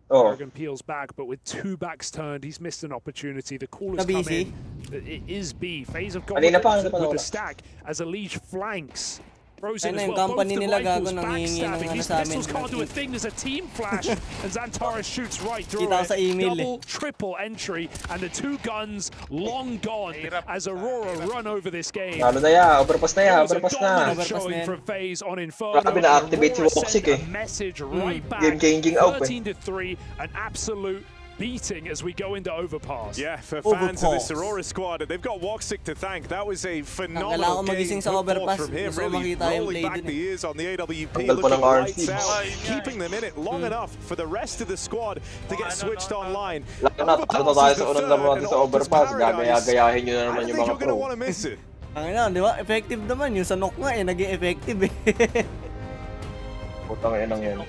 [SPEAKER 4] Morgan peels back, but with 2 backs turned, he's missed an opportunity. The call has come in. It is B. FaZe have gone with the stack as a Liege flanks. Frozen as
[SPEAKER 2] Ayun na yung
[SPEAKER 4] well.
[SPEAKER 2] company
[SPEAKER 4] Both the
[SPEAKER 2] nila, gago,
[SPEAKER 4] rifles
[SPEAKER 2] nanghihingi ng
[SPEAKER 4] backstabbing.
[SPEAKER 2] ano
[SPEAKER 4] His
[SPEAKER 2] sa amin.
[SPEAKER 4] pistols can't do a thing. There's a team flash, and Xantares shoots right through
[SPEAKER 2] Kita ko sa
[SPEAKER 4] it.
[SPEAKER 2] email
[SPEAKER 4] Double, triple entry, and the 2 guns long gone as Aurora run over this game.
[SPEAKER 11] Lalo na ya, overpass na ya, overpass na.
[SPEAKER 4] Showing from FaZe on Inferno.
[SPEAKER 11] Grabe na-activate si Woxic eh.
[SPEAKER 4] Message right back.
[SPEAKER 11] Game-changing out eh.
[SPEAKER 4] 13-3, an absolute beating as we go into overpass.
[SPEAKER 7] Yeah, for fans of this Aurora squad, they've got Woxic to thank. That was a phenomenal game from him, really rolling back the years on the AWP, looking lights out, keeping them in it long enough for the rest of the squad to get switched online.
[SPEAKER 11] Overpass is the third and Optus Paradise. I think you're
[SPEAKER 7] going to want to miss it.
[SPEAKER 2] Ang ina, di ba? Effective naman. Yung sa knock nga eh, naging effective eh.
[SPEAKER 11] Putang inang yan.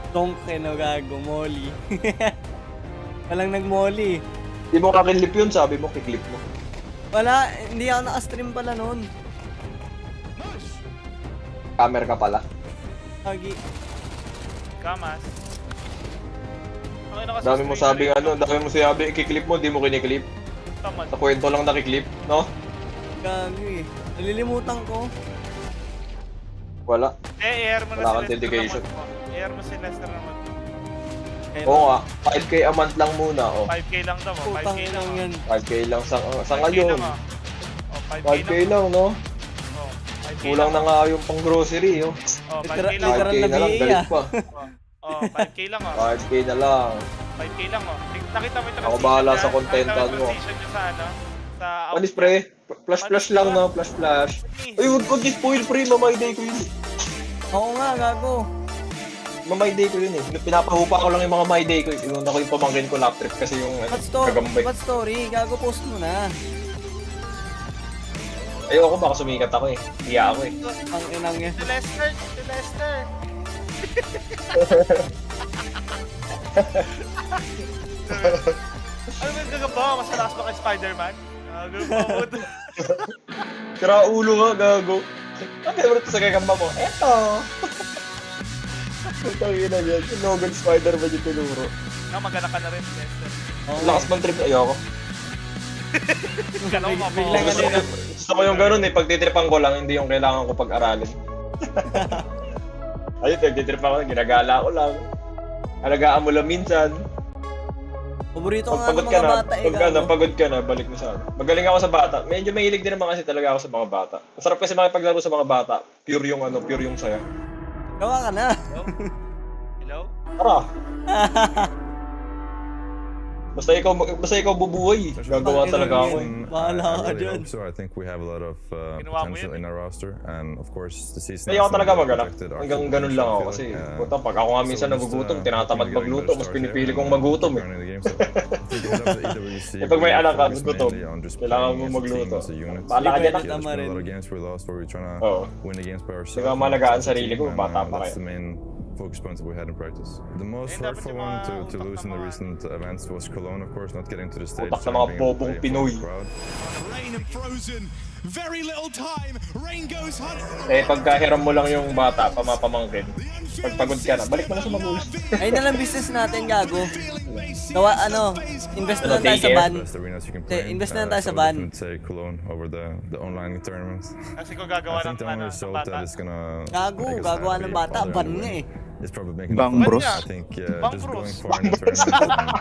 [SPEAKER 2] Donk eh, no, gago. Molly. Walang nag-molly.
[SPEAKER 11] Di mo kakinlip yun, sabi mo, kiklip mo.
[SPEAKER 2] Wala, hindi ako naka-stream pala noon.
[SPEAKER 11] Camera ka pala.
[SPEAKER 2] Agi.
[SPEAKER 3] Kamas.
[SPEAKER 1] Dami mo sabi dami mo sabi, ikiklip mo, di mo kiniklip. Sa kwento lang nakiklip, no?
[SPEAKER 2] Gagi. Nalilimutan ko.
[SPEAKER 1] Wala.
[SPEAKER 3] I-air mo na
[SPEAKER 1] Wala kang dedication.
[SPEAKER 3] I-air mo si Lester naman.
[SPEAKER 1] Oo nga, 5k a month lang muna, oh.
[SPEAKER 3] 5k lang daw, 5k lang
[SPEAKER 2] yan.
[SPEAKER 1] 5k lang sa ngayon. 5k lang, no? Kulang na nga yung pang grocery, oh.
[SPEAKER 3] 5k lang.
[SPEAKER 1] 5k na lang, galit pa.
[SPEAKER 3] 5k lang,
[SPEAKER 1] 5k na lang.
[SPEAKER 3] 5k lang, Nakita mo yung transition.
[SPEAKER 1] Ako bahala sa contentan mo.
[SPEAKER 3] Transition niya sa sa
[SPEAKER 1] Alis pre, flash lang, no? Flash. Ay, huwag ko spoil pre, mamay day ko yun.
[SPEAKER 2] Oo nga, gago.
[SPEAKER 1] Mamay day ko yun eh. Pinapahupa ko lang yung mga my day ko. Inuna ko yung pamangkin ko lap trip kasi yung kagambay.
[SPEAKER 2] What story? Gago, post mo na.
[SPEAKER 1] Ayoko baka sumikat ako eh. Hiya ako eh.
[SPEAKER 2] Ang inang niya.
[SPEAKER 3] Si Lester. Ano ba yung gagamba? Mas malakas ba kay Spider-Man? Gago.
[SPEAKER 1] Sira ulo nga, gago. Ang favorite sa gagamba mo? Eto! Putang ina yan. Yung Logan Spider-Man yung tinuro.
[SPEAKER 3] Magana ka na rin, Lester.
[SPEAKER 1] Lakas man trip. Ayoko. Gusto ko yung ganun eh. Pag titripan ko lang, hindi yung kailangan ko pag-aralin. Ayun, nagtitripan ko lang. Ginagala ko lang. Alagaan mo lang minsan.
[SPEAKER 2] Paborito nga ng mga bata eh.
[SPEAKER 1] Pag pagod ka na, balik mo sa Magaling ako sa bata. Medyo mahilig din naman kasi talaga ako sa mga bata. Masarap kasi makipaglaro sa mga bata. Pure yung saya.
[SPEAKER 2] Gawa ka na.
[SPEAKER 3] Hello?
[SPEAKER 1] Tara. Basta ikaw bubuhay. Gagawa talaga ako eh.
[SPEAKER 2] Bahala ka dyan.
[SPEAKER 18] So I think we have a lot of potential in our roster, and of course the season.
[SPEAKER 1] Kaya ako talaga magalang. Hanggang ganun lang ako kasi puta pag ako nga minsan nagugutom, tinatamad magluto, mas pinipili kong magutom eh. Pag may anak ka, gutom, kailangan mo magluto. Bahala ka dyan ah.
[SPEAKER 18] A lot of games we lost where we trying to win the games by ourselves.
[SPEAKER 1] Saka malagaan sarili ko, bata pa
[SPEAKER 18] That's
[SPEAKER 1] kayo.
[SPEAKER 18] the main focus points that we had in practice. The most hurtful one to lose in the recent events was Cologne, of course, not getting to the stage.
[SPEAKER 1] Utak sa mga bobong Pinoy.
[SPEAKER 8] Rain and frozen. Very little time. Rain goes
[SPEAKER 1] Eh pagkahiram mo lang yung bata, pamapamangkin. Pag pagod ka na, balik mo na sa magulang.
[SPEAKER 2] Ay na lang business natin, gago. Gawa invest na lang tayo sa ban. Invest na lang tayo sa ban.
[SPEAKER 18] Cologne over the online tournaments.
[SPEAKER 3] Kasi kung gagawa ng bata.
[SPEAKER 2] Gago, gagawa ng bata, ban nga eh.
[SPEAKER 18] It's probably making
[SPEAKER 13] Bang bros.
[SPEAKER 18] I think just going far in the tournament,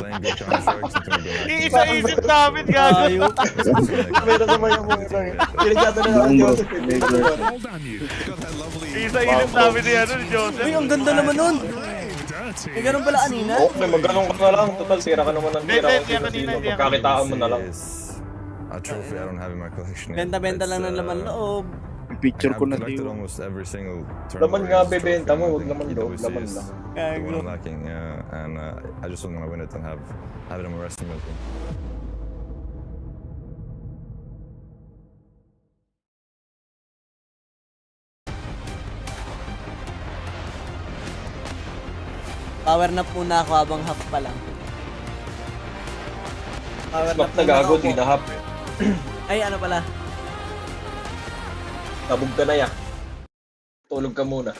[SPEAKER 18] playing good Counter-Strike, something we're doing.
[SPEAKER 3] Iisa-isip namin, gago.
[SPEAKER 1] Meron naman yung mga lang eh. Pinagyato na lang Joseph.
[SPEAKER 3] Iisa-isip namin ni Joseph.
[SPEAKER 2] Uy, ang ganda naman nun. May ganun pala kanina.
[SPEAKER 1] Okay, magganong ka na lang. Total, sira ka naman ng pera. Pagkakitaan mo na lang.
[SPEAKER 18] A trophy I don't have in my collection.
[SPEAKER 2] Benta-benta lang ng laman loob.
[SPEAKER 13] Picture ko na
[SPEAKER 18] collected almost every single
[SPEAKER 1] Laman nga bebenta mo, huwag naman loob, laman lang.
[SPEAKER 18] The one I'm lacking, and I just want to win it and have it on my wrestling milk.
[SPEAKER 2] Power nap muna ako habang half pa lang. Power
[SPEAKER 1] Smack na gago, di na hap.
[SPEAKER 2] Ay, ano pala?
[SPEAKER 1] Tabog ka na ya. Tulog ka muna.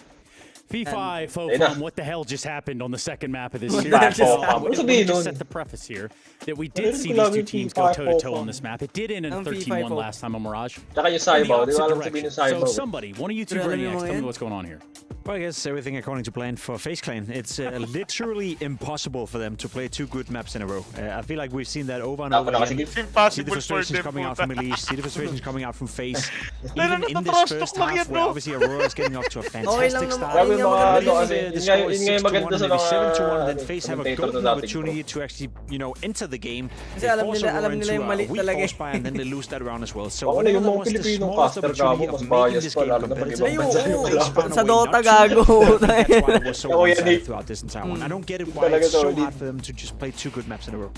[SPEAKER 14] P5, Fofum, what the hell just happened on the second map of this series?
[SPEAKER 1] Ano sabihin nun?
[SPEAKER 14] Just set the preface here that we did see these two teams go toe-to-toe on this map. It did end in 13-1 last time on Mirage.
[SPEAKER 1] Tsaka yung Saibaw, di ba alam sabihin yung Saibaw?
[SPEAKER 14] So somebody, one of you two Brainiacs, tell me what's going on here.
[SPEAKER 15] Well, I guess everything according to plan for FaZe Clan. It's literally impossible for them to play two good maps in a row. I feel like we've seen that over and over again. See the frustrations coming out from Elise, see the frustrations coming out from FaZe. Even in this first half, where obviously Aurora is getting off to a fantastic start.
[SPEAKER 1] Yung mga ano kasi,
[SPEAKER 15] The score is
[SPEAKER 1] yun nga yung maganda sa mga
[SPEAKER 15] 7-1, and then FaZe have a golden opportunity to actually, enter the game.
[SPEAKER 2] Kasi alam nila yung mali talaga.
[SPEAKER 15] And then they lose that round as well. So
[SPEAKER 1] whenever there was the smallest opportunity of making this game competitive,
[SPEAKER 2] sa Dota gago.
[SPEAKER 15] that's why I was so excited throughout this entire one. I don't get it why it's so hard for them to just play two good maps in a row.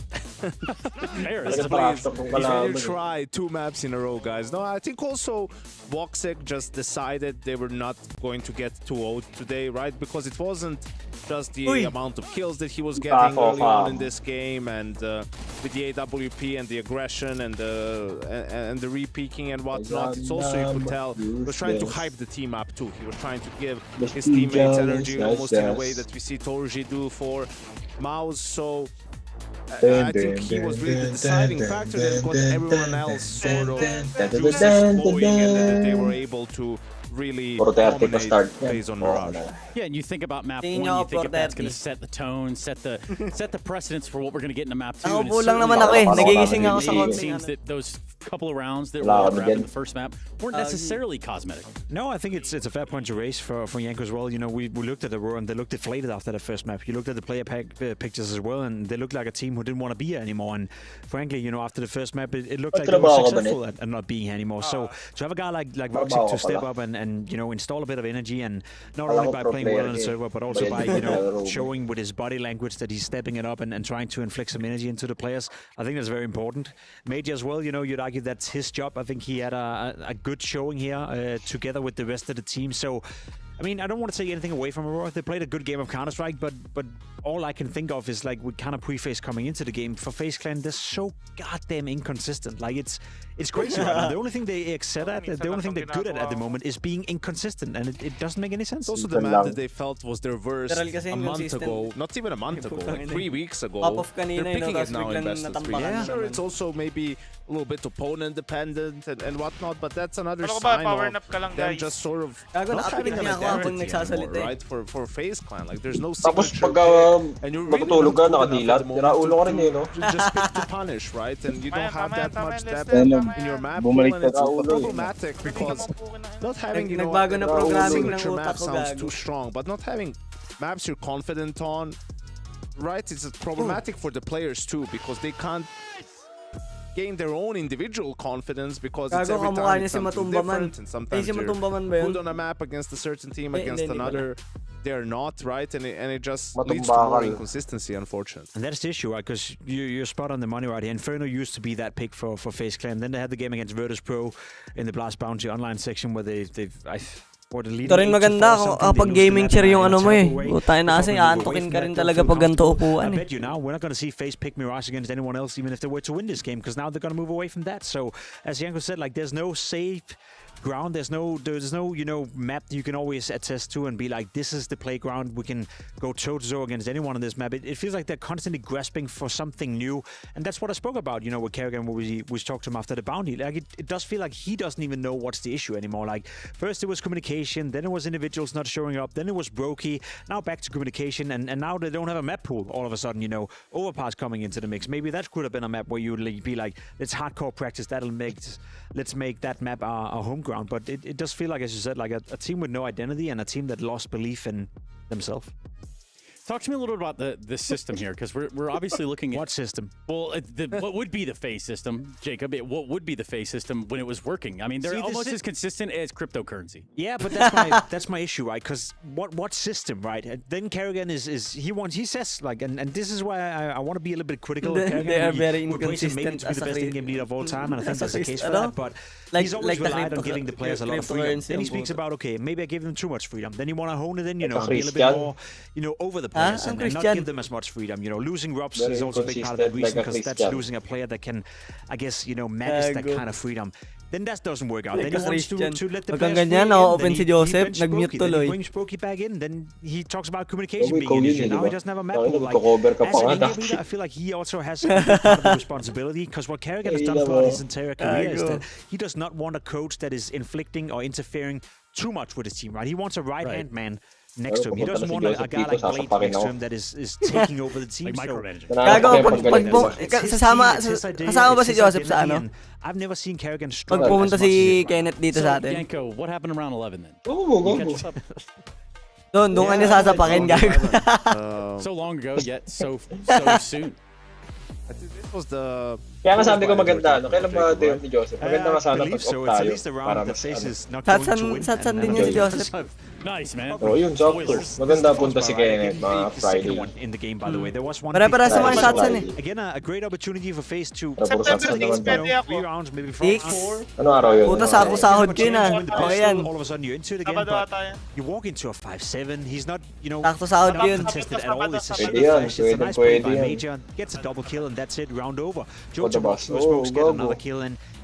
[SPEAKER 17] Please try two maps in a row, guys. No, I think also Voxec just decided they were not going to get 2-0 today, right? Because it wasn't just the amount of kills that he was getting early on in this game, and with the AWP and the aggression and the re-peeking and whatnot. It's also, you could tell, he was trying to hype the team up too. He was trying to give his teammates' energy almost in a way that we see Torji do for Mouse. So I think he was really the deciding factor that got everyone else sort of juices flowing, and that they were able to really dominate based on Mirage.
[SPEAKER 14] Yeah, and you think about map 1, you think if that's going to set the tone, set the precedence for what we're going to get into map 2. And it seems that those couple of rounds that were in the first map weren't necessarily cosmetic.
[SPEAKER 15] No, I think it's a fair point to raise for Yanko as well. You know, we looked at the Aurora and they looked deflated after the first map. You looked at the player pictures as well, and they looked like a team who didn't want to be here anymore. And frankly, you know, after the first map, it looked like they were successful at not being here anymore. So to have a guy like Voxic to step up and you know, install a bit of energy, and not only by playing well on the server, but also by, you know, showing with his body language that he's stepping it up and trying to inflict some energy into the players. I think that's very important. Major as well, you know, you'd argue that's his job. I think he had a good showing here together with the rest of the team. So, I mean, I don't want to take anything away from Aurora. They played a good game of Counter-Strike, but all I can think of is like with kind of pre-FaZe coming into the game. For FaZe Clan, they're so goddamn inconsistent. Like it's crazy right now. The only thing they excel at, the only thing they're good at the moment is being inconsistent, and it doesn't make any sense.
[SPEAKER 17] Also, the map that they felt was their worst a month ago, not even a month ago, like 3 weeks ago. They're picking it now in best of 3. Yeah, sure, it's also maybe a little bit opponent dependent and whatnot, but that's another sign of them just sort of not having an identity anymore, right? For FaZe Clan, like there's no signature pick, and you're really not good enough at the moment to just pick to punish, right? And you don't have that much depth in your map pool, and it's problematic because not having, you know, a signature map sounds too strong, but not having maps you're confident on, right? It's problematic for the players too, because they can't gain their own individual confidence because it's every time it's something different, and sometimes you're good on a map against a certain team, against another they're not, right? And it just leads to more inconsistency, unfortunately.
[SPEAKER 15] And that's the issue, right? Because you're spot on the money right here. Inferno used to be that pick for FaZe Clan. Then they had the game against Virtus Pro in the Blast Bounty online section where
[SPEAKER 2] ito rin maganda kapag gaming chair yung ano mo eh. Tayo na kasi aantokin ka rin talaga pag ganito upuan
[SPEAKER 15] eh. I bet you now, we're not going to see FaZe pick Mirage against anyone else, even if they were to win this game, because now they're going to move away from that. So, as Yanko said, like, there's no safe ground, there's no you know, map you can always attest to and be like, this is the playground, we can go toe-to-toe against anyone on this map. It feels like they're constantly grasping for something new, and that's what I spoke about, you know, with Kerrigan when we talked to him after the bounty. Like, it does feel like he doesn't even know what's the issue anymore. Like, first it was communication, then it was individuals not showing up, then it was Brokey, now back to communication, and now they don't have a map pool all of a sudden, you know. Overpass coming into the mix. Maybe that could have been a map where you'd be like, let's hardcore practice, let's make that map our home ground. But it does feel like, as you said, like a team with no identity and a team that lost belief in themselves.
[SPEAKER 14] Talk to me a little bit about the system here, because we're obviously looking at...
[SPEAKER 15] What system?
[SPEAKER 14] Well, what would be the FaZe system, Jacob? What would be the FaZe system when it was working? I mean, they're almost as consistent as cryptocurrency.
[SPEAKER 15] Yeah, but that's my issue, right? Because what system, right? Then Kerrigan he says, like, and this is why I want to be a little bit critical of Kerrigan.
[SPEAKER 2] They are very inconsistent
[SPEAKER 15] maybe to be the best in-game leader of all time, and I think that's the case for that, but he's always relied on giving the players a lot of freedom. Then he speaks about, okay, maybe I gave them too much freedom. Then you want to hone it in, you know, be a little bit more, you know, over the players and not give them as much freedom. You know, losing Robs is also a big part of that reason, because that's losing a player that can, I guess, you know, manage that kind of freedom. Then that doesn't work out. Then he wants to let the players
[SPEAKER 2] ganyan, open si Joseph, nag-mute tuloy.
[SPEAKER 15] He brings Brokey back in, then he talks about communication being an issue. Now he doesn't have a map. Like, as an in-game leader, I feel like he also has a part of the responsibility, because what Kerrigan has done throughout his entire career is that he does not want a coach that is inflicting or interfering too much with his team, right? He wants a right-hand man next to him. He doesn't want a guy like Blade next to him that is taking over the team.
[SPEAKER 14] Like micromanaging.
[SPEAKER 2] Kasama ba si Joseph sa ano?
[SPEAKER 15] I've never seen Kerrigan struggle.
[SPEAKER 2] Pag pumunta si Kenneth dito sa atin.
[SPEAKER 14] Yanko, what happened around 11 then?
[SPEAKER 2] Doon ka niya sasapakin, gago.
[SPEAKER 14] So long ago, yet so soon.
[SPEAKER 17] This was the...
[SPEAKER 11] Kaya nga sabi ko maganda, no? Kailan ba din ni Joseph? Maganda nga sana pag-off tayo para mas
[SPEAKER 2] Satsan din niya si Joseph.
[SPEAKER 14] Nice, man.
[SPEAKER 11] Oh, yun, Joseph. Maganda punta si Kenneth, mga Friday.
[SPEAKER 15] In the game, by the way. There was one...
[SPEAKER 2] Para sa mga Satsan eh.
[SPEAKER 15] Again, a great opportunity for FaZe to...
[SPEAKER 3] September 6, pwede ako.
[SPEAKER 15] 3 rounds, maybe 4.
[SPEAKER 11] Ano araw yun?
[SPEAKER 2] Puta sahod ko yun ah. Okay yan.
[SPEAKER 15] All of a sudden you're into it again, but you walk into a 5-7. He's not, you know...
[SPEAKER 2] Sakto sahod ko yun.
[SPEAKER 15] ...contested at all. It's a shit flash. It's a nice play by Major. Gets a double kill and that's it. Round over. Jojo was getting another kill, and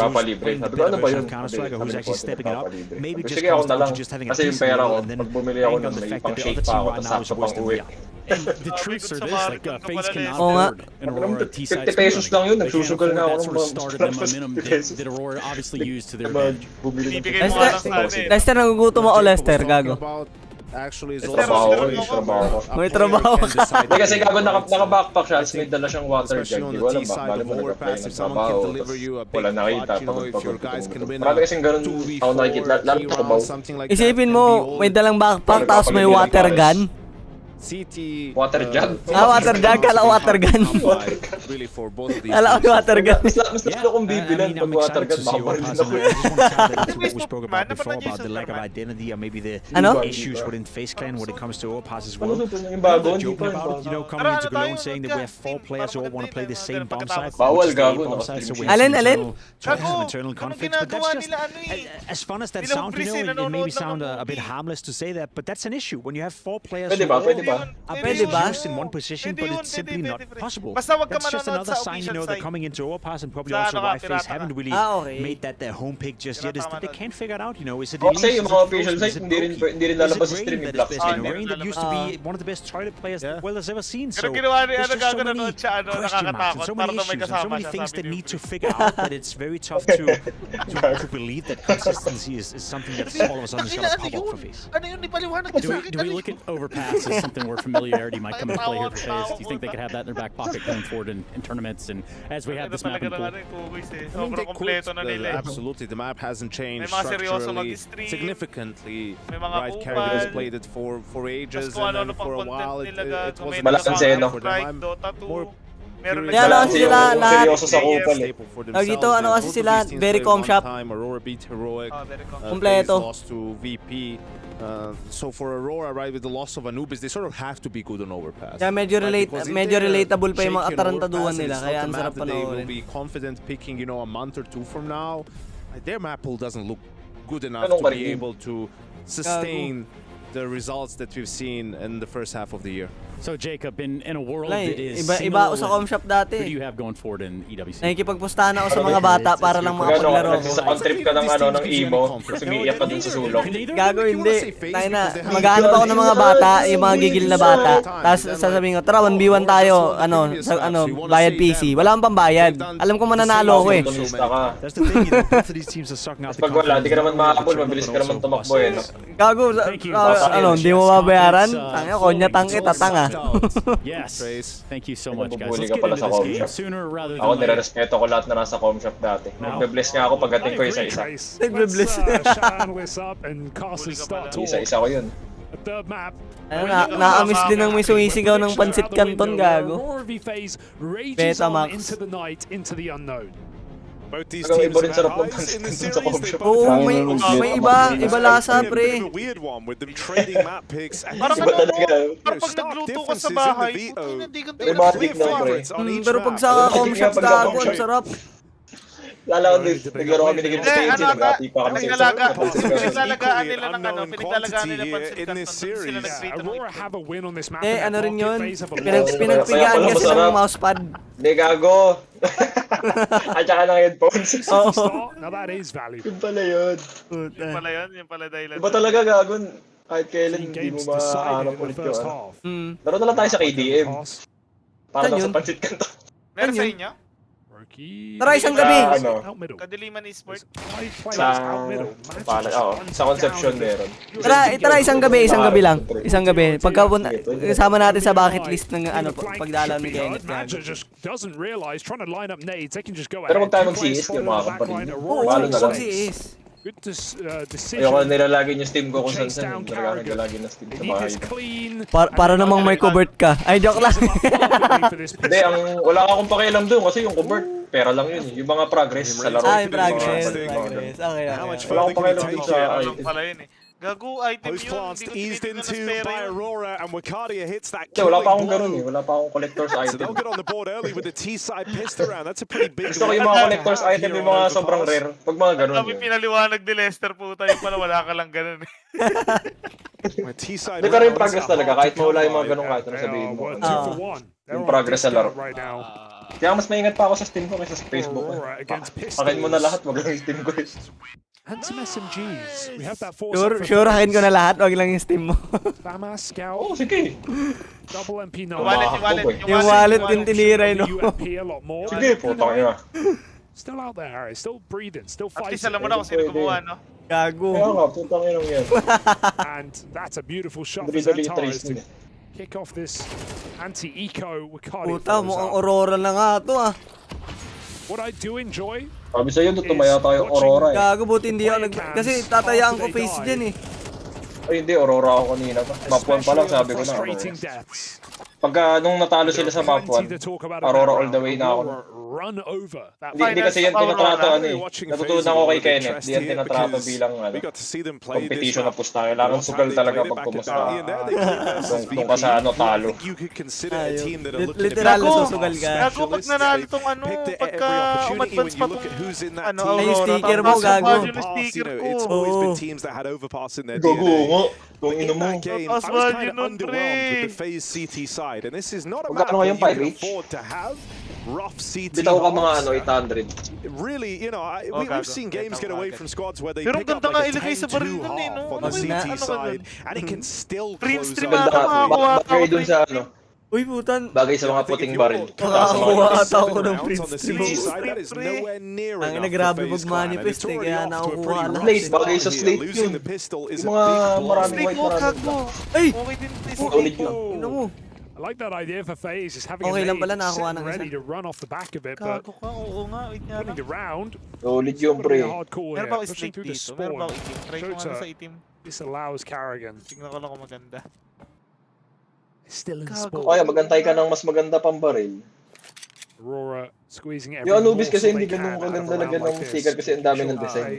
[SPEAKER 1] nagpapalibre. Sabi ko, ano ba yun?
[SPEAKER 15] Counter-Striker who's actually stepping it up. Maybe just
[SPEAKER 1] Sige, ako
[SPEAKER 15] comes
[SPEAKER 1] na
[SPEAKER 15] down
[SPEAKER 1] lang.
[SPEAKER 15] to just having a
[SPEAKER 1] Kasi yung
[SPEAKER 15] decent
[SPEAKER 1] pera ko,
[SPEAKER 15] role and then
[SPEAKER 1] pag bumili ako
[SPEAKER 15] bank on
[SPEAKER 1] ng
[SPEAKER 15] the
[SPEAKER 1] may
[SPEAKER 15] fact
[SPEAKER 1] pang
[SPEAKER 15] that the
[SPEAKER 1] shake
[SPEAKER 15] other
[SPEAKER 1] pa
[SPEAKER 15] team
[SPEAKER 1] ako,
[SPEAKER 15] right
[SPEAKER 1] tapos
[SPEAKER 15] now is
[SPEAKER 1] sakto
[SPEAKER 15] worse
[SPEAKER 1] pang
[SPEAKER 15] than
[SPEAKER 1] uwi.
[SPEAKER 15] we are.
[SPEAKER 14] And the truths are this, like FaZe cannot
[SPEAKER 2] Oo nga.
[SPEAKER 14] afford an Aurora T-side
[SPEAKER 1] 50 pesos lang yun,
[SPEAKER 14] They can't
[SPEAKER 1] nagsusugal
[SPEAKER 14] afford
[SPEAKER 1] na ako
[SPEAKER 14] that
[SPEAKER 1] ng
[SPEAKER 14] sort of
[SPEAKER 1] mga
[SPEAKER 14] start and the momentum that Aurora obviously used to their advantage.
[SPEAKER 1] Bumili ng
[SPEAKER 3] Ibigay mo lang sa atin.
[SPEAKER 2] Lester, nagugutom ako, Lester, gago.
[SPEAKER 17] actually is
[SPEAKER 2] May trabaho ka.
[SPEAKER 11] Hindi kasi gago naka-backpack siya, tapos may dala siyang water jug. Di ko alam ba, bali mo nag-apply ng trabaho, tapos wala nakita, pagod. Marami kasing ganun ako nakikita, lalo ko baw.
[SPEAKER 2] Isipin mo, may dalang backpack, tapos may water gun.
[SPEAKER 11] Water jug?
[SPEAKER 2] Water jug, kala water gun.
[SPEAKER 17] Really for both of these.
[SPEAKER 2] Kala ko water gun.
[SPEAKER 11] Mas lalo kong bibilan pag water gun, baka pa rin ako.
[SPEAKER 15] What we spoke about before about the lack of identity and maybe the issues within FaZe Clan when it comes to overpass as well. Joking about it, coming into Cologne saying that we have 4 players who all want to play the same bomb site.
[SPEAKER 11] Bawal gago,
[SPEAKER 15] So we
[SPEAKER 2] have
[SPEAKER 15] some internal conflicts, but that's just as fun as that sounds. It maybe sound a bit harmless to say that, but that's an issue when you have 4 players who are used in one position, but it's simply not possible. That's just another sign, they're coming into overpass, and probably also why FaZe haven't really made that their home pick just yet, is that they can't figure it out, is it
[SPEAKER 11] kasi yung mga official site, hindi rin lalabas sa stream yung black screen.
[SPEAKER 15] Rain that used to be one of the best toilet players the world has ever seen, so
[SPEAKER 3] Pero ginawa niya,
[SPEAKER 15] there's just so many question marks and so many issues and so many things that need to figure out that it's very tough to believe that consistency is something that's all of a sudden is going to pop up for FaZe.
[SPEAKER 14] Do we look at overpass as something where familiarity might come into play here for FaZe? Do you think they could have that in their back pocket going forward in tournaments and as we have this map in pool?
[SPEAKER 17] Absolutely, the map hasn't changed structurally significantly. Right, Carrigan has played it for ages, and then for a while it wasn't for them.
[SPEAKER 2] Ano sila lahat? Dito, ano kasi sila? Very calm shop.
[SPEAKER 17] Aurora beat Heroic.
[SPEAKER 2] Kompleto.
[SPEAKER 17] Lost to VP. So for Aurora, right, with the loss of Anubis, they sort of have to be good on overpass.
[SPEAKER 2] Yeah, medyo relatable pa yung mga atarantaduhan nila, kaya ang sarap panoorin.
[SPEAKER 17] They will be confident picking, a month or 2 from now. Their map pool doesn't look good enough to be able to sustain the results that we've seen in the first half of the year.
[SPEAKER 14] So Jacob, in a world that is
[SPEAKER 2] iba ako sa com shop dati.
[SPEAKER 14] Who do you have going forward in EWC?
[SPEAKER 2] Nakikipagpustahan ako sa mga bata para lang makapaglaro.
[SPEAKER 11] Nagsasakontrip ka ng emo, sumiiyak ka dun sa sulong.
[SPEAKER 2] Gago, hindi. Tayo na, maghanap ako ng mga bata, yung mga gigil na bata. Tapos sasabihin ko, tara 1v1 tayo, bayad PC. Wala akong pambayad. Alam ko mananalo ko eh.
[SPEAKER 15] That's the thing, both of these teams are sucking out the
[SPEAKER 11] pag wala, di ka naman makakapul, mabilis ka naman tumakbo eh.
[SPEAKER 2] Gago, hindi mo mabayaran? Tanga, konya tangke, tatanga.
[SPEAKER 14] Yes. Thank you so much, guys.
[SPEAKER 11] Let's
[SPEAKER 14] get into this game sooner rather than
[SPEAKER 11] later. Ako nire-respeto ko lahat na nasa com shop dati. Nagbe-bless nga ako pagdating ko isa-isa.
[SPEAKER 2] Nagbe-bless.
[SPEAKER 11] Isa-isa ko yun.
[SPEAKER 2] Nakamiss din ng may sumisigaw ng Pansit Canton, gago. Betamax.
[SPEAKER 7] Both these teams have had highs in the series. They both have
[SPEAKER 2] may iba lasa, pre.
[SPEAKER 7] A weird one with them trading map picks and
[SPEAKER 3] parang pag nagluto ka sa bahay, hindi ka
[SPEAKER 2] pero pag sa com shop gago, ang sarap.
[SPEAKER 11] Lalo din, naglaro kami ng stage, nagati pa kami sa
[SPEAKER 3] pinaglalagaan nila ng pinaglalagaan nila Pansit Canton, sila nag-create ng
[SPEAKER 2] ano rin yun, pinagpigaan kasi ng mousepad.
[SPEAKER 11] Hindi, gago. At saka ng headphones.
[SPEAKER 4] Now that is value.
[SPEAKER 11] Yun pala yun.
[SPEAKER 3] Yun pala dahilan.
[SPEAKER 11] Iba talaga gagon. Kahit kailan hindi mo mahanap ulit yun. Laro na lang tayo sa KDM. Para lang sa Pansit Canton.
[SPEAKER 3] Meron sa inyo?
[SPEAKER 2] Tara, isang gabi.
[SPEAKER 3] Kadiliman Esports.
[SPEAKER 11] Sa Conception meron.
[SPEAKER 2] Tara, isang gabi lang. Isang gabi. Pagkapunta, kasama natin sa bucket list ng pagdalaw ni Genget.
[SPEAKER 11] Pero kung tayo mag-CS, yung mga company. Palo na lang.
[SPEAKER 4] Good decision.
[SPEAKER 11] Ayoko nilalagay yung Steam ko kung saan nilalagay na Steam sa bahay.
[SPEAKER 2] Para namang may covert ka. Ay, joke lang.
[SPEAKER 11] Hindi, wala akong pakialam doon kasi yung covert, pera lang yun. Yung mga progress sa laro.
[SPEAKER 2] Yung progress. Okay.
[SPEAKER 11] Wala akong pakialam doon sa item.
[SPEAKER 3] Gago, item yun.
[SPEAKER 7] Eased into by Aurora and Wakadia hits that
[SPEAKER 11] killing wala pa akong ganun eh. Wala pa akong collector's item.
[SPEAKER 7] So they'll get on the board early with the T-side pissed around. That's a pretty big...
[SPEAKER 11] Gusto ko yung mga collector's item, yung mga sobrang rare. Pag mga ganun
[SPEAKER 3] yun. Kami pinaliwanag ni Lester po tayo pala wala ka lang ganun eh.
[SPEAKER 11] Hindi pero yung progress talaga. Kahit mawala yung mga ganun kahit ano sabihin mo. Yung progress sa laro. Kaya mas maingat pa ako sa Steam ko kaysa sa Facebook ko. Pakin mo na lahat, wag lang yung Steam ko.
[SPEAKER 4] And some SMGs. We have that force.
[SPEAKER 2] Sure, hakin ko na lahat, wag lang yung Steam mo.
[SPEAKER 4] Bama Scout.
[SPEAKER 11] Oh, sige.
[SPEAKER 4] Double MP9.
[SPEAKER 2] Yung wallet yung tiniray, no?
[SPEAKER 11] Sige, putang ina.
[SPEAKER 4] Still out there, Harry. Still breathing. Still fighting.
[SPEAKER 3] At least alam mo na kung sino gumawa, no?
[SPEAKER 2] Gago.
[SPEAKER 11] Kaya nga, putang inong yan.
[SPEAKER 4] And that's a beautiful shot for Zantares to kick off this anti-eco with cardio.
[SPEAKER 2] Puta, mukhang Aurora na nga to ah.
[SPEAKER 4] What I do enjoy.
[SPEAKER 11] Sabi sa'yo, tumaya tayo Aurora eh.
[SPEAKER 2] Gago, buti hindi ako kasi tatayaan ko face dyan eh.
[SPEAKER 11] Ay hindi, Aurora ako kanina pa. Map 1 pa lang sabi ko na Aurora. Pagka nung natalo sila sa map 1, Aurora all the way na ako. Hindi kasi yan tinatrato ano eh. Natutunan ako kay Kenneth. Hindi yan tinatrato bilang competition na pusta. Kailangan sugal talaga pag pumusta. Kung ka sa ano, talo.
[SPEAKER 2] Literal na susugal ka.
[SPEAKER 3] Gago pag nanalo tong ano, pagka umadvance pa tong ano, Aurora.
[SPEAKER 2] Ay, sticker mo, gago.
[SPEAKER 7] It's always been teams that had overpass in their
[SPEAKER 11] DNA. Kung ino mo.
[SPEAKER 7] I was kind of underwhelmed with the FaZe CT side, and this is not a map where you can afford to have rough CT.
[SPEAKER 11] Bitaw ka mga ano, 800.
[SPEAKER 7] Really, you know, we've seen games get away from squads where they pick up like a 10-2 half on the CT side, and it can still close out.
[SPEAKER 11] Bagay dun sa ano.
[SPEAKER 2] Uy, putan.
[SPEAKER 11] Bagay sa mga puting baril.
[SPEAKER 2] Nakakuha ata ako ng Prince
[SPEAKER 7] Ang
[SPEAKER 2] nagrabe mag-manifest eh, kaya nakukuha lahat.
[SPEAKER 11] Slate, bagay sa slate yun. Yung mga maraming white maraming.
[SPEAKER 2] Ay!
[SPEAKER 11] Ulit yun.
[SPEAKER 2] Ino mo.
[SPEAKER 4] I like that idea for FaZe, is having
[SPEAKER 2] okay
[SPEAKER 4] a
[SPEAKER 2] lang pala,
[SPEAKER 4] nade
[SPEAKER 2] nakakuha
[SPEAKER 4] sitting
[SPEAKER 2] ng
[SPEAKER 4] ready to run off the back of it, but winning the round.
[SPEAKER 11] Ulit yung pre.
[SPEAKER 3] Meron ba ako slate dito? Meron ba ako itim? Try ko nga sa itim.
[SPEAKER 4] This allows Carrigan.
[SPEAKER 3] Tingnan ko lang kung maganda.
[SPEAKER 4] Still in sport.
[SPEAKER 11] Kaya magantay ka ng mas maganda pang baril.
[SPEAKER 4] Aurora squeezing every
[SPEAKER 11] yung Anubis kasi
[SPEAKER 4] morsel
[SPEAKER 11] hindi
[SPEAKER 4] they
[SPEAKER 11] ganun
[SPEAKER 4] can
[SPEAKER 11] kaganda
[SPEAKER 4] out of a
[SPEAKER 11] lagyan
[SPEAKER 4] round
[SPEAKER 11] ng
[SPEAKER 4] like
[SPEAKER 11] sticker
[SPEAKER 4] this.
[SPEAKER 11] kasi ang dami ng design.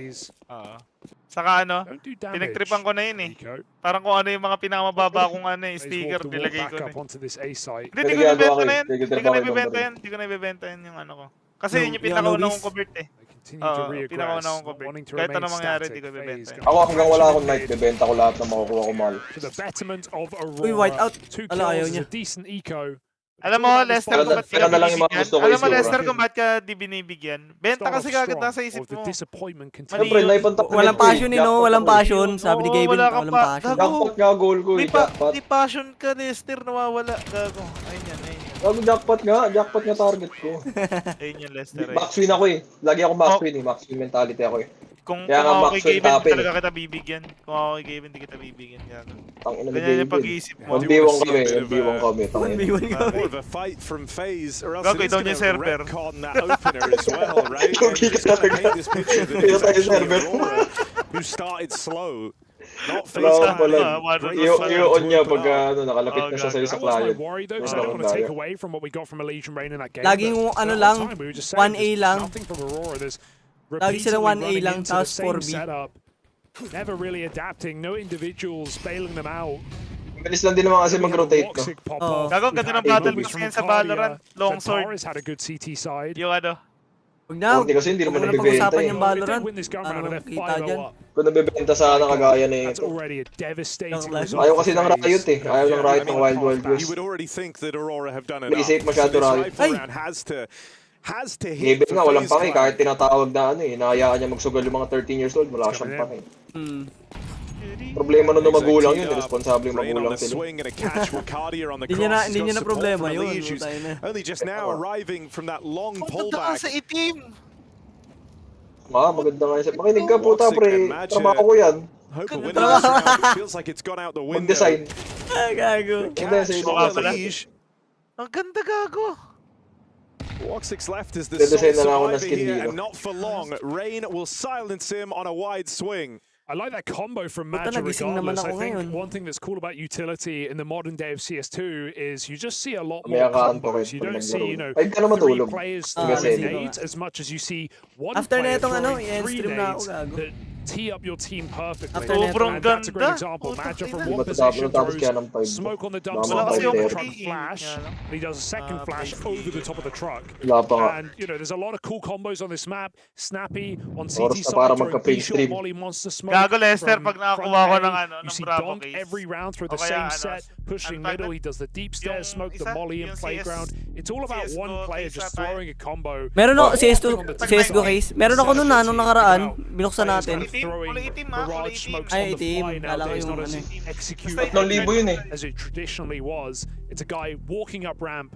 [SPEAKER 3] Saka ano, pinagtripan ko na yun eh. Parang kung ano yung mga pinakamababa kong ano eh, sticker, nilagay ko na. Hindi ko nabibenta na yan. Hindi ko nabibenta yan. Hindi ko nabibenta yan yung ano ko. Kasi yun yung pinakauna kong convert eh. Pinakauna kong convert. Kahit ano mangyari, hindi ko nabibenta yan.
[SPEAKER 11] Ako hanggang wala akong night, bibenta ko lahat na makukuha ko mahal.
[SPEAKER 2] Uy, white out. Ala, ayaw niya.
[SPEAKER 3] Alam mo, Lester, kung ba't ka binibigyan? Alam mo, Lester,
[SPEAKER 11] Scorpion.
[SPEAKER 3] kung ba't ka di binibigyan? Benta kasi kagad nasa isip mo.
[SPEAKER 11] Siyempre, naipanta ko.
[SPEAKER 2] Walang passion eh, no? Walang passion. Sabi ni Gavin, walang passion.
[SPEAKER 11] Jackpot nga, goal ko eh. Jackpot.
[SPEAKER 3] Di passion ka, Lester, nawawala. Gago. Ayun yan, ayun yan.
[SPEAKER 11] Gago, jackpot nga target ko.
[SPEAKER 3] Ayun yan, Lester.
[SPEAKER 11] Max win ako eh. Lagi ako max win eh. Max win mentality ako eh.
[SPEAKER 3] Kung
[SPEAKER 11] kaya nga
[SPEAKER 3] ako
[SPEAKER 11] max
[SPEAKER 3] kay
[SPEAKER 11] win
[SPEAKER 3] Gavin,
[SPEAKER 11] tapin.
[SPEAKER 3] talaga kita bibigyan. Kung ako kay Gavin, di kita bibigyan. Gago.
[SPEAKER 11] Ganyan
[SPEAKER 3] yung pag-iisip mo.
[SPEAKER 11] 1v1 kami, 1v1 kami.
[SPEAKER 2] 1v1 kami.
[SPEAKER 7] More of a fight from FaZe, or else
[SPEAKER 3] Gago,
[SPEAKER 7] it is
[SPEAKER 3] itaw
[SPEAKER 7] going
[SPEAKER 3] niya
[SPEAKER 7] to
[SPEAKER 3] server.
[SPEAKER 7] retcon that opener as well, right? And just to paint this picture that it's actually Aurora who started slow. Not FaZe.
[SPEAKER 11] I-on niya pag nakalapit na siya sa isang client.
[SPEAKER 2] Laging ano lang, 1A lang. Lagi sila 1A lang, tapos 4B.
[SPEAKER 4] Never really adapting, no individuals bailing them out.
[SPEAKER 11] Bilis lang din naman kasi mag-rotate, no?
[SPEAKER 3] Gago, ganda ng battle pass ngayon sa Valorant. Long sword.
[SPEAKER 4] Had a good CT side.
[SPEAKER 3] Yung ano.
[SPEAKER 2] Huwag na,
[SPEAKER 11] Hindi kasi hindi naman
[SPEAKER 2] huwag na
[SPEAKER 11] nabibenta
[SPEAKER 2] pag-usapan
[SPEAKER 11] eh.
[SPEAKER 2] yung Valorant. Ano nang kita dyan?
[SPEAKER 11] Kung nabibenta sana kagaya na
[SPEAKER 4] That's
[SPEAKER 11] ito.
[SPEAKER 4] already a devastating
[SPEAKER 11] Ayaw kasi ng Riot eh. Ayaw ng Riot ng Wild Wild West.
[SPEAKER 7] You would already think that Aurora have done
[SPEAKER 11] Play
[SPEAKER 7] enough.
[SPEAKER 11] safe masyado Riot.
[SPEAKER 7] Has to hit
[SPEAKER 11] Gavin nga, walang pake. Kahit tinatawag na ano eh. Nahayaan niya magsugal yung mga 13 years old. Wala siyang pake. Problema nun ng magulang yun. Responsable yung magulang sila.
[SPEAKER 2] Hindi niya na problema yun.
[SPEAKER 7] Only just now arriving from that long pullback.
[SPEAKER 3] Sa itim!
[SPEAKER 11] Maganda nga yun. Makinig ka puta pre. Trabaho ko yan.
[SPEAKER 7] Feels like it's gone out the window.
[SPEAKER 11] Mag-design.
[SPEAKER 2] Gago.
[SPEAKER 3] Ang ganda gago.
[SPEAKER 7] Woxic left as the sole survivor here, and not for long. Rain will silence him on a wide swing.
[SPEAKER 4] I like that combo from Magic regardless. I think one thing that's cool about utility in the modern day of CS2 is you just see a lot more combos. You don't see, 3 players throwing nades as much as you see one player throwing 3 nades that tee up your team perfectly. And that's a great example. Magic from one position throws smoke on the dump site, the truck flash, and he does a second flash over the top of the truck. And, there's a lot of cool combos on this map. Snappy on CT side, throwing B-shot, molly, monster smoke.
[SPEAKER 3] Gago, Lester, pag nakakuha ko ng ano,
[SPEAKER 4] You see
[SPEAKER 3] Bravo
[SPEAKER 4] Donk
[SPEAKER 3] case.
[SPEAKER 4] every round through the same set, pushing middle. He does the deep stairs smoke, the molly in playground. It's all about one player just throwing a combo.
[SPEAKER 2] Meron ako CSGO case. Meron ako nun nung nakaraan. Binuksan natin.
[SPEAKER 4] Barrage smokes
[SPEAKER 2] Ay,
[SPEAKER 4] on the fly
[SPEAKER 2] itim.
[SPEAKER 4] now.
[SPEAKER 2] Kala ko
[SPEAKER 4] There's
[SPEAKER 2] yung
[SPEAKER 4] not
[SPEAKER 2] ano
[SPEAKER 4] as
[SPEAKER 2] eh.
[SPEAKER 4] execute
[SPEAKER 11] 3,000 yun eh.
[SPEAKER 4] as it traditionally was. It's a guy walking up ramp,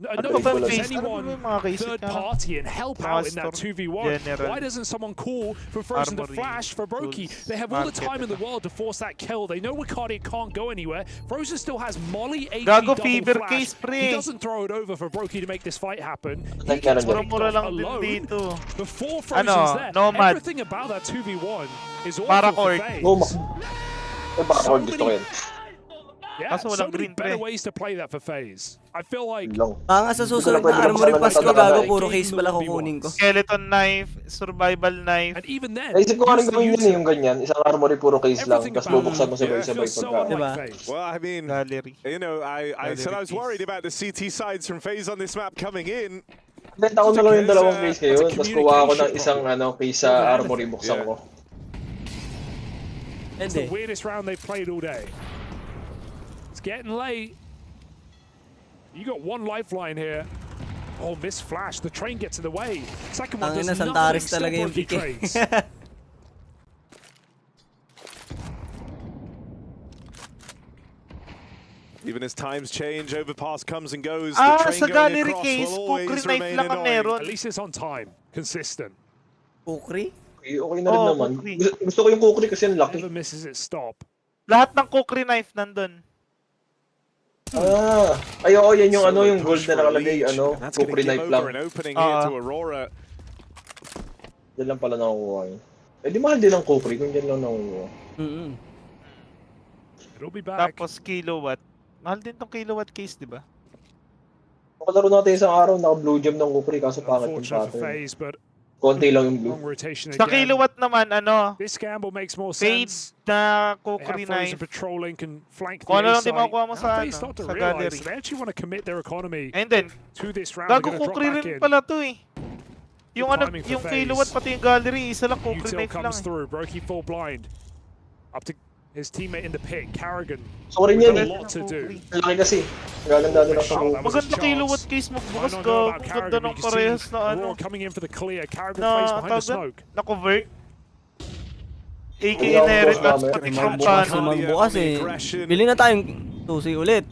[SPEAKER 4] No offense, anyone third party and help out in that 2v1. Why doesn't someone call for Frozen to flash for Broky? They have all the time in the world to force that kill. They know Ricardo can't go anywhere. Frozen still has Molly, AP, double flash. He doesn't throw it over for Broky to make this fight happen. He gets picked off alone before Frozen's there. Everything about that 2v1 is all for FaZe. Yeah, so many better ways to play that for FaZe. I feel like...
[SPEAKER 2] Sa susunod na Armory Pass ko, gago, puro case pala kukunin ko.
[SPEAKER 3] Skeleton knife, survival knife.
[SPEAKER 4] And even then...
[SPEAKER 11] Naisip ko anong gawin yun yung ganyan. Isang armory puro case lang. Tapos bubuksan mo sabay-sabay pagka.
[SPEAKER 2] Diba?
[SPEAKER 7] Well, I mean, you know, I said I was worried about the CT sides from FaZe on this map coming in.
[SPEAKER 11] Benta ko na lang yung dalawang case ngayon. Tapos kuha ako ng isang case sa armory, buksan ko.
[SPEAKER 4] It's the weirdest round they've played all day. It's getting late. You got one lifeline here. Oh, missed flash. The train gets in the way. Second one does nothing. Still Broky trades.
[SPEAKER 7] Even as times change, overpass comes and goes. The train going across will always remain annoying.
[SPEAKER 4] At least it's on time. Consistent.
[SPEAKER 2] Kukri?
[SPEAKER 11] Okay na rin naman. Gusto ko yung kukri kasi yung laki.
[SPEAKER 4] Never misses its stop.
[SPEAKER 3] Lahat ng kukri knife nandun.
[SPEAKER 11] Oo, yan yung yung gold na nakalagay, kukri knife lang. Yan lang pala nakukuha yun. Eh di mahal din ang kukri kung yan lang nakukuha.
[SPEAKER 4] It'll be back.
[SPEAKER 3] Tapos kilowatt. Mahal din tong kilowatt case, di ba?
[SPEAKER 11] Nakalaro natin isang araw, naka-blue gem ng kukri kaso pangit yung pattern. Konti lang yung blue.
[SPEAKER 3] Sa kilowatt naman,
[SPEAKER 4] this gamble makes more
[SPEAKER 3] sense. Na kukri knife. Kung ano lang di makukuha mo sa gallery.
[SPEAKER 4] They actually want to commit their economy
[SPEAKER 3] and then,
[SPEAKER 4] to this round.
[SPEAKER 3] Gago kukri rin pala to eh. Yung kilowatt pati yung gallery, isa lang kukri knife lang.
[SPEAKER 4] Broky full blind. Up to his teammate in the pit, Carrigan.
[SPEAKER 11] Sorry niyan
[SPEAKER 4] a lot to do.
[SPEAKER 11] Laki kasi. Gaganda din ako.
[SPEAKER 3] Maganda kilowatt case mo bukas ko. Maganda ng parehas na
[SPEAKER 4] coming in for the clear. Carrigan plays behind the smoke.
[SPEAKER 3] Na-convert. AK inherit at pati from Chano.
[SPEAKER 2] Magbukas eh. Bili na tayong tusi ulit.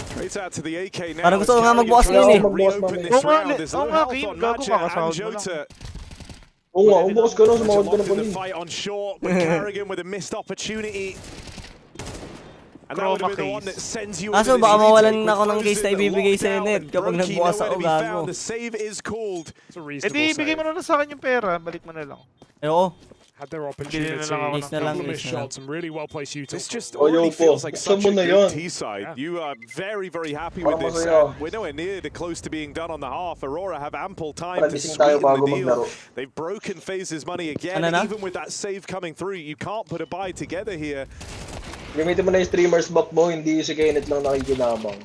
[SPEAKER 2] Parang gusto ko nga magbukas ngayon eh.
[SPEAKER 3] Oo nga, Kim. Gago ka kasahod mo lang.
[SPEAKER 11] Oo nga, bukas ka na. Sumawad ka na po rin.
[SPEAKER 7] Carrigan with a missed opportunity.
[SPEAKER 2] Kaso baka mawalan na ako ng case na ibibigay sa Ned kapag nagbukas ako, gago.
[SPEAKER 3] Eh di, ibigay mo na sa akin yung pera. Balik mo na lang.
[SPEAKER 2] Oo.
[SPEAKER 4] Had their opportunity. Shots and really well placed util.
[SPEAKER 7] This just already feels like such a good T side. You are very, very happy with this. We're nowhere near the close to being done on the half. Aurora have ample time to sweeten the deal. They've broken FaZe's money again. Even with that save coming through, you can't put a buy together here.
[SPEAKER 11] Gamitin mo na yung streamer's back mo, hindi si Kenneth lang nakikinabang.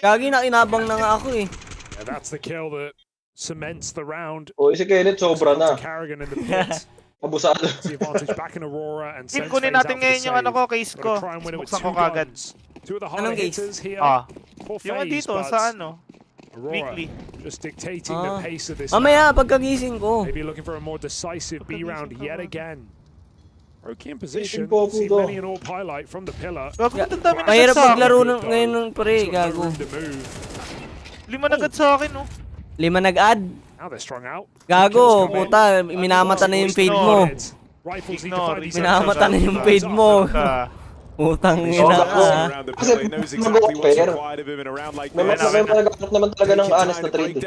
[SPEAKER 2] Gagi na inabang na nga ako eh.
[SPEAKER 4] Yeah, that's the kill that cements the round.
[SPEAKER 11] Si Kenneth sobra na.
[SPEAKER 4] Carrigan in the pit.
[SPEAKER 11] Abusado.
[SPEAKER 4] The advantage back in Aurora and
[SPEAKER 3] Team, kunin natin ngayon yung case ko. Buksan ko kagad.
[SPEAKER 4] Two of the hard hitters here.
[SPEAKER 3] Yung dito sa
[SPEAKER 4] weekly. Just dictating the pace of this.
[SPEAKER 2] Mamaya pagkagising ko.
[SPEAKER 4] Maybe looking for a more decisive B round yet again. Broky in position. See many an AWP highlight from the pillar.
[SPEAKER 2] Mahirap maglaro ngayon ng pre, gago.
[SPEAKER 3] 5 nag-add sa akin, no?
[SPEAKER 2] 5 nag-add?
[SPEAKER 4] Now they're strung out.
[SPEAKER 2] Gago, puta, minamata na yung fade mo. Minamata na yung fade mo. Putang ina ka.
[SPEAKER 11] Kasi mag-offer. May nagkakot naman talaga ng honest na trade.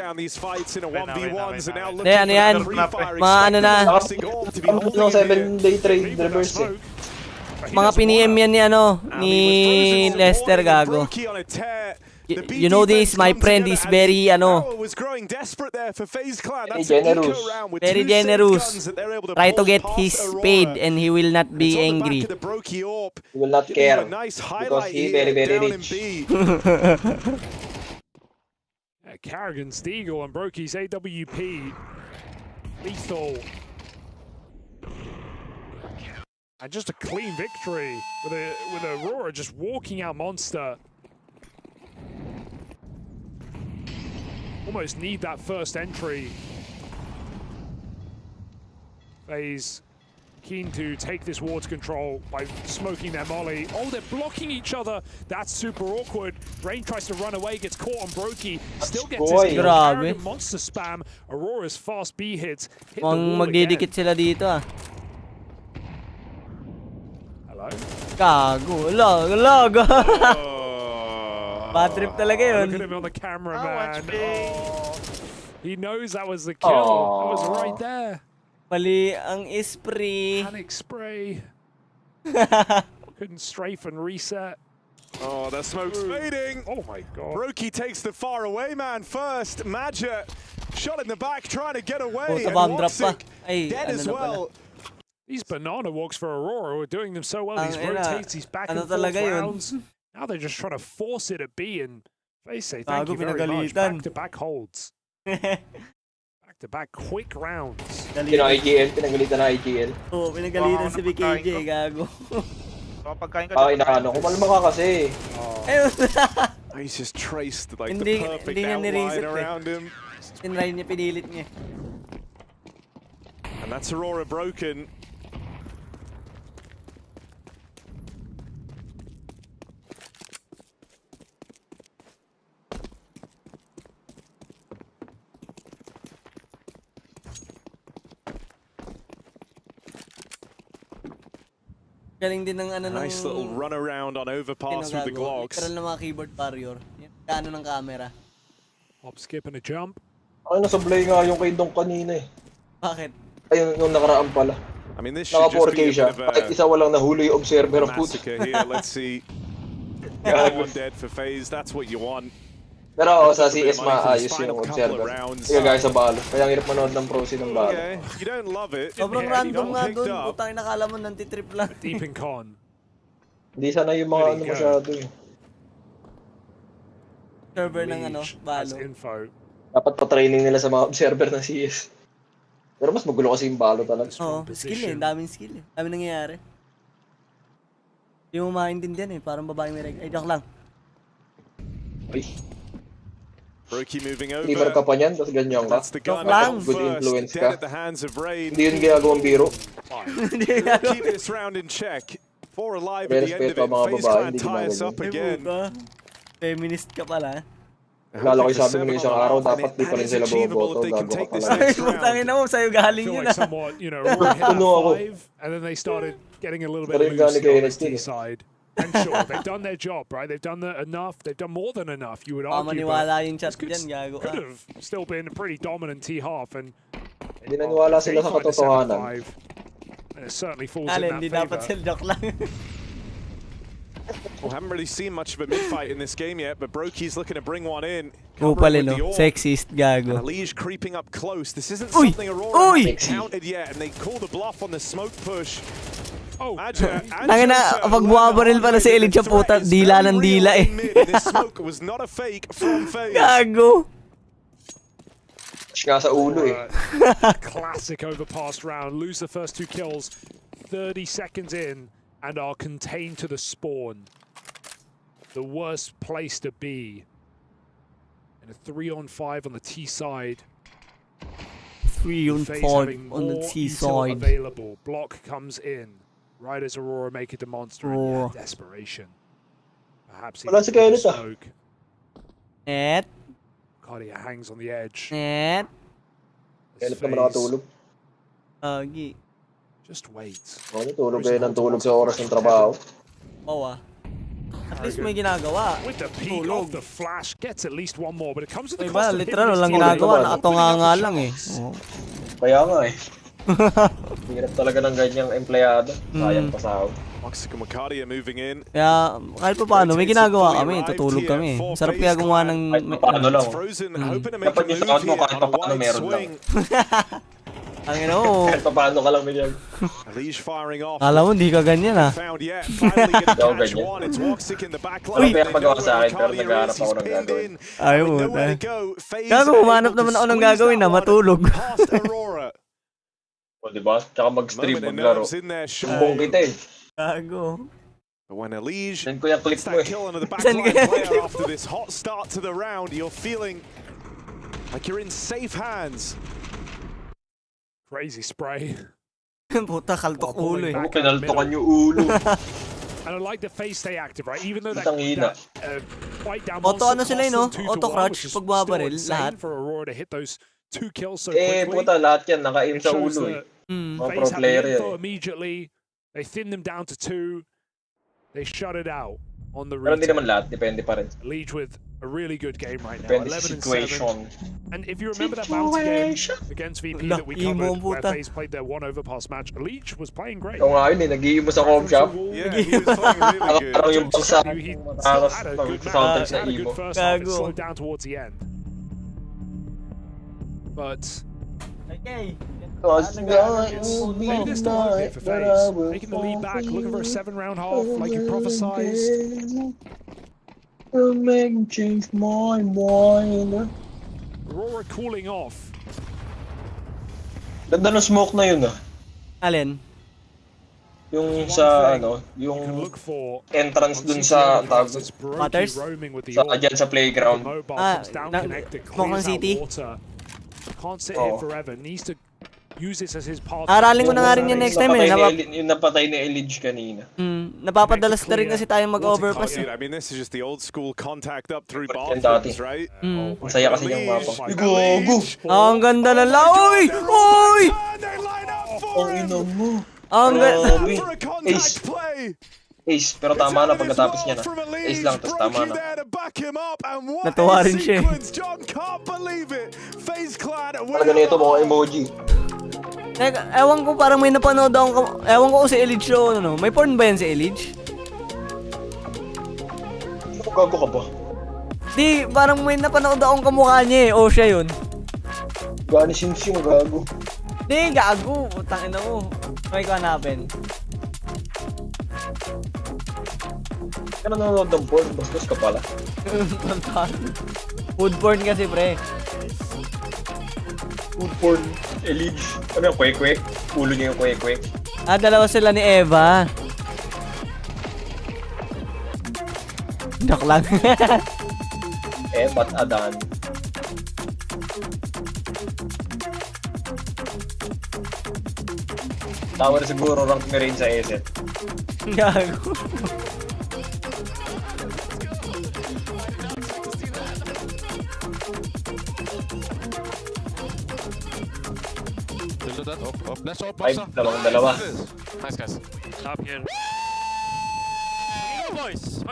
[SPEAKER 2] Hindi, ano yan? Mga ano na.
[SPEAKER 11] 7-day trade reverse eh.
[SPEAKER 2] Mga piniem yan ni Lester, gago. You know this, my friend is very
[SPEAKER 11] generous.
[SPEAKER 2] Very generous. Try to get his paid and he will not be angry.
[SPEAKER 11] He will not care because he very, very rich.
[SPEAKER 4] Carrigan, Steagle and Broky's AWP. Lethal. And just a clean victory with Aurora just walking out Monster. Almost need that first entry. FaZe keen to take this water control by smoking their molly. Oh, they're blocking each other. That's super awkward. Rain tries to run away, gets caught on Brokey. Still gets his kill. Arrogant monster spam. Aurora's fast B hits. Hit the wall
[SPEAKER 2] magdidikit sila dito ah.
[SPEAKER 4] Hello?
[SPEAKER 2] Gago. Log. Bad trip talaga yun.
[SPEAKER 4] Look at him on the camera, man. Oh. He knows that was the kill. That was right there.
[SPEAKER 2] Mali ang spray.
[SPEAKER 4] Panic spray. Couldn't strafe and reset.
[SPEAKER 7] Oh, the smoke's fading.
[SPEAKER 4] Oh my god.
[SPEAKER 7] Brokey takes the far away man first. Madja shot in the back trying to get away.
[SPEAKER 2] And Woxic
[SPEAKER 7] dead as well.
[SPEAKER 4] These banana walks for Aurora were doing them so well. These rotates, these back and forth rounds. Now they're just trying to force it at B, and they say thank you very much. Back-to-back holds. Back-to-back quick rounds.
[SPEAKER 11] IGL, pinagalitan na IGL.
[SPEAKER 2] Oo, pinagalitan si BKJ, gago.
[SPEAKER 11] Inaano, kumalma ka kasi.
[SPEAKER 7] He's just traced like the perfect outline around him.
[SPEAKER 2] Tinry niya, pinilit niya.
[SPEAKER 7] And that's Aurora broken.
[SPEAKER 2] Galing din ng
[SPEAKER 7] nice little run around on overpass with the Glocks.
[SPEAKER 2] Literal na mga keyboard warrior. Kano ng camera.
[SPEAKER 4] Hop, skip, and a jump.
[SPEAKER 11] Ay, nasablay nga yung kay Dong kanina eh.
[SPEAKER 2] Bakit?
[SPEAKER 11] Ayun, yung nakaraan pala.
[SPEAKER 7] I mean, this should just be a bit of a
[SPEAKER 11] kahit isa walang nahuli yung observer of foot.
[SPEAKER 7] Here, let's see. One dead for FaZe, that's what you want.
[SPEAKER 11] Pero sa CS maayos yung observer. Kaya guys sa balo. Kaya ang hirap manood ng pro ng balo.
[SPEAKER 7] Okay, you don't love it.
[SPEAKER 2] Sobrang random nga doon. Putang nakala mo nanti-trip lang.
[SPEAKER 4] Deep in con.
[SPEAKER 11] Hindi sana yung mga ano masyado eh.
[SPEAKER 2] Server ng ano, balo.
[SPEAKER 11] Dapat pa-training nila sa mga observer ng CS. Pero mas magulo kasi yung balo talaga.
[SPEAKER 2] Oo, skill eh. Daming skill eh. Daming nangyayari. Hindi mo maintindihan eh. Parang babaeng may reg. Ay, joke lang.
[SPEAKER 11] Ay.
[SPEAKER 7] Brokey moving over.
[SPEAKER 11] Hindi mo nagkapanyan, tapos ganyan ka.
[SPEAKER 2] Joke lang.
[SPEAKER 11] Good influence ka. Hindi yun ginagawang biro.
[SPEAKER 7] Keep this round in check. 4 alive at the end of it. FaZe trying to tie us up again.
[SPEAKER 2] Feminist ka pala.
[SPEAKER 11] Lalo kayo sabi mo isang araw, dapat di pa rin sila boboto. Gago ka pala.
[SPEAKER 2] Putangin na mo, sa'yo galing yun ah.
[SPEAKER 4] Puno ako. And then they started getting a little bit loose on the ST side. And sure, they've done their job, right? They've done enough. They've done more than enough, you would argue.
[SPEAKER 2] Maniwala yung chat dyan, gago
[SPEAKER 4] could have still been a pretty dominant T-half. And
[SPEAKER 11] hindi naniwala sila sa katotohanan.
[SPEAKER 4] And it certainly falls in that
[SPEAKER 2] hindi dapat sila joke lang.
[SPEAKER 7] Well, haven't really seen much of a mid-fight in this game yet, but Brokey's looking to bring one in.
[SPEAKER 2] Pala no, sexist, gago.
[SPEAKER 7] And Lige creeping up close. This isn't something Aurora hasn't counted yet, and they call the bluff on the smoke push. Oh,
[SPEAKER 2] Nangin na, pag buwabaril pala si Elijah puta, dila ng dila eh.
[SPEAKER 7] This smoke was not a fake from FaZe.
[SPEAKER 2] Gago.
[SPEAKER 11] Siya sa ulo eh.
[SPEAKER 4] Classic overpass round. Lose the first 2 kills. 30 seconds in and are contained to the spawn. The worst place to be. And a 3-on-5 on the T side.
[SPEAKER 2] 3-on-5 on the T side.
[SPEAKER 4] Available. Block comes in. Right as Aurora make it demonstrate desperation. Perhaps even smoke. Cardia hangs on the edge.
[SPEAKER 11] Kailan naman nakatulog?
[SPEAKER 4] Just wait.
[SPEAKER 11] Tulog kayo ng tulog sa oras ng trabaho.
[SPEAKER 2] At least may ginagawa.
[SPEAKER 4] With the peak of the flash, gets at least one more, but it comes with the
[SPEAKER 2] cost of literal walang ginagawa, nakatunga lang eh.
[SPEAKER 11] Kaya nga eh. Hirap talaga ng ganyang empleyado. Sayang pasahod.
[SPEAKER 7] Moving in.
[SPEAKER 2] Kaya kahit pa paano, may ginagawa kami, tutulog kami. Sarap kaya gumawa ng...
[SPEAKER 11] Paano lang. Dapat yung sakot mo kahit pa paano meron lang.
[SPEAKER 2] Ang ino mo.
[SPEAKER 11] Kahit pa paano ka lang bigyan.
[SPEAKER 2] Alam mo, hindi ka ganyan ah.
[SPEAKER 11] Daw ganyan. Wala pa yung magawa sa akin pero naghahanap ako ng gagawin.
[SPEAKER 2] Ayaw mo tayo. Gago, humanap naman ako ng gagawin na matulog.
[SPEAKER 11] O diba? Tsaka mag-stream, maglaro. Sumbong kita eh.
[SPEAKER 2] Gago.
[SPEAKER 7] When Lige
[SPEAKER 11] send ko yung clip mo eh.
[SPEAKER 7] kill into the backline player after this hot start to the round, you're feeling like you're in safe hands.
[SPEAKER 4] Crazy spray.
[SPEAKER 2] Puta, kaltok ulo eh.
[SPEAKER 1] Ako, kinaltokan yung ulo.
[SPEAKER 4] And I like the phase stay active, right? Even though that fight down
[SPEAKER 2] Auto ano sila no? Auto crouch pag bumabaril lahat.
[SPEAKER 4] For Aurora to hit those 2 kills so
[SPEAKER 1] quickly. Puta, lahat yan naka-aim sa ulo eh. Mga pro player yan.
[SPEAKER 4] Immediately, they thin them down to 2. They shut it out on the
[SPEAKER 1] Pero hindi naman lahat, depende pa rin.
[SPEAKER 4] Leech with a really good game right now.
[SPEAKER 1] Depende
[SPEAKER 4] 11
[SPEAKER 1] situation.
[SPEAKER 4] And if you remember that bounty game against VP that we covered, where FaZe played their 1 overpass match, Leech was playing great.
[SPEAKER 1] Oo nga yun eh, nag-iimo sa com shop.
[SPEAKER 7] Yeah, he was playing really good.
[SPEAKER 1] Parang yung bangsa.
[SPEAKER 4] He still had a good match. He had a good first half. It slowed down towards the end. But
[SPEAKER 2] Okay.
[SPEAKER 4] maybe this still okay for FaZe. Taking the lead back, looking for a 7-round half like you prophesized.
[SPEAKER 1] Will make me change my mind.
[SPEAKER 4] Aurora cooling off.
[SPEAKER 1] Ganda ng smoke na yun ah.
[SPEAKER 2] Alin?
[SPEAKER 1] Yung sa ano, yung entrance dun sa
[SPEAKER 2] Waters?
[SPEAKER 1] Sa dyan sa playground.
[SPEAKER 2] Smoke City?
[SPEAKER 4] Can't sit here forever. Needs to use this as his path.
[SPEAKER 2] Aralin ko na nga rin yun next time eh.
[SPEAKER 1] Yung napatay ni Elige kanina.
[SPEAKER 2] Napapadalas na rin kasi tayong mag-overpass.
[SPEAKER 7] I mean, this is just the old school contact up through bathrooms, right?
[SPEAKER 1] Ang saya kasi niyang mapa. Gogo!
[SPEAKER 2] Ang ganda na lang. Oy! Oy!
[SPEAKER 1] Ang ina mo.
[SPEAKER 2] Ang ganda.
[SPEAKER 1] Ace. Ace, pero tama na pagkatapos niya na. Ace lang, tapos tama na.
[SPEAKER 2] Natuwa rin siya eh.
[SPEAKER 1] Talaga na ito mga emoji.
[SPEAKER 2] Ewan ko, parang may napanood akong... Ewan ko si Elige show, ano. May porn ba yan si Elige?
[SPEAKER 1] Gago ka ba?
[SPEAKER 2] Di, parang may napanood akong kamukha niya eh. O siya yun.
[SPEAKER 1] Gani Sims yung gago.
[SPEAKER 2] Di, gago. Utang ina mo. May ko hanapin.
[SPEAKER 1] Ka nanonood ng porn, bastos ka pala.
[SPEAKER 2] Food porn kasi pre.
[SPEAKER 1] Food porn, Elige. Ano yung kwek-kwek? Ulo niya yung kwek-kwek.
[SPEAKER 2] Dalawa sila ni Eva. Joke lang.
[SPEAKER 1] Eva at Adan. Tawa na siguro rank ni Rain sa ESET.
[SPEAKER 2] Gago.
[SPEAKER 10] Let's hope.
[SPEAKER 1] Dalawa.
[SPEAKER 10] Nice guys.
[SPEAKER 3] Top here. Go boys.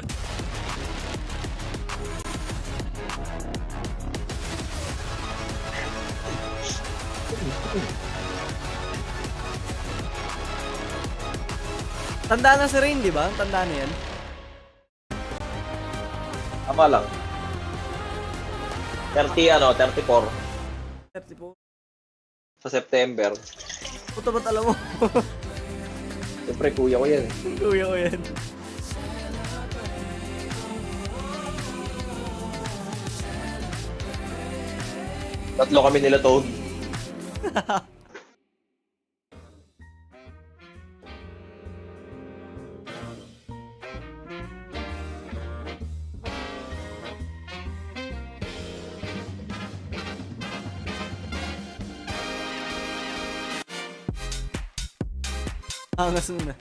[SPEAKER 2] Tanda na si Rain, di ba? Tanda na yan.
[SPEAKER 1] Tama lang. 34.
[SPEAKER 2] 34.
[SPEAKER 1] Sa September.
[SPEAKER 2] Puto ba't alam mo?
[SPEAKER 1] Siyempre, kuya ko yan eh.
[SPEAKER 2] Kuya ko yan.
[SPEAKER 1] Tatlo kami nila Toad.
[SPEAKER 2] Angas na.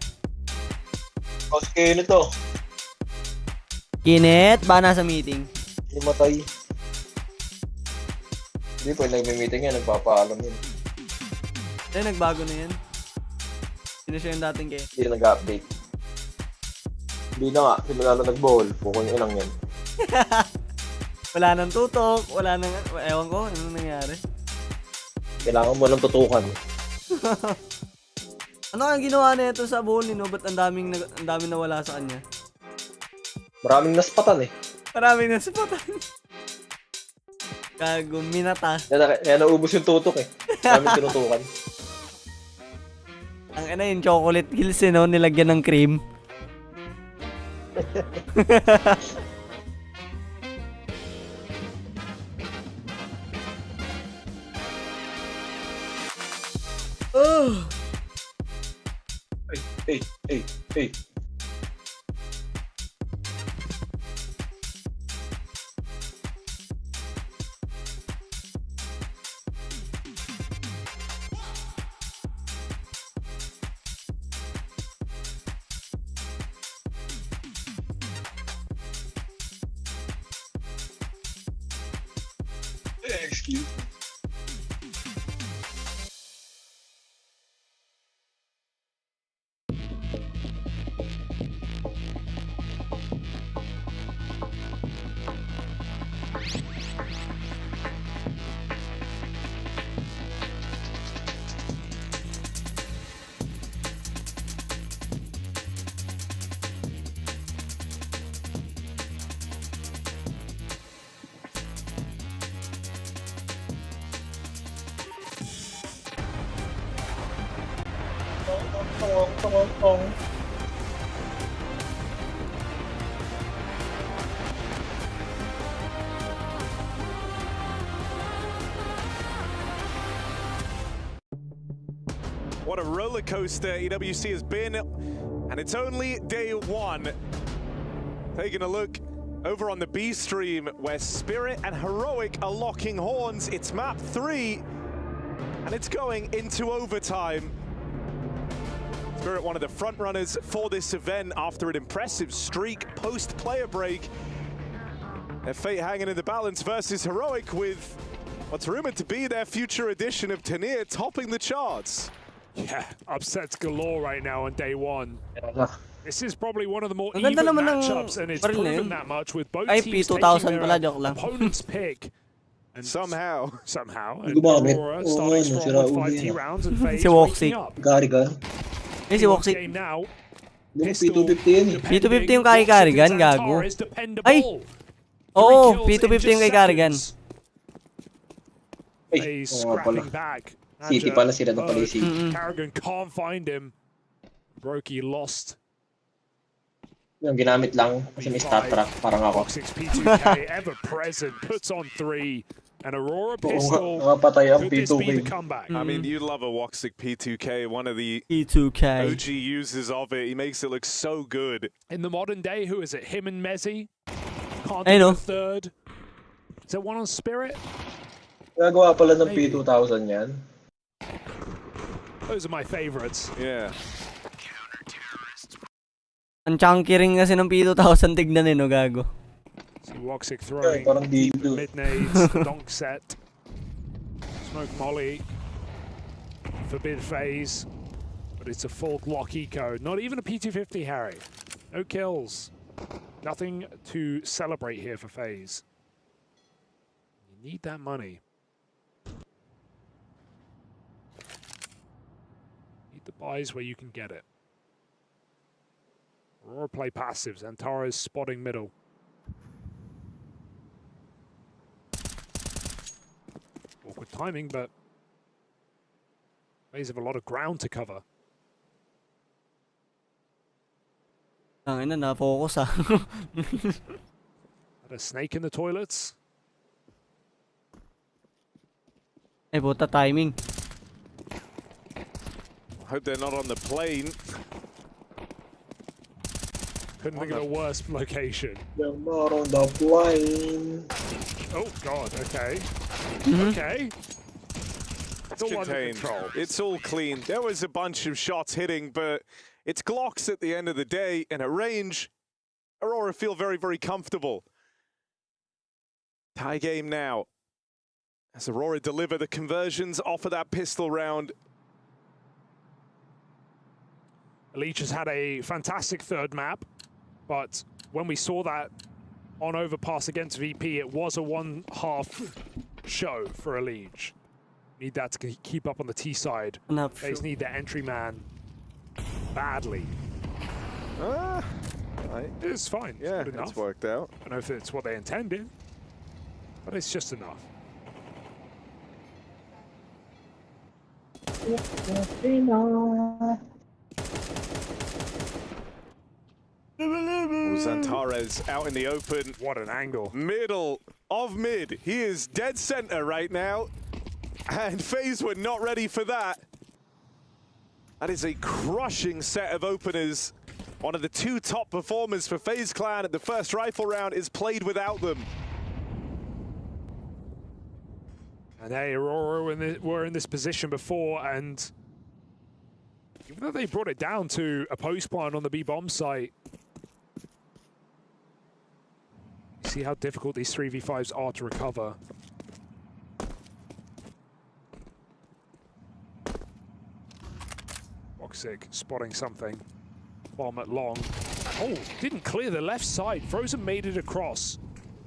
[SPEAKER 1] Cause kayo nito.
[SPEAKER 2] Kinet, ba nasa meeting?
[SPEAKER 1] Limatay. Hindi po, nagme-meeting yan, nagpapaalam yun.
[SPEAKER 2] Nagbago na yan. Sino siya yung dating kayo?
[SPEAKER 1] Hindi na nag-update. Hindi na nga, simula na nag-ball. Pukong ilang yan.
[SPEAKER 2] Wala nang tutok, wala nang... Ewan ko, ano nangyari?
[SPEAKER 1] Kailangan mo lang tutukan.
[SPEAKER 2] Ano ang ginawa na ito sa buhol nino? Ba't ang daming nawala sa kanya?
[SPEAKER 1] Maraming naspatan eh.
[SPEAKER 2] Maraming naspatan. Gago, minata.
[SPEAKER 1] Kaya naubos yung tutok eh. Maraming tinutukan.
[SPEAKER 2] Ang yung chocolate hills eh, no? Nilagyan ng cream. Oh!
[SPEAKER 1] Hey.
[SPEAKER 11] Excuse.
[SPEAKER 7] What a roller coaster EWC has been, and it's only day one. Taking a look over on the B stream where Spirit and Heroic are locking horns. It's map 3, and it's going into overtime. Spirit, one of the front runners for this event after an impressive streak post-player break. Their fate hanging in the balance versus Heroic with what's rumored to be their future edition of Tanir topping the charts.
[SPEAKER 4] Yeah, upsets galore right now on day one. This is probably one of the more even matchups, and it's proven that much with both teams taking their opponent's pick. And somehow, and Aurora starting strong with 5T rounds and FaZe waking up.
[SPEAKER 2] Si Woxic.
[SPEAKER 4] Game now.
[SPEAKER 11] P250 yun eh.
[SPEAKER 2] P250 yung kay Carrigan, gago. Ay! Oo, P250 yung kay Carrigan.
[SPEAKER 11] Ay, scrapping back. City pala sila ng pala City.
[SPEAKER 4] Carrigan can't find him. Brokey lost.
[SPEAKER 11] Yung ginamit lang kasi may stat track, parang ako.
[SPEAKER 4] P2K ever present, puts on 3. And Aurora pistol
[SPEAKER 11] could
[SPEAKER 4] this be the comeback?
[SPEAKER 7] I mean, you love a Woxic P2K, one of the
[SPEAKER 2] P2K
[SPEAKER 7] OG users of it. He makes it look so good.
[SPEAKER 4] In the modern day, who is it? Him and Mezzi? Can't do the third. Is there one on Spirit?
[SPEAKER 11] Nagawa pala ng P2000 yan.
[SPEAKER 4] Those are my favorites.
[SPEAKER 7] Yeah.
[SPEAKER 2] Ang chunky ring kasi ng P2000 tignan no, gago.
[SPEAKER 4] See Woxic throwing mid nades, donk set, smoke molly, forbid phase, but it's a full Glock eco. Not even a P250, Harry. No kills. Nothing to celebrate here for FaZe. You need that money. Need the buys where you can get it. Aurora play passives. Antara is spotting middle. Awkward timing, but FaZe have a lot of ground to cover.
[SPEAKER 2] Tangina na focus ah.
[SPEAKER 4] Had a snake in the toilets.
[SPEAKER 2] Eh puta timing.
[SPEAKER 7] I hope they're not on the plane.
[SPEAKER 4] Couldn't think of a worse location.
[SPEAKER 11] They're not on the plane.
[SPEAKER 4] Oh god, okay. Okay.
[SPEAKER 7] It's all under control. It's all clean. There was a bunch of shots hitting, but it's Glocks at the end of the day, and at range, Aurora feel very, very comfortable. Tie game now. As Aurora deliver the conversions off of that pistol round.
[SPEAKER 4] Leech has had a fantastic third map, but when we saw that on overpass against VP, it was a 1/2 show for Leech. Need that to keep up on the T side. They just need their entry man badly. It's fine.
[SPEAKER 7] Yeah,
[SPEAKER 4] it's good enough.
[SPEAKER 7] It's worked out.
[SPEAKER 4] I don't know if it's what they intended, but it's just enough.
[SPEAKER 7] Zantares out in the open.
[SPEAKER 4] What an angle.
[SPEAKER 7] Middle of mid. He is dead center right now. And FaZe were not ready for that. That is a crushing set of openers. One of the 2 top performers for FaZe Clan at the first rifle round is played without them.
[SPEAKER 4] And hey, Aurora were in this position before, and even though they brought it down to a post plant on the B-bomb site, you see how difficult these 3v5s are to recover. Woxic spotting something. Bomb at long. Oh, didn't clear the left side. Frozen made it across.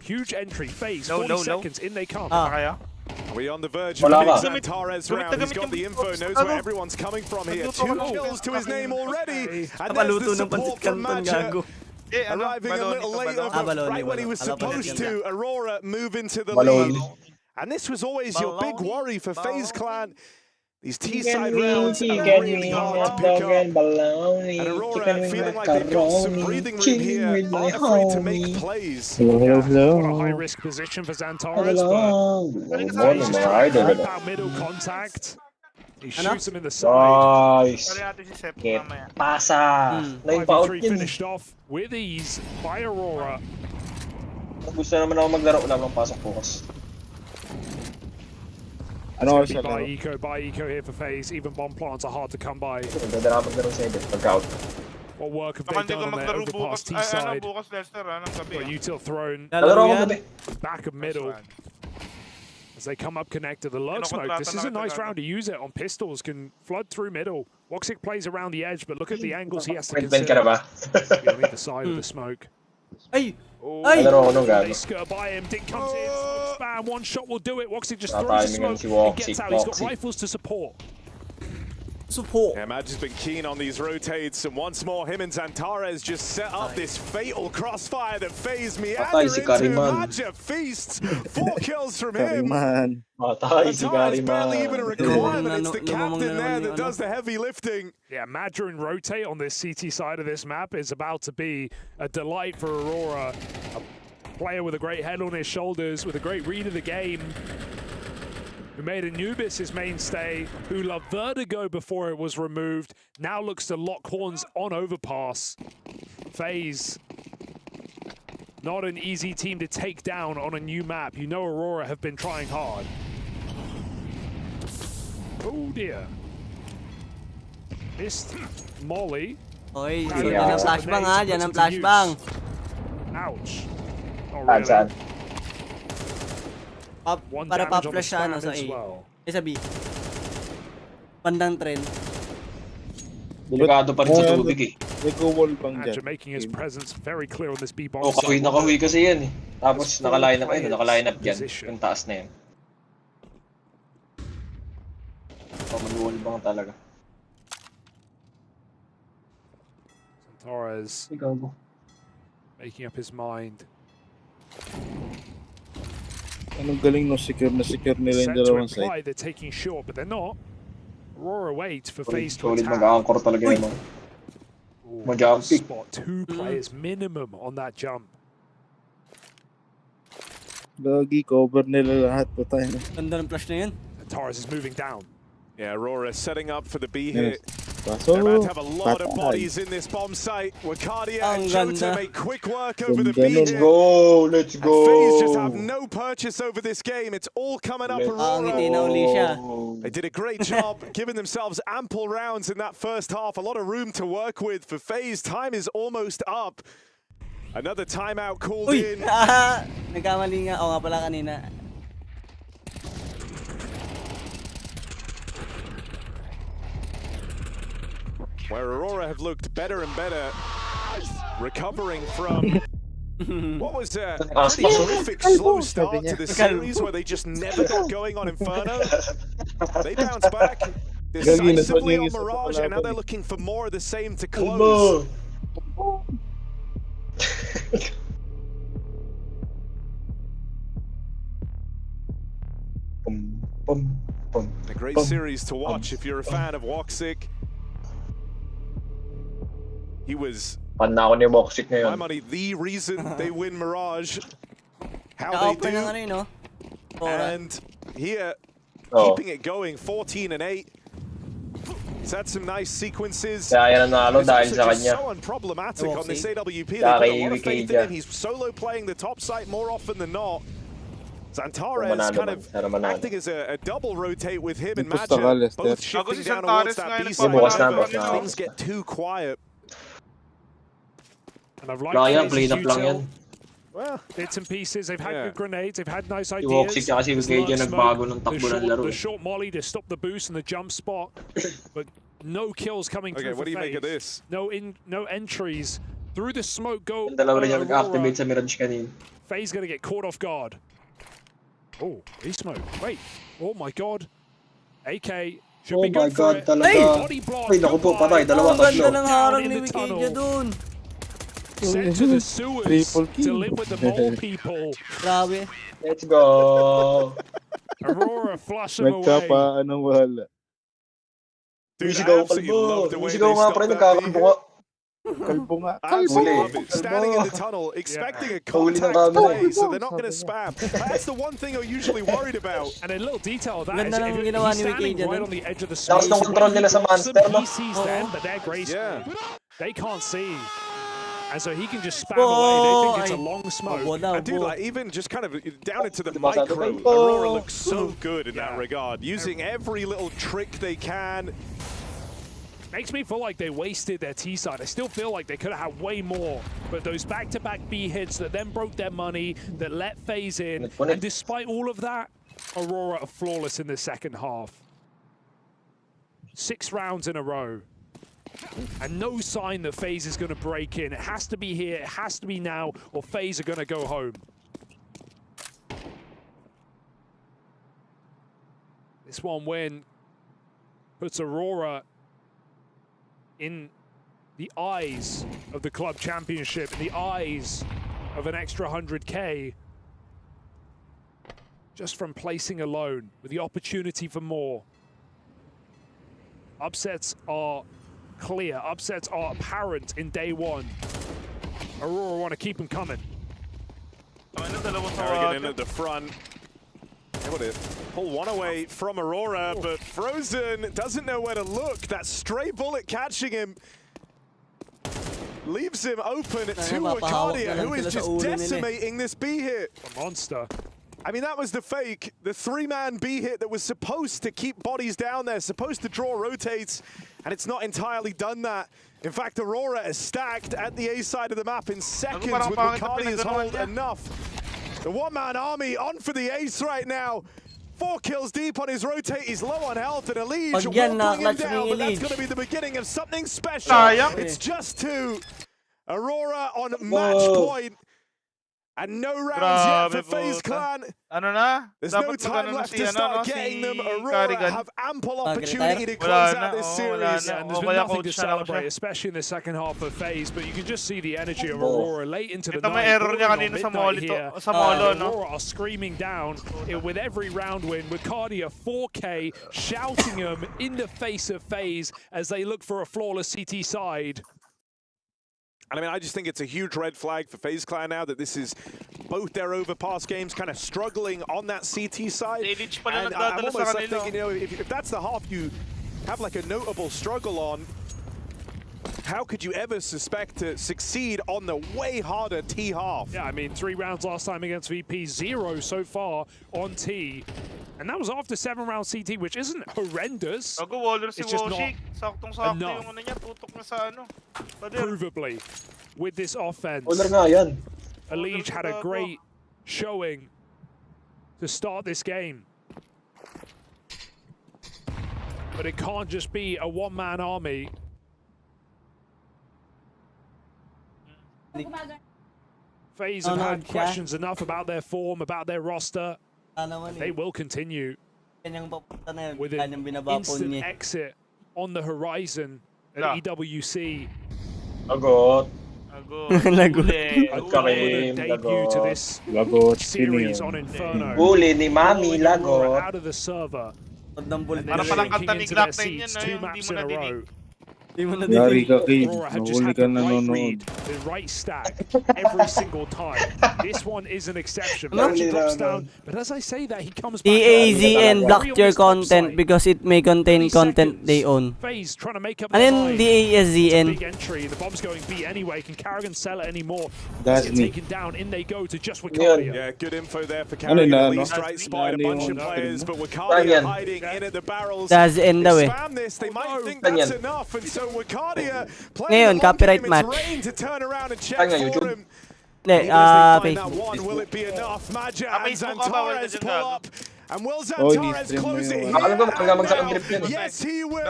[SPEAKER 4] Huge entry, phase, 40 seconds, in they come.
[SPEAKER 7] Are we on the verge of a big Xantares round? He's got the info, knows where everyone's coming from here. 2 kills to his name already. And there's the support from Matcha. Arriving a little later, but right when he was supposed to, Aurora move into the lead. And this was always your big worry for FaZe Clan. These T-side rounds are really hard to pick up. And Aurora feeling like they've got some breathing room here, aren't afraid to make plays.
[SPEAKER 4] Hello. What a high-risk position for Xantares, but middle contact. He shoots him in the side.
[SPEAKER 11] Nice. Pasa.
[SPEAKER 4] 5v3 finished off with ease by Aurora.
[SPEAKER 11] Gusto naman ako maglaro, wala bang pasok bukas.
[SPEAKER 4] Buy eco here for FaZe. Even bomb plants are hard to come by. What work have they done on their overpass T side? Got util thrown back of middle. As they come up connected, the lurk smoke. This is a nice round to use it on pistols. Can flood through middle. Woxic plays around the edge, but look at the angles he has to consider. On either side of the smoke.
[SPEAKER 2] Hey!
[SPEAKER 4] They skirt by him. Dink comes in. Spam. One shot will do it. Woxic just throws the smoke. He gets out. He's got rifles to support.
[SPEAKER 7] Yeah, Madge has been keen on these rotates, and once more, him and Xantares just set up this fatal crossfire that FaZe meander into. Madge feasts 4 kills from him. Xantares barely even a requirement. It's the captain there that does the heavy lifting.
[SPEAKER 4] Yeah, Madge and rotate on this CT side of this map is about to be a delight for Aurora. A player with a great head on his shoulders, with a great read of the game, who made Anubis his mainstay, who loved Vertigo before it was removed, now looks to lock horns on overpass. FaZe, not an easy team to take down on a new map. You know Aurora have been trying hard. Oh dear. Missed Molly.
[SPEAKER 2] Oy, yan ang flashbang ha, yan ang flashbang.
[SPEAKER 4] Ouch. Oh, really?
[SPEAKER 2] Para pa-flash sa A. Sa B. Bandang trend.
[SPEAKER 11] Delikado pa rin sa tubig eh.
[SPEAKER 13] Nag-wall bang dyan.
[SPEAKER 4] Making his presence very clear on this B bomb.
[SPEAKER 11] Nakahuwi kasi yan eh. Tapos naka-line up dyan. Yung taas na yan. Mag-wall bang talaga.
[SPEAKER 4] Xantares making up his mind.
[SPEAKER 13] Anong galing no secure nila yung dalawang side.
[SPEAKER 4] They're taking short, but they're not. Aurora waits for FaZe to attack.
[SPEAKER 11] Mag-anchor talaga yun. Mag-jumping.
[SPEAKER 4] Spot 2 players minimum on that jump.
[SPEAKER 13] Lagi cover nila lahat pa tayo.
[SPEAKER 2] Ganda ng flash na yun.
[SPEAKER 4] Xantares is moving down.
[SPEAKER 7] Yeah, Aurora setting up for the B hit. They're about to have a lot of bodies in this bomb site. Wakadia and Jota make quick work over the B hit.
[SPEAKER 11] Let's go!
[SPEAKER 7] FaZe just have no purchase over this game. It's all coming up Aurora. They did a great job, giving themselves ample rounds in that first half. A lot of room to work with for FaZe. Time is almost up. Another timeout called in.
[SPEAKER 2] Nagkamali nga. O nga pala kanina.
[SPEAKER 7] Where Aurora have looked better and better, recovering from what was a pretty horrific slow start to this series where they just never got going on Inferno. They bounced back decisively on Mirage, and now they're looking for more of the same to close. A great series to watch if you're a fan of Woxic. He was, my money, the reason they win Mirage. How they do. And here, keeping it going, 14 and 8. He's had some nice sequences. He's also just so unproblematic on this AWP. They've got a lot of faith in him. He's solo playing the top site more often than not. Xantares kind of acting as a double rotate with him and Matcha, both shifting down towards that B side. Things get too quiet.
[SPEAKER 4] And I've liked FaZe's util. Well, bits and pieces. They've had good grenades. They've had nice ideas. The short molly to stop the boost and the jump spot. But No kills coming through.
[SPEAKER 7] What do you make of this?
[SPEAKER 4] No entries through the smoke. Go.
[SPEAKER 11] Dalawa rin yung nag-activate sa Mirage kanina.
[SPEAKER 4] FaZe gonna get caught off guard. Oh, he smoke. Wait. Oh my God. AK should be good for it. Body block.
[SPEAKER 11] Ay, naku po, patay. Dalawa,
[SPEAKER 2] Ang ganda
[SPEAKER 11] tatlo.
[SPEAKER 2] ng harang ni Wikidia dun.
[SPEAKER 4] Sent to the sewers to live with the mole people.
[SPEAKER 2] Grabe.
[SPEAKER 11] Let's go.
[SPEAKER 4] Aurora flush him away.
[SPEAKER 13] Nagkapa, anong wala.
[SPEAKER 11] Musigaw kalbo. Musigaw nga pre, nagkakalbo nga.
[SPEAKER 13] Kalbo nga.
[SPEAKER 7] Absolutely. Standing in the tunnel, expecting a contact play, so they're not going to spam. That's the one thing you're usually worried about.
[SPEAKER 4] And a little detail of that
[SPEAKER 2] Ganda
[SPEAKER 4] is
[SPEAKER 2] ng ginawa ni
[SPEAKER 4] standing
[SPEAKER 2] Wikidia
[SPEAKER 4] right
[SPEAKER 2] dun.
[SPEAKER 4] on the edge of the smoke.
[SPEAKER 11] Lakas ng control nila sa monster, no?
[SPEAKER 4] He sees them, but they're graceful. They can't see. And so he can just spam
[SPEAKER 2] Whoa,
[SPEAKER 4] away. They think it's a long smoke.
[SPEAKER 7] And dude, like even just kind of down into the micro, Aurora looks so good in that regard, using every little trick they can.
[SPEAKER 4] Makes me feel like they wasted their T side. I still feel like they could have had way more, but those back-to-back B hits that then broke their money, that let FaZe in, and despite all of that, Aurora are flawless in the second half. 6 rounds in a row. And no sign that FaZe is going to break in. It has to be here, it has to be now, or FaZe are going to go home. This one win puts Aurora in the eyes of the club championship, in the eyes of an extra 100K, just from placing alone, with the opportunity for more. Upsets are clear, upsets are apparent in day one. Aurora want to keep them coming.
[SPEAKER 7] Arrogant in at the front. Able to pull one away from Aurora, but Frozen doesn't know where to look. That stray bullet catching him leaves him open to Wikidia, who is just decimating this B hit.
[SPEAKER 4] A monster.
[SPEAKER 7] I mean, that was the fake. The 3-man B hit that was supposed to keep bodies down there, supposed to draw rotates, and it's not entirely done that. In fact, Aurora is stacked at the A side of the map in seconds with Wikidia's hold enough. The one-man army on for the ace right now. 4 kills deep on his rotate. He's low on health, and Elige will bring him down, but that's going to be the beginning of something special. It's just 2. Aurora on match point. And no rounds yet for FaZe Clan. There's no time left to start getting them. Aurora have ample opportunity to close out this series.
[SPEAKER 4] And there's been nothing to celebrate, especially in the second half of FaZe, but you can just see the energy of Aurora late into the night. Aurora are screaming down with every round win. Wikidia 4K shouting them in the face of FaZe as they look for a flawless CT side.
[SPEAKER 7] And I mean, I just think it's a huge red flag for FaZe Clan now that this is both their overpass games kind of struggling on that CT side. And I'm almost like thinking, you know, if that's the half you have like a notable struggle on, how could you ever suspect to succeed on the way harder T half?
[SPEAKER 4] Yeah, I mean, 3 rounds last time against VP, 0 so far on T. And that was after 7 rounds CT, which isn't horrendous. It's just not enough. Provably, with this offense, Elige had a great showing to start this game. But it can't just be a one-man army. FaZe have had questions enough about their form, about their roster. They will continue with an instant exit on the horizon at EWC.
[SPEAKER 11] Lagot.
[SPEAKER 4] Lagot. Debut to this series on Inferno.
[SPEAKER 11] Huli ni Mami, lagot.
[SPEAKER 4] Out of the server. And then sinking into their seats 2 maps in a row.
[SPEAKER 13] Yari ka, Kane.
[SPEAKER 4] Aurora have just
[SPEAKER 13] Nahuli
[SPEAKER 4] had
[SPEAKER 13] ka
[SPEAKER 4] the
[SPEAKER 13] na
[SPEAKER 4] right
[SPEAKER 13] nanonood.
[SPEAKER 4] read, the right stack every single time. This one is an exception. Magic drops down, but as I say that, he comes back.
[SPEAKER 2] DAZN blocked your content because it may contain content they own.
[SPEAKER 4] FaZe trying to make up
[SPEAKER 2] And
[SPEAKER 4] their
[SPEAKER 2] then
[SPEAKER 4] mind.
[SPEAKER 2] DAZN.
[SPEAKER 4] Big entry. The bomb's going B anyway. Can Carrigan sell it anymore?
[SPEAKER 13] That's
[SPEAKER 4] Get
[SPEAKER 13] me.
[SPEAKER 4] taken down. In they go to just Wikidia.
[SPEAKER 7] Yeah, good info there for Carrigan. At least right spotted a bunch of players, but Wikidia hiding in at the barrels.
[SPEAKER 2] That's in the way.
[SPEAKER 7] Spam this, they might think that's enough, and so Wikidia
[SPEAKER 2] Ngayon, copyright match.
[SPEAKER 7] to turn around and check for him.
[SPEAKER 2] Facebook.
[SPEAKER 7] Will it be enough? Maja and Zantares pull up, And will Zantares close it here? Yes, he will.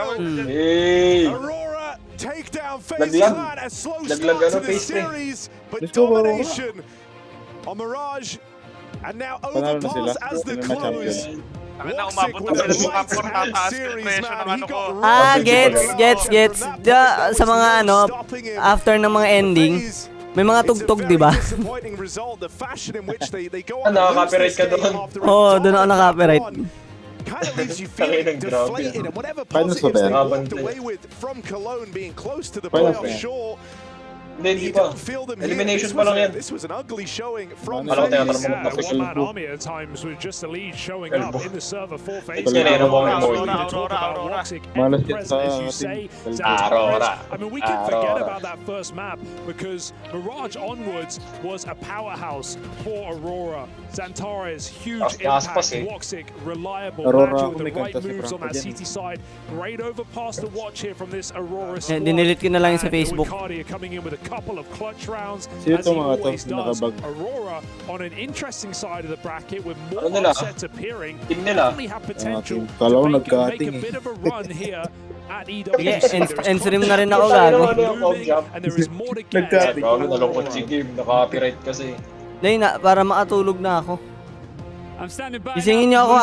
[SPEAKER 7] Aurora take down FaZe Clan. A slow start to the series, but domination on Mirage. And now Overpass as the close.
[SPEAKER 2] Gets. Sa mga after ng mga ending, may mga tugtog, di ba?
[SPEAKER 11] Nakaka-copyright ka doon.
[SPEAKER 2] Oo, doon ako nakaka-copyright.
[SPEAKER 7] Kind of leaves you feeling deflated, and whatever positives they walked away with from Cologne being close to the playoff, sure.
[SPEAKER 11] Hindi pa. Elimination pa lang yan.
[SPEAKER 7] This was an ugly showing from
[SPEAKER 4] one-man army at times with just the lead showing up in the server for FaZe.
[SPEAKER 11] Aurora.
[SPEAKER 4] I mean, we can forget about that first map because Mirage onwards was a powerhouse for Aurora. Zantares, huge impact. Woxic, reliable, with the right moves on that CT side. Great overpass to watch here from this Aurora squad.
[SPEAKER 2] Dinilit ko na lang sa Facebook.
[SPEAKER 4] Coming in with a couple of clutch rounds as he always does. Aurora on an interesting side of the bracket with more upsets appearing. Definitely have potential to make a bit of a run here at EWC.
[SPEAKER 2] End-stream na rin ako gago.
[SPEAKER 4] And there is more to get.
[SPEAKER 11] Nalungkot si Game, naka-copyright kasi.
[SPEAKER 2] Dahil na, para makatulog na ako. Gisingin niyo ako